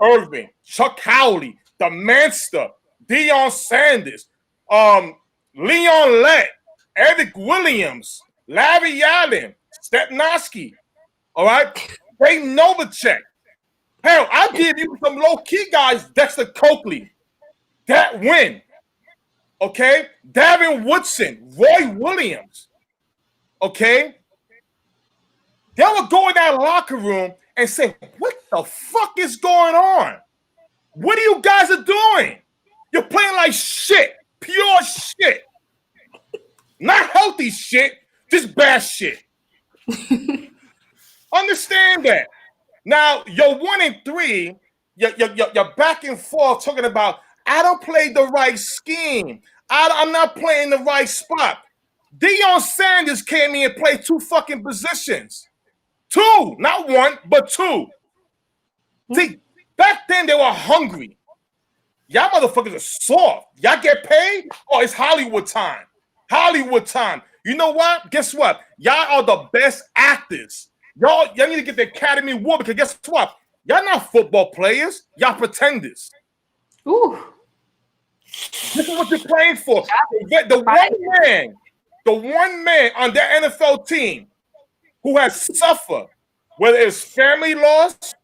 Irving, Chuck Howley, the Manster, Deion Sanders, Leon Lett, Eric Williams, Larry Allen, Stepnoski, all right? Dave Novacek. Hell, I'll give you some low-key guys, Dexter Coakley, that win, okay? Davin Woodson, Roy Williams, okay? They would go in that locker room and say, what the fuck is going on? What are you guys are doing? You're playing like shit. Pure shit. Not healthy shit, just bad shit. Understand that. Now, you're 1-3. You're back and forth talking about, I don't play the right scheme. I'm not playing the right spot. Deion Sanders came in and played 2 fucking positions. 2, not 1, but 2. See, back then they were hungry. Y'all motherfuckers are soft. Y'all get paid? Oh, it's Hollywood time. Hollywood time. You know what? Guess what? Y'all are the best actors. Y'all need to get the Academy Award because guess what? Y'all not football players. Y'all pretenders. Ooh. This is what you're playing for. The one man on that NFL team who has suffered, whether it's family loss,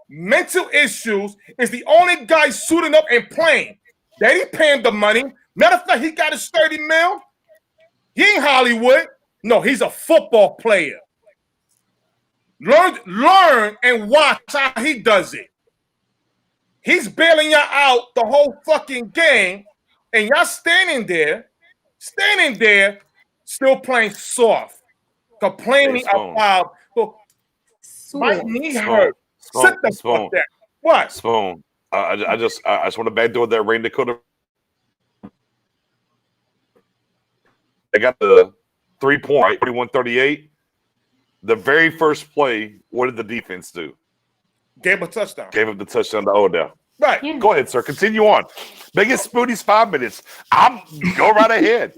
mental issues, is the only guy suiting up and playing. They ain't paying the money. Matter of fact, he got his 30 mil. He ain't Hollywood. No, he's a football player. Learn and watch how he does it. He's bailing y'all out the whole fucking game, and y'all standing there, still playing soft, complaining about my knee hurt. Sit the fuck down. What? Spoon. I just want to backdoor that Rain Dakota. They got the 3-point, 41-38. The very first play, what did the defense do? Gave a touchdown. Gave up the touchdown to Odell. Right. Yeah. Go ahead, sir. Continue on. Make it Spoonie's 5 minutes. Go right ahead.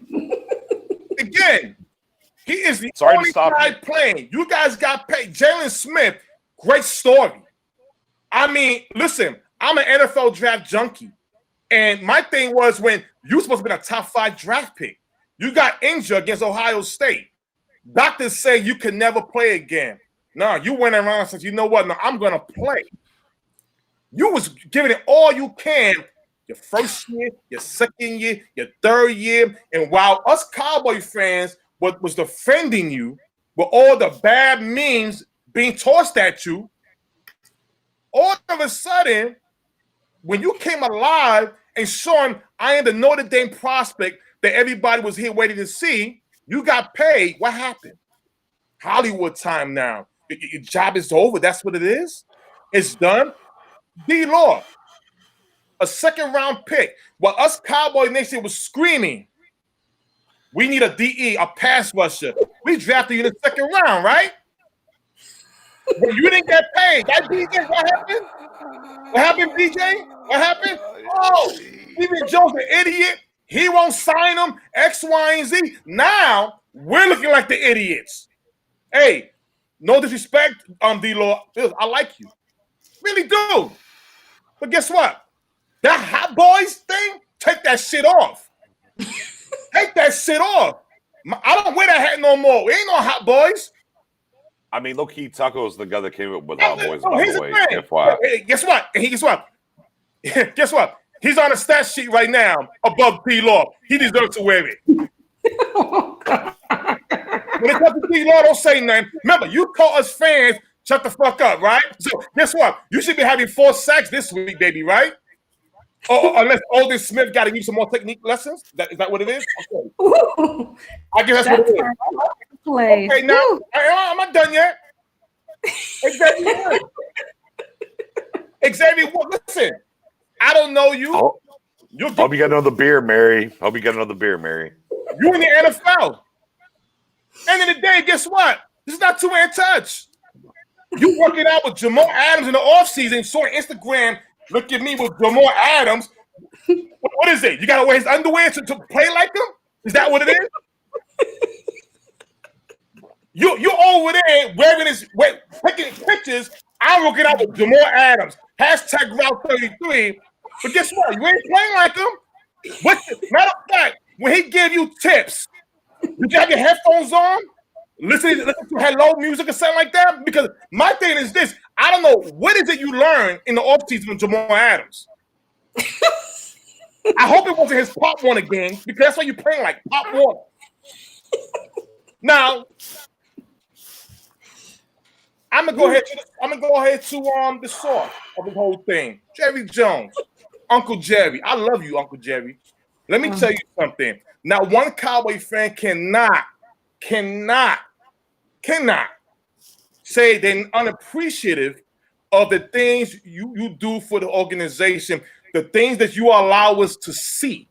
Again, he is the Sorry to only stop guy you. playing. You guys got paid. Jalen Smith, great story. I mean, listen, I'm an NFL draft junkie. And my thing was when you supposed to be a top 5 draft pick, you got injured against Ohio State. Doctors say you can never play again. No, you went around and said, you know what? No, I'm going to play. You was giving it all you can your first year, your second year, your third year. And while us Cowboy fans was defending you with all the bad memes being tossed at you, all of a sudden, when you came alive and showing I am the Notre Dame prospect that everybody was here waiting to see, you got paid. What happened? Hollywood time now. Your job is over. That's what it is. It's done. D-Law, a second-round pick. While us Cowboy Nation was screaming, we need a DE, a pass rusher. We drafted you in the second round, right? When you didn't get paid. That DJ, what happened? What happened, DJ? What happened? Oh, Stephen Jones, an idiot. He won't sign him, X, Y, and Z. Now, we're looking like the idiots. Hey, no disrespect, D-Law. I like you. Really do. But guess what? That Hot Boys thing, take that shit off. Take that shit off. I don't wear that hat no more. We ain't no Hot Boys. I mean, low-key, Taco's the guy that came up with Hot Boys, Oh, by here's the the way. thing. FYI. Hey, guess what? Guess what? He's on the stat sheet right now above D-Law. He deserves to wear it. When it comes to D-Law, don't say nothing. Remember, you call us fans, shut the fuck up, right? So guess what? You should be having 4 sacks this week, baby, right? Or unless Aldon Smith got to give you some more technique lessons. Is that what it is? Okay. Ooh. I guess that's what it is. Play. Okay, now I'm not done yet. Xavier, listen. I don't know you. Hope you got another beer, Mary. You in the NFL. End of the day, guess what? This is not two-hand touch. You working out with Jamal Adams in the offseason, saw on Instagram, look at me with Jamal Adams. What is it? You got to wear his underwear to play like him? Is that what it is? You over there taking pictures. I'm working out with Jamal Adams. Hashtag Route 33. But guess what? You ain't playing like him. Matter of fact, when he give you tips, did you have your headphones on? Listen to hello music or something like that? Because my thing is this. I don't know. What is it you learn in the offseason with Jamal Adams? I hope it wasn't his Pop Warner game because that's why you're playing like Pop Warner. Now, I'm gonna go ahead to the source of the whole thing. Jerry Jones, Uncle Jerry. I love you, Uncle Jerry. Let me tell you something. Now, one Cowboy fan cannot say they're unappreciative of the things you do for the organization, the things that you allow us to see,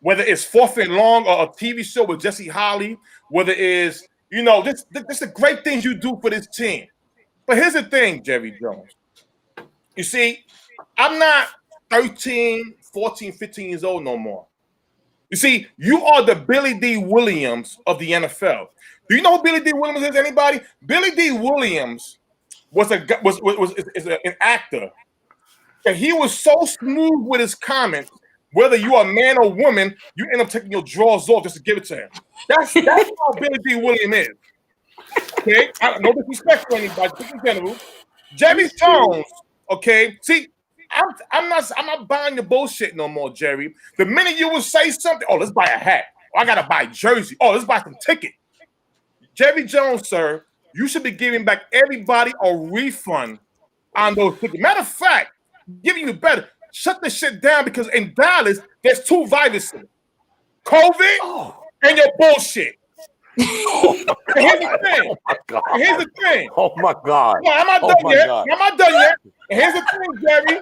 whether it's Fourth and Long or a TV show with Jesse Holly, whether it's, this the great things you do for this team. But here's the thing, Jerry Jones. You see, I'm not 13, 14, 15 years old no more. You see, you are the Billy D. Williams of the NFL. Do you know who Billy D. Williams is, anybody? Billy D. Williams was an actor, and he was so smooth with his comments. Whether you are a man or woman, you end up taking your drawers off just to give it to him. That's how Billy D. Williams is. Okay, no disrespect to anybody, just in general. Jerry Jones. Okay, see, I'm not buying the bullshit no more, Jerry. The minute you will say something, let's buy a hat. I gotta buy a jersey. Let's buy some ticket. Jerry Jones, sir, you should be giving back everybody a refund on those tickets. Matter of fact, giving you better. Shut this shit down, because in Dallas, there's two viruses: COVID and your bullshit. Here's the thing. Here's the thing. Oh my God. No, I'm not done yet. I'm not done yet. And here's the thing, Jerry.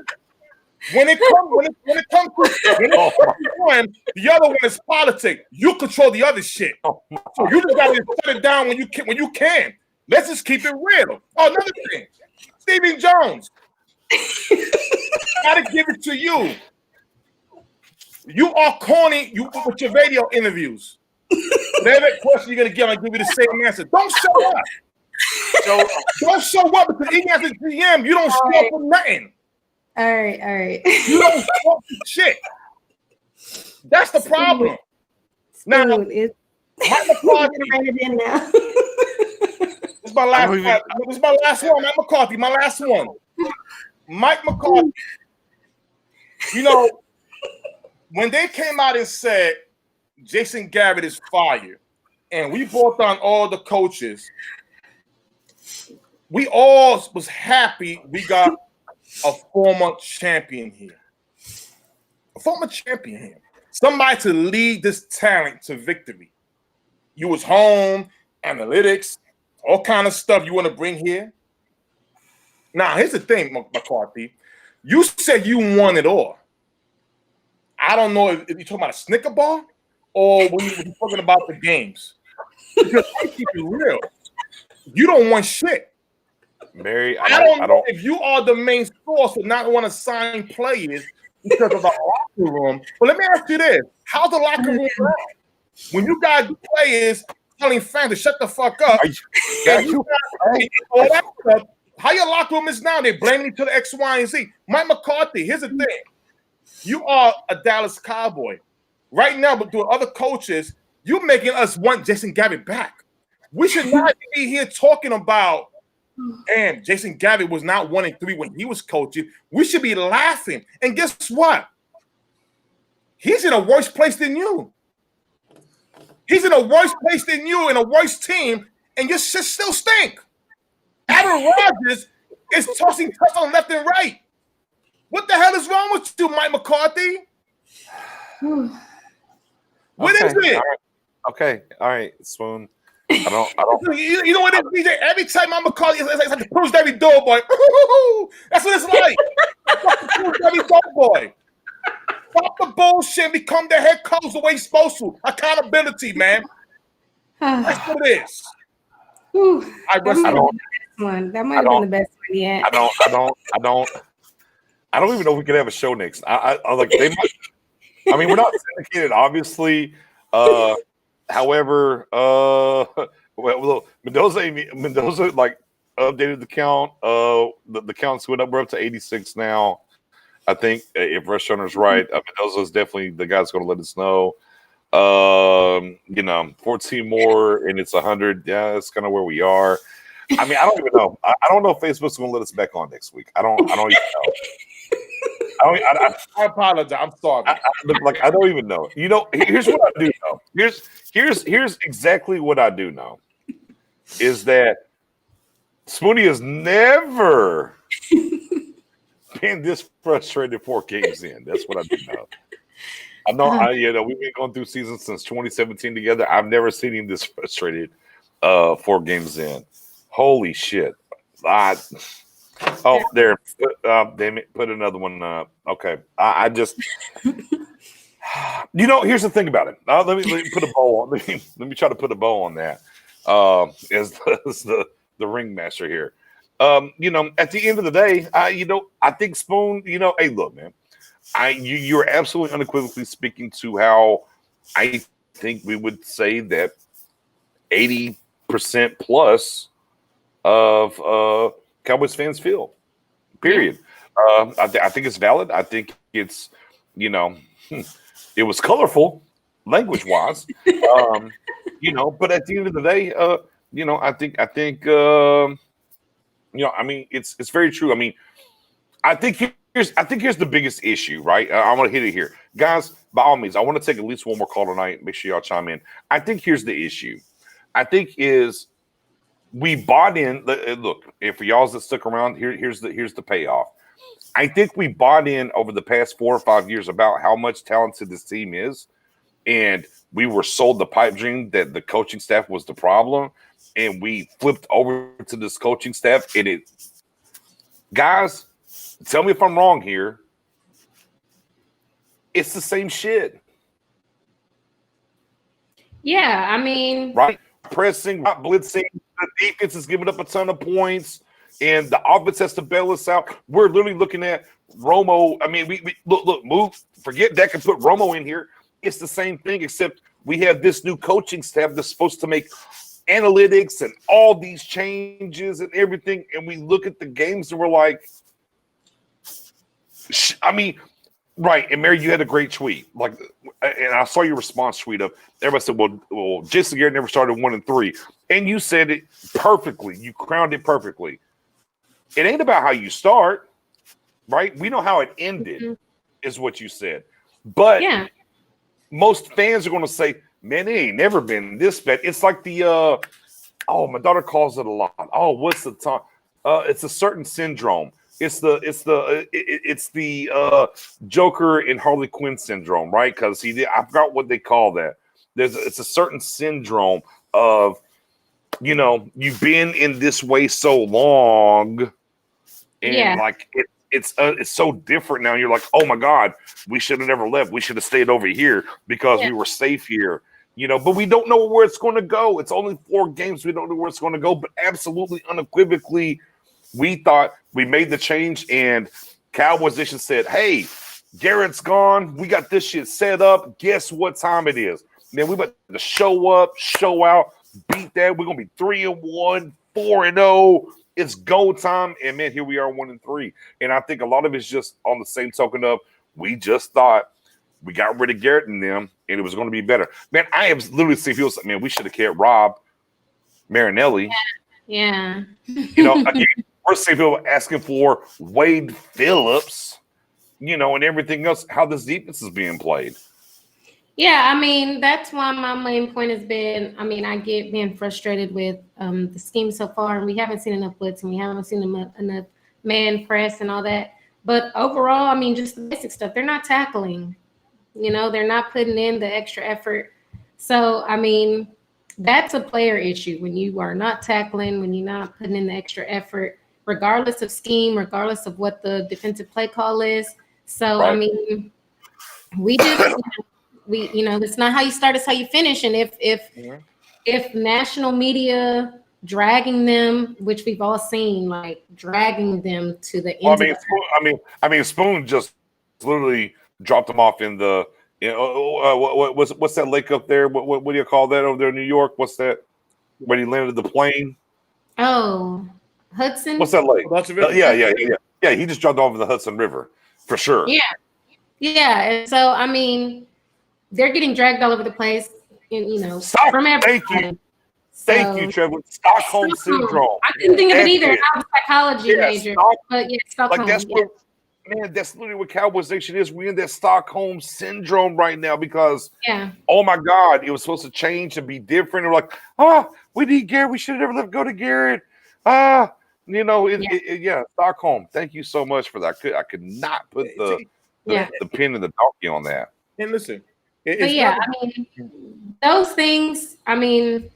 When it comes to one, the other one is politics. You control the other shit. So you just gotta shut it down when you can. Let's just keep it real. Another thing, Stephen Jones. Gotta give it to you. You are corny. You with your radio interviews. Whatever question you're gonna get, I'm gonna give you the same answer. Don't show up. Don't show up, because even as a GM, you don't show up for nothing. All right. You don't show up for shit. That's the problem. Now, Mike McCarthy. This is my last one. Mike McCarthy, my last one. Mike McCarthy. When they came out and said Jason Garrett is fired, and we brought on all the coaches, we all was happy we got a former champion here. Somebody to lead this talent to victory. You was home, analytics, all kind of stuff you want to bring here. Now, here's the thing, McCarthy. You said you won it all. I don't know if you're talking about a Snicker bar or when you're talking about the games. Because I keep it real. You don't want shit. Mary, I don't know if you are the main source of not want to sign players because of the locker room. But let me ask you this. How's the locker room now? When you got players telling fans to shut the fuck up, all that stuff, how your locker room is now? They blaming each other X, Y, and Z. Mike McCarthy, here's the thing. You are a Dallas Cowboy. Right now, but to other coaches, you're making us want Jason Garrett back. We should not be here talking about, damn, Jason Garrett was not 1-3 when he was coaching. We should be laughing. And guess what? He's in a worse place than you. He's in a worse place than you, in a worse team, and your shit still stink. Aaron Rodgers is tossing touchdowns left and right. What the hell is wrong with you, Mike McCarthy? What is it? Okay, all right, Swoon. I don't. You know what it is, DJ? Every time Mike McCarthy, it's like the Bruce Every Door Boy. That's what it's like. Bruce Every Door Boy. Stop the bullshit and become the head coach the way you're supposed to. Accountability, man. That's what it is. That might have been the best one yet. I don't even know if we could have a show next. I like they might. I mean, we're not syndicated, obviously. However, Mendoza like updated the count. The counts went up. We're up to 86 now. I think if Rush Runner's right, Mendoza is definitely the guy that's going to let us know. 14 more and it's 100. Yeah, that's kind of where we are. I mean, I don't even know. I don't know if Facebook's going to let us back on next week. I don't even know. I apologize. I'm sorry. I don't even know. Here's what I do know. Here's exactly what I do know is that Spoony has never been this frustrated 4 games in. That's what I do know. I know, we've been going through seasons since 2017 together. I've never seen him this frustrated 4 games in. Holy shit. There. Damn it. Put another one up. Okay. I just, here's the thing about it. Let me put a bow on. Let me try to put a bow on that. As the ringmaster here. At the end of the day, I think Spoon, hey, look, man, you're absolutely unequivocally speaking to how I think we would say that 80% plus of Cowboys fans feel. Period. Yeah. I think it's valid. I think it's, it was colorful, language wise. But at the end of the day, I think it's very true. I mean, I think here's the biggest issue, right? I want to hit it here, guys. By all means, I want to take at least one more call tonight. Make sure y'all chime in. I think here's the issue. I think is we bought in. Look, if for y'all that stuck around, here's the payoff. I think we bought in over the past 4 or 5 years about how much talented this team is, and we were sold the pipe dream that the coaching staff was the problem, and we flipped over to this coaching staff, and it, guys, tell me if I'm wrong here. It's the same shit. Yeah, I mean, right? Pressing, not blitzing. The defense is giving up a ton of points, and the offense has to bail us out. We're literally looking at Romo. I mean, we look, move. Forget that. Can put Romo in here. It's the same thing, except we have this new coaching staff that's supposed to make analytics and all these changes and everything. And we look at the games and we're like, I mean, right. And Mary, you had a great tweet. Like, and I saw your response tweet of everybody said, well, Jason Garrett never started 1-3. And you said it perfectly. You crowned it perfectly. It ain't about how you start, right? We know how it ended, is what you said. But yeah, most fans are going to say, man, it ain't never been this bad. It's like the, my daughter calls it a lot. Oh, what's the time? It's a certain syndrome. It's the Joker and Harley Quinn syndrome, right? Because I forgot what they call that. It's a certain syndrome of, you've been in this way so long, and like it's so different now. You're like, oh my God, we should have never left. We should have stayed over here because we were safe here. But we don't know where it's going to go. It's only 4 games. We don't know where it's going to go. But absolutely, unequivocally, we thought we made the change, and Cowboys Nation said, hey, Garrett's gone. We got this shit set up. Guess what time it is? Man, we about to show up, show out, beat that. We're going to be 3-1, 4-0. It's go time. And, man, here we are 1-3. And I think a lot of it's just on the same token of we just thought we got rid of Garrett and them, and it was going to be better. Man, I have literally seen people say, man, we should have kept Rob Marinelli. Yeah. Again, we're seeing people asking for Wade Phillips, and everything else, how this defense is being played. Yeah, I mean, that's why my main point has been, I mean, I get being frustrated with the scheme so far, and we haven't seen enough blitz, and we haven't seen enough man press and all that. But overall, I mean, just the basic stuff. They're not tackling. They're not putting in the extra effort. So, I mean, that's a player issue when you are not tackling, when you're not putting in the extra effort, regardless of scheme, regardless of what the defensive play call is. So, right. I mean, we just, it's not how you start, it's how you finish. And if national media dragging them, which we've all seen, like dragging them to the end. I mean, Spoon just literally dropped them off in the, what's that lake up there? What do you call that over there in New York? What's that? When he landed the plane? Oh, Hudson. What's that lake? Yeah. He just dropped off in the Hudson River for sure. Yeah. And so I mean, they're getting dragged all over the place, and from everybody. Thank you, Trevor. Stockholm syndrome. I couldn't think of it either. I'm a psychology major, but Stockholm. Like that's literally what Cowboys Nation is. We're in that Stockholm syndrome right now because, oh my God, it was supposed to change and be different. We're like, we need Garrett. We should have never let go to Garrett. Yeah, Stockholm. Thank you so much for that. I could not put the pin in the donkey on that. And listen, but yeah, I mean, those things. I mean,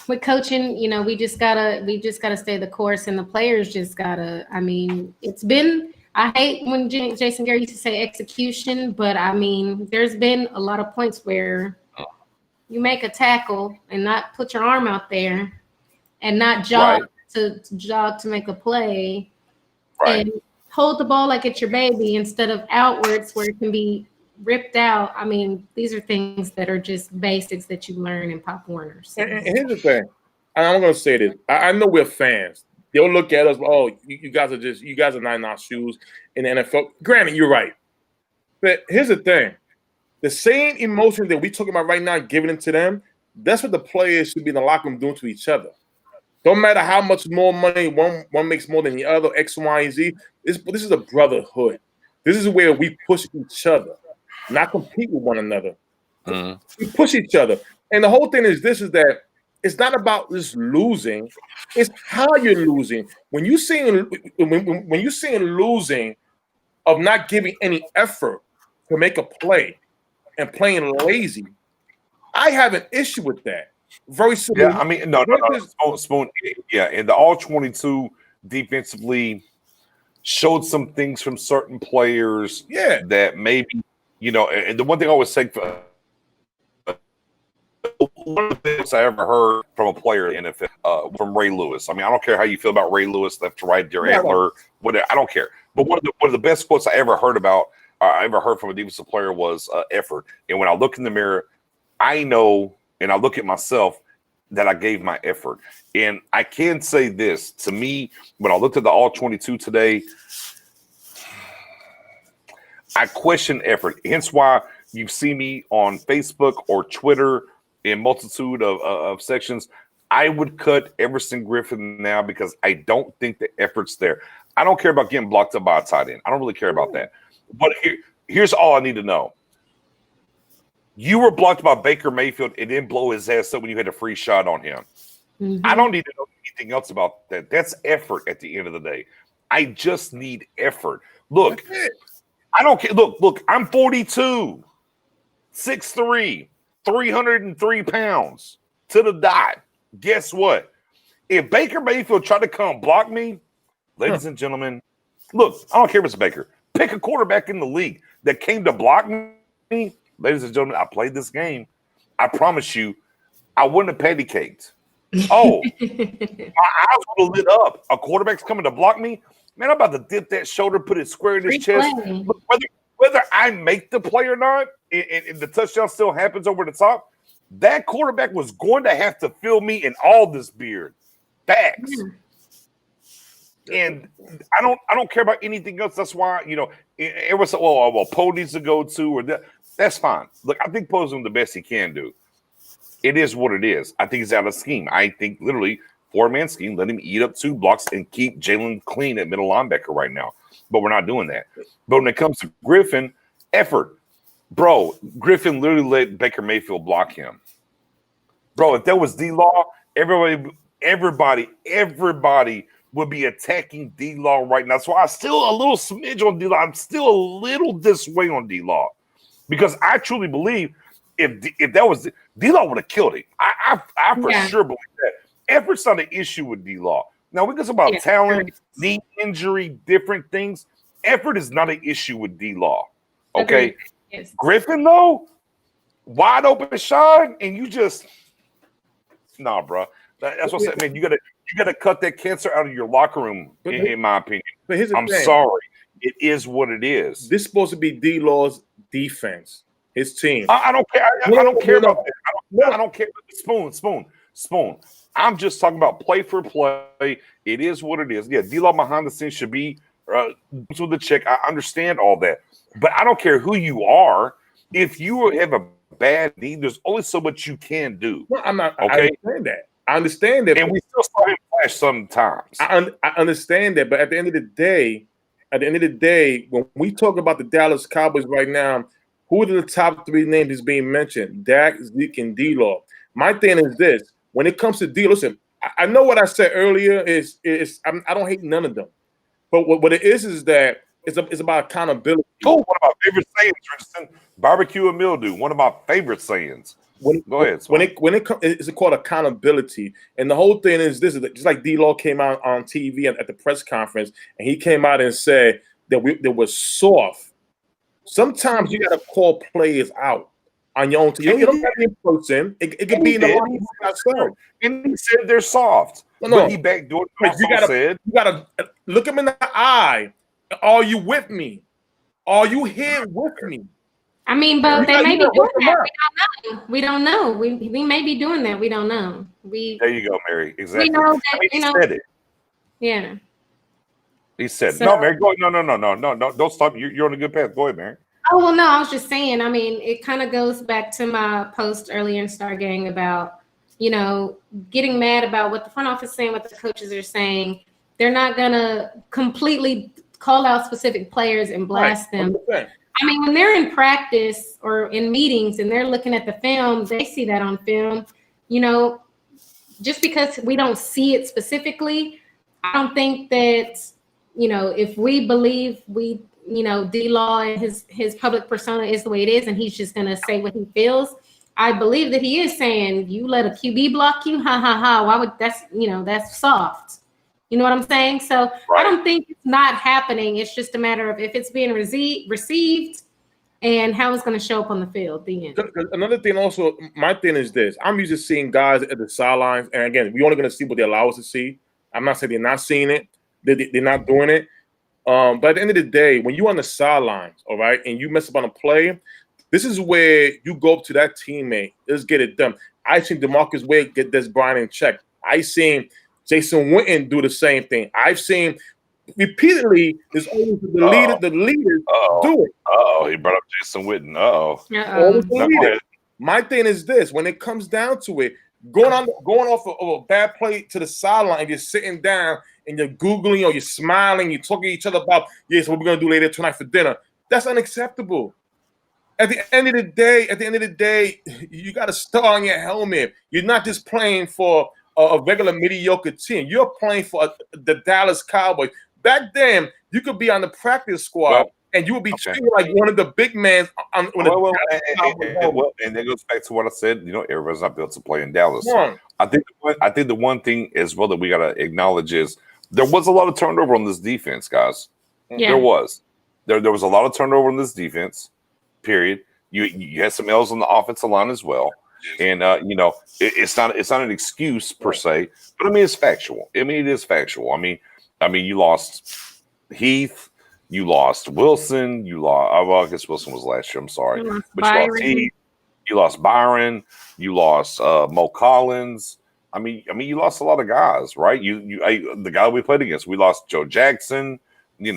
with coaching, we just gotta stay the course, and the players just gotta. I mean, it's been. I hate when Jason Garrett used to say execution, but I mean, there's been a lot of points where you make a tackle and not put your arm out there, and not jog to make a play, and hold the ball like it's your baby instead of outwards where it can be ripped out. I mean, these are things that are just basics that you learn in Pop Warner. So. And here's the thing, and I'm going to say this. I know we're fans. They'll look at us, oh, you guys are not in our shoes in the NFL. Granted, you're right. But here's the thing. The same emotion that we're talking about right now, giving it to them, that's what the players should be in the locker room doing to each other. Don't matter how much more money one makes more than the other, X, Y, and Z. This is a brotherhood. This is where we push each other, not compete with one another. We push each other. And the whole thing is that it's not about just losing, it's how you're losing. When you're seeing losing of not giving any effort to make a play and playing lazy, I have an issue with that. Very simple. Yeah, I mean, no. Spoon. Yeah, and the all-22 defensively showed some things from certain players. Yeah, that maybe And the one thing I always say, one of the things I ever heard from a player in the NFL, from Ray Lewis. I mean, I don't care how you feel about Ray Lewis, left to right, deer antler, whatever. I don't care. But one of the best quotes I ever heard from a defensive player was effort. And when I look in the mirror, I know. And I look at myself that I gave my effort. And I can say this, to me, when I looked at the all-22 today, I question effort. Hence why you see me on Facebook or Twitter in multitude of sections. I would cut Everson Griffin now because I don't think the effort's there. I don't care about getting blocked up by a tight end. I don't really care about that. But here's all I need to know. You were blocked by Baker Mayfield and didn't blow his ass up when you had a free shot on him. Mm-hmm. I don't need to know anything else about that. That's effort at the end of the day. I just need effort. Look, I don't care. Look, I'm 42, 6'3", 303 pounds to the dot. Guess what? If Baker Mayfield tried to come block me, ladies and gentlemen, look, I don't care if it's Baker. Pick a quarterback in the league that came to block me. Ladies and gentlemen, I played this game. I promise you, I wouldn't have patty caked. Oh, my eyes would have lit up. A quarterback's coming to block me. Man, I'm about to dip that shoulder, put it square in his chest. Whether I make the play or not, and the touchdown still happens over the top, that quarterback was going to have to fill me in all this beard. Facts. And I don't care about anything else. That's why, everyone said, well, Poe needs to go to, or that. That's fine. Look, I think Poe's doing the best he can do. It is what it is. I think he's out of scheme. I think literally 4-man scheme, let him eat up 2 blocks and keep Jalen clean at middle linebacker right now. But we're not doing that. But when it comes to Griffin, effort. Bro, Griffin literally let Baker Mayfield block him. Bro, if that was D-Law, everybody would be attacking D-Law right now. So I'm still a little smidge on D-Law. I'm still a little this way on D-Law. Because I truly believe if that was D-Law would have killed him. I for sure believe that. Effort's not an issue with D-Law. Now we can talk about talent, knee injury, different things. Effort is not an issue with D-Law. Okay. Yes. Griffin though, wide open shot, and you just bro. That's what I'm saying. Man, you gotta cut that cancer out of your locker room, in my opinion. But here's the I'm thing. sorry. It is what it is. This is supposed to be D-Law's defense, his team. I don't care. I don't care about that. I don't care. Spoon. I'm just talking about play for play. It is what it is. Yeah, D-Law behind the scenes should be with the check. I understand all that. But I don't care who you are. If you have a bad knee, there's only so much you can do. No, I'm not. Okay? I understand that. And we still saw him flash sometimes. I understand that. But at the end of the day, when we talk about the Dallas Cowboys right now, who are the top 3 names is being mentioned? Dak, Zeke, and D-Law. My thing is this. When it comes to D, listen, I know what I said earlier I don't hate none of them, but what it is that it's about accountability. Oh, one of my favorite sayings, Richardson. Barbecue and mildew. One of my favorite sayings. Go ahead. When it comes, it's called accountability, and the whole thing is this: is just like D-Law came out on TV at the press conference, and he came out and said that we were soft. Sometimes you got to call players out on your own. You don't have to be in person. It could be in the line yourself. And he said they're soft. No. But he backdoored. You gotta look him in the eye. Are you with me? Are you here with me? I mean, but they may be doing that. We don't know. We may be doing that. We don't know. There you go, Mary. Exactly. We know that, he said it. Yeah. He said, no, Mary, go ahead. No, don't stop. You're on a good path. Go ahead, Mary. Oh, well, no, I was just saying, I mean, it kind of goes back to my post earlier in Star Gang about, getting mad about what the front office is saying, what the coaches are saying. They're not going to completely call out specific players and blast them. I mean, when they're in practice or in meetings and they're looking at the film, they see that on film. Just because we don't see it specifically, I don't think that, if we believe D-Law and his public persona is the way it is, and he's just going to say what he feels. I believe that he is saying, you let a QB block you? Ha, ha, ha. Why would that's soft. You know what I'm saying? So I don't think it's not happening. It's just a matter of if it's being received and how it's going to show up on the field. The end. Another thing also, my thing is this. I'm used to seeing guys at the sidelines. And again, we're only going to see what they allow us to see. I'm not saying they're not seeing it. They're not doing it. But at the end of the day, when you're on the sidelines, all right, and you mess up on a play, this is where you go up to that teammate. Let's get it done. I've seen DeMarcus Wade get Des Bryant in check. I've seen Jason Witten do the same thing. I've seen repeatedly there's always the leaders do it. He brought up Jason Witten. Always the leader. My thing is this: when it comes down to it, going off of a bad play to the sideline and you're sitting down and you're Googling or you're smiling, you're talking to each other about, yes, what we're going to do later tonight for dinner. That's unacceptable. At the end of the day, you got to star on your helmet. You're not just playing for a regular mediocre team. You're playing for the Dallas Cowboys. Back then, you could be on the practice squad and you would be treated like one of the big men. And that goes back to what I said. Everybody's not built to play in Dallas. I think the one thing as well that we got to acknowledge is there was a lot of turnover on this defense, guys. Yeah. There was a lot of turnover on this defense. Period. You had some L's on the offensive line as well, and it's not an excuse per se, but I mean it's factual. I mean it is factual. I mean you lost Heath, you lost Wilson, you lost. Well, I guess Wilson was last year. I'm sorry, but you lost Heath, you lost Byron, you lost Mo Collins. I mean you lost a lot of guys, right? The guy we played against, we lost Joe Jackson. Kind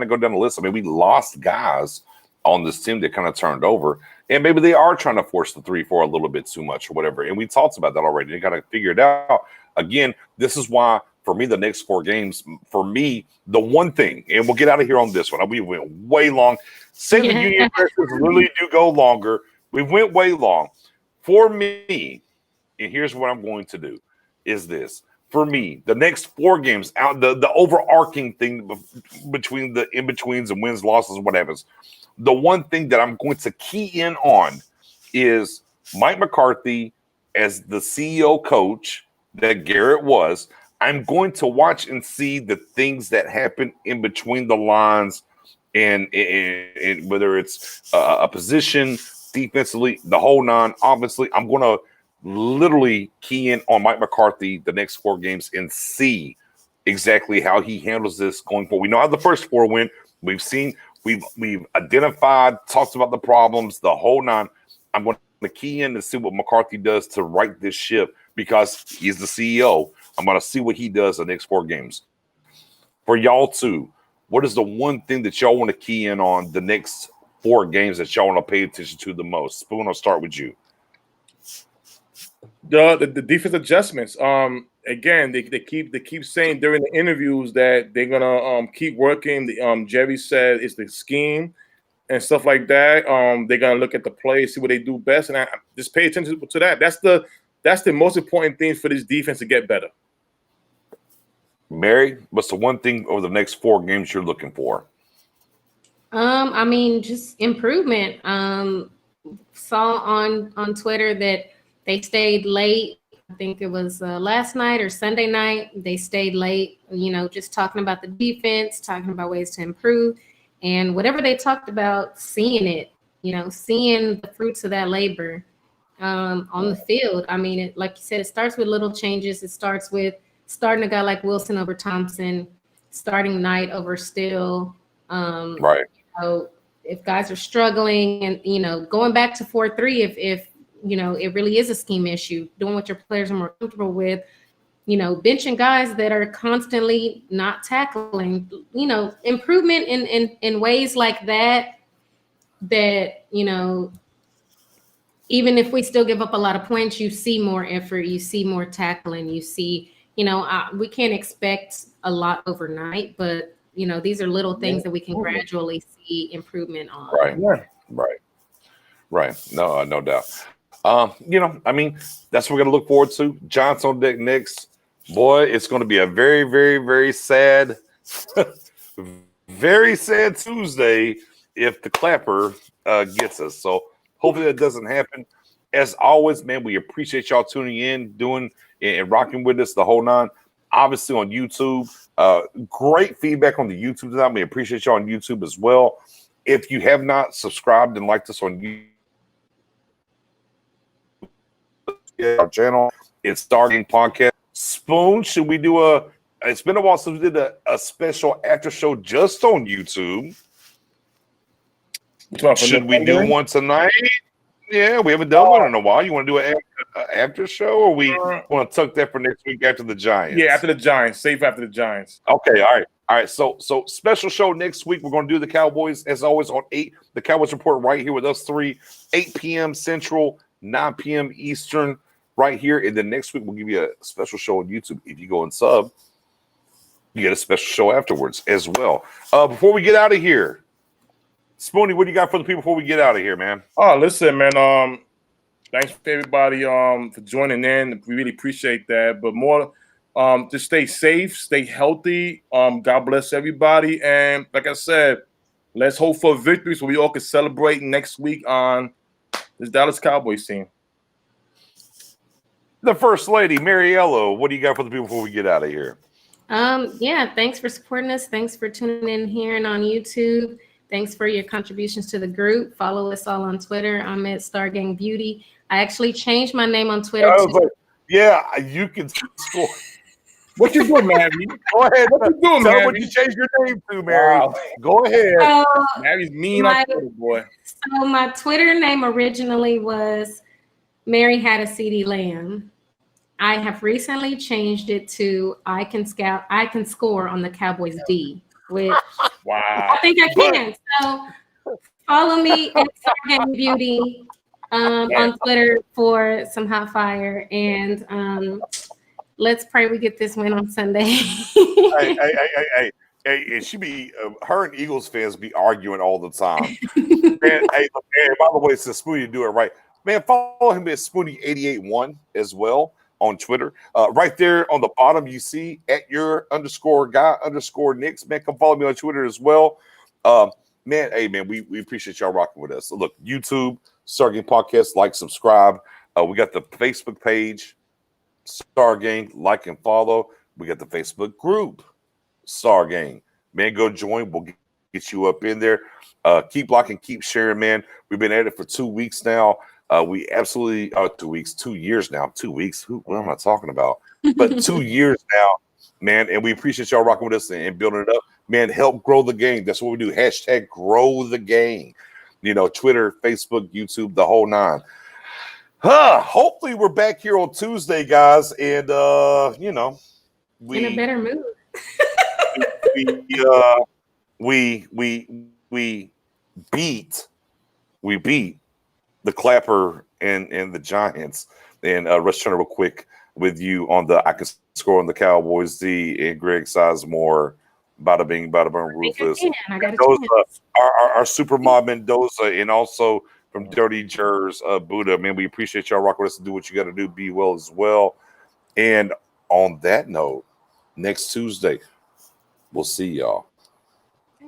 of go down the list. I mean, we lost guys on this team that kind of turned over, and maybe they are trying to force the 3-4 a little bit too much or whatever. And we talked about that already. They got to figure it out. Again, this is why for me, the next 4 games, for me, the one thing, and we'll get out of here on this one. We went way long. Same the Union versus literally do go longer. We went way long. For me, and here's what I'm going to do, is this. For me, the next 4 games, out the overarching thing between the in-betweens and wins, losses, and what happens, the one thing that I'm going to key in on is Mike McCarthy as the CEO coach that Garrett was. I'm going to watch and see the things that happen in between the lines and whether it's a position, defensively, the whole 9, obviously. I'm going to literally key in on Mike McCarthy the next 4 games and see exactly how he handles this going forward. We know how the first 4 went. We've identified, talked about the problems, the whole 9. I'm going to key in to see what McCarthy does to right this ship because he's the CEO. I'm going to see what he does the next 4 games. For y'all too, what is the one thing that y'all want to key in on the next 4 games that y'all want to pay attention to the most? Spoon, I'll start with you. The defense adjustments. Again, they keep saying during the interviews that they're gonna keep working. Jerry said it's the scheme and stuff like that. They're gonna look at the play, see what they do best, and just pay attention to that. That's the most important thing for this defense to get better. Mary, what's the one thing over the next 4 games you're looking for? I mean, just improvement. Saw on Twitter that they stayed late. I think it was last night or Sunday night. They stayed late, just talking about the defense, talking about ways to improve, and whatever they talked about, seeing it, seeing the fruits of that labor on the field. I mean, like you said, it starts with little changes. It starts with starting a guy like Wilson over Thompson, starting Knight over Still. Right. So if guys are struggling and, going back to 4-3, if it really is a scheme issue, doing what your players are more comfortable with, benching guys that are constantly not tackling, improvement in ways like that, even if we still give up a lot of points, you see more effort, you see more tackling, you see, we can't expect a lot overnight, but these are little things that we can gradually see improvement on. Right. No doubt. I mean, that's what we're gonna look forward to. Johnson on deck next. Boy, it's gonna be a very, very, very sad, very sad Tuesday if the clapper gets us. So hopefully that doesn't happen. As always, man, we appreciate y'all tuning in, doing and rocking with us the whole 9. Obviously on YouTube, great feedback on the YouTube tonight. We appreciate y'all on YouTube as well. If you have not subscribed and liked us on YouTube, our channel, it's Stargame Podcast. Spoon, should we do it's been a while since we did a special after show just on YouTube. Should we do one tonight? Yeah, we haven't done one in a while. You want to do an after show, or we want to tuck that for next week after the Giants? Yeah, after the Giants. Safe after the Giants. Okay, all right. So special show next week. We're going to do the Cowboys, as always, on 8. The Cowboys Report right here with us 3, 8 p.m. Central, 9 p.m. Eastern, right here. And then next week, we'll give you a special show on YouTube. If you go and sub, you get a special show afterwards as well. Before we get out of here, Spoony, what do you got for the people before we get out of here, man? Oh, listen, man. Thanks for everybody for joining in. We really appreciate that. But more, just stay safe, stay healthy. God bless everybody. And like I said, let's hope for a victory so we all can celebrate next week on this Dallas Cowboys team. The First Lady, Mariello, what do you got for the people before we get out of here? Yeah, thanks for supporting us. Thanks for tuning in here and on YouTube. Thanks for your contributions to the group. Follow us all on Twitter. I'm at Stargang Beauty. I actually changed my name on Twitter. I was like, yeah, you can score. What you doing, Mary? Go ahead. What you doing, Tell Mary? what you changed your name to, Mary. Wow. Go ahead. Mary's mean on Twitter, boy. So my Twitter name originally was Mary Had a CD Lamb. I have recently changed it to I Can Score on the Cowboys D. Which I think I can. So follow me at Stargang Beauty on Twitter for some hot fire, and let's pray we get this win on Sunday. Hey, it should be her and Eagles fans be arguing all the time. Man, hey, by the way, since Spoonie do it right, man, follow him at Spoonie881 as well on Twitter. Right there on the bottom, you see at your _guy_Knicks. Man, come follow me on Twitter as well. Man, hey, man, we appreciate y'all rocking with us. So look, YouTube, Stargame Podcast, like, subscribe. We got the Facebook page, Stargame, like and follow. We got the Facebook group, Stargame. Man, go join. We'll get you up in there. Keep liking, keep sharing, man. We've been at it for 2 weeks now. We absolutely 2 weeks, 2 years now. 2 weeks. What am I talking about? But 2 years now, man. And we appreciate y'all rocking with us and building it up. Man, help grow the game. That's what we do. Hashtag grow the game. Twitter, Facebook, YouTube, the whole 9. Hopefully we're back here on Tuesday, guys. And we in a better mood. we beat the Clapper and the Giants. And Russ Turner real quick with you on the I Can Score on the Cowboys D and Greg Sizemore, bada bing, bada boom, ruthless. Our Super Mob Mendoza, and also from Dirty Jers, Buddha. Man, we appreciate y'all rocking with us and do what you got to do. Be well as well. And on that note, next Tuesday. We'll see y'all.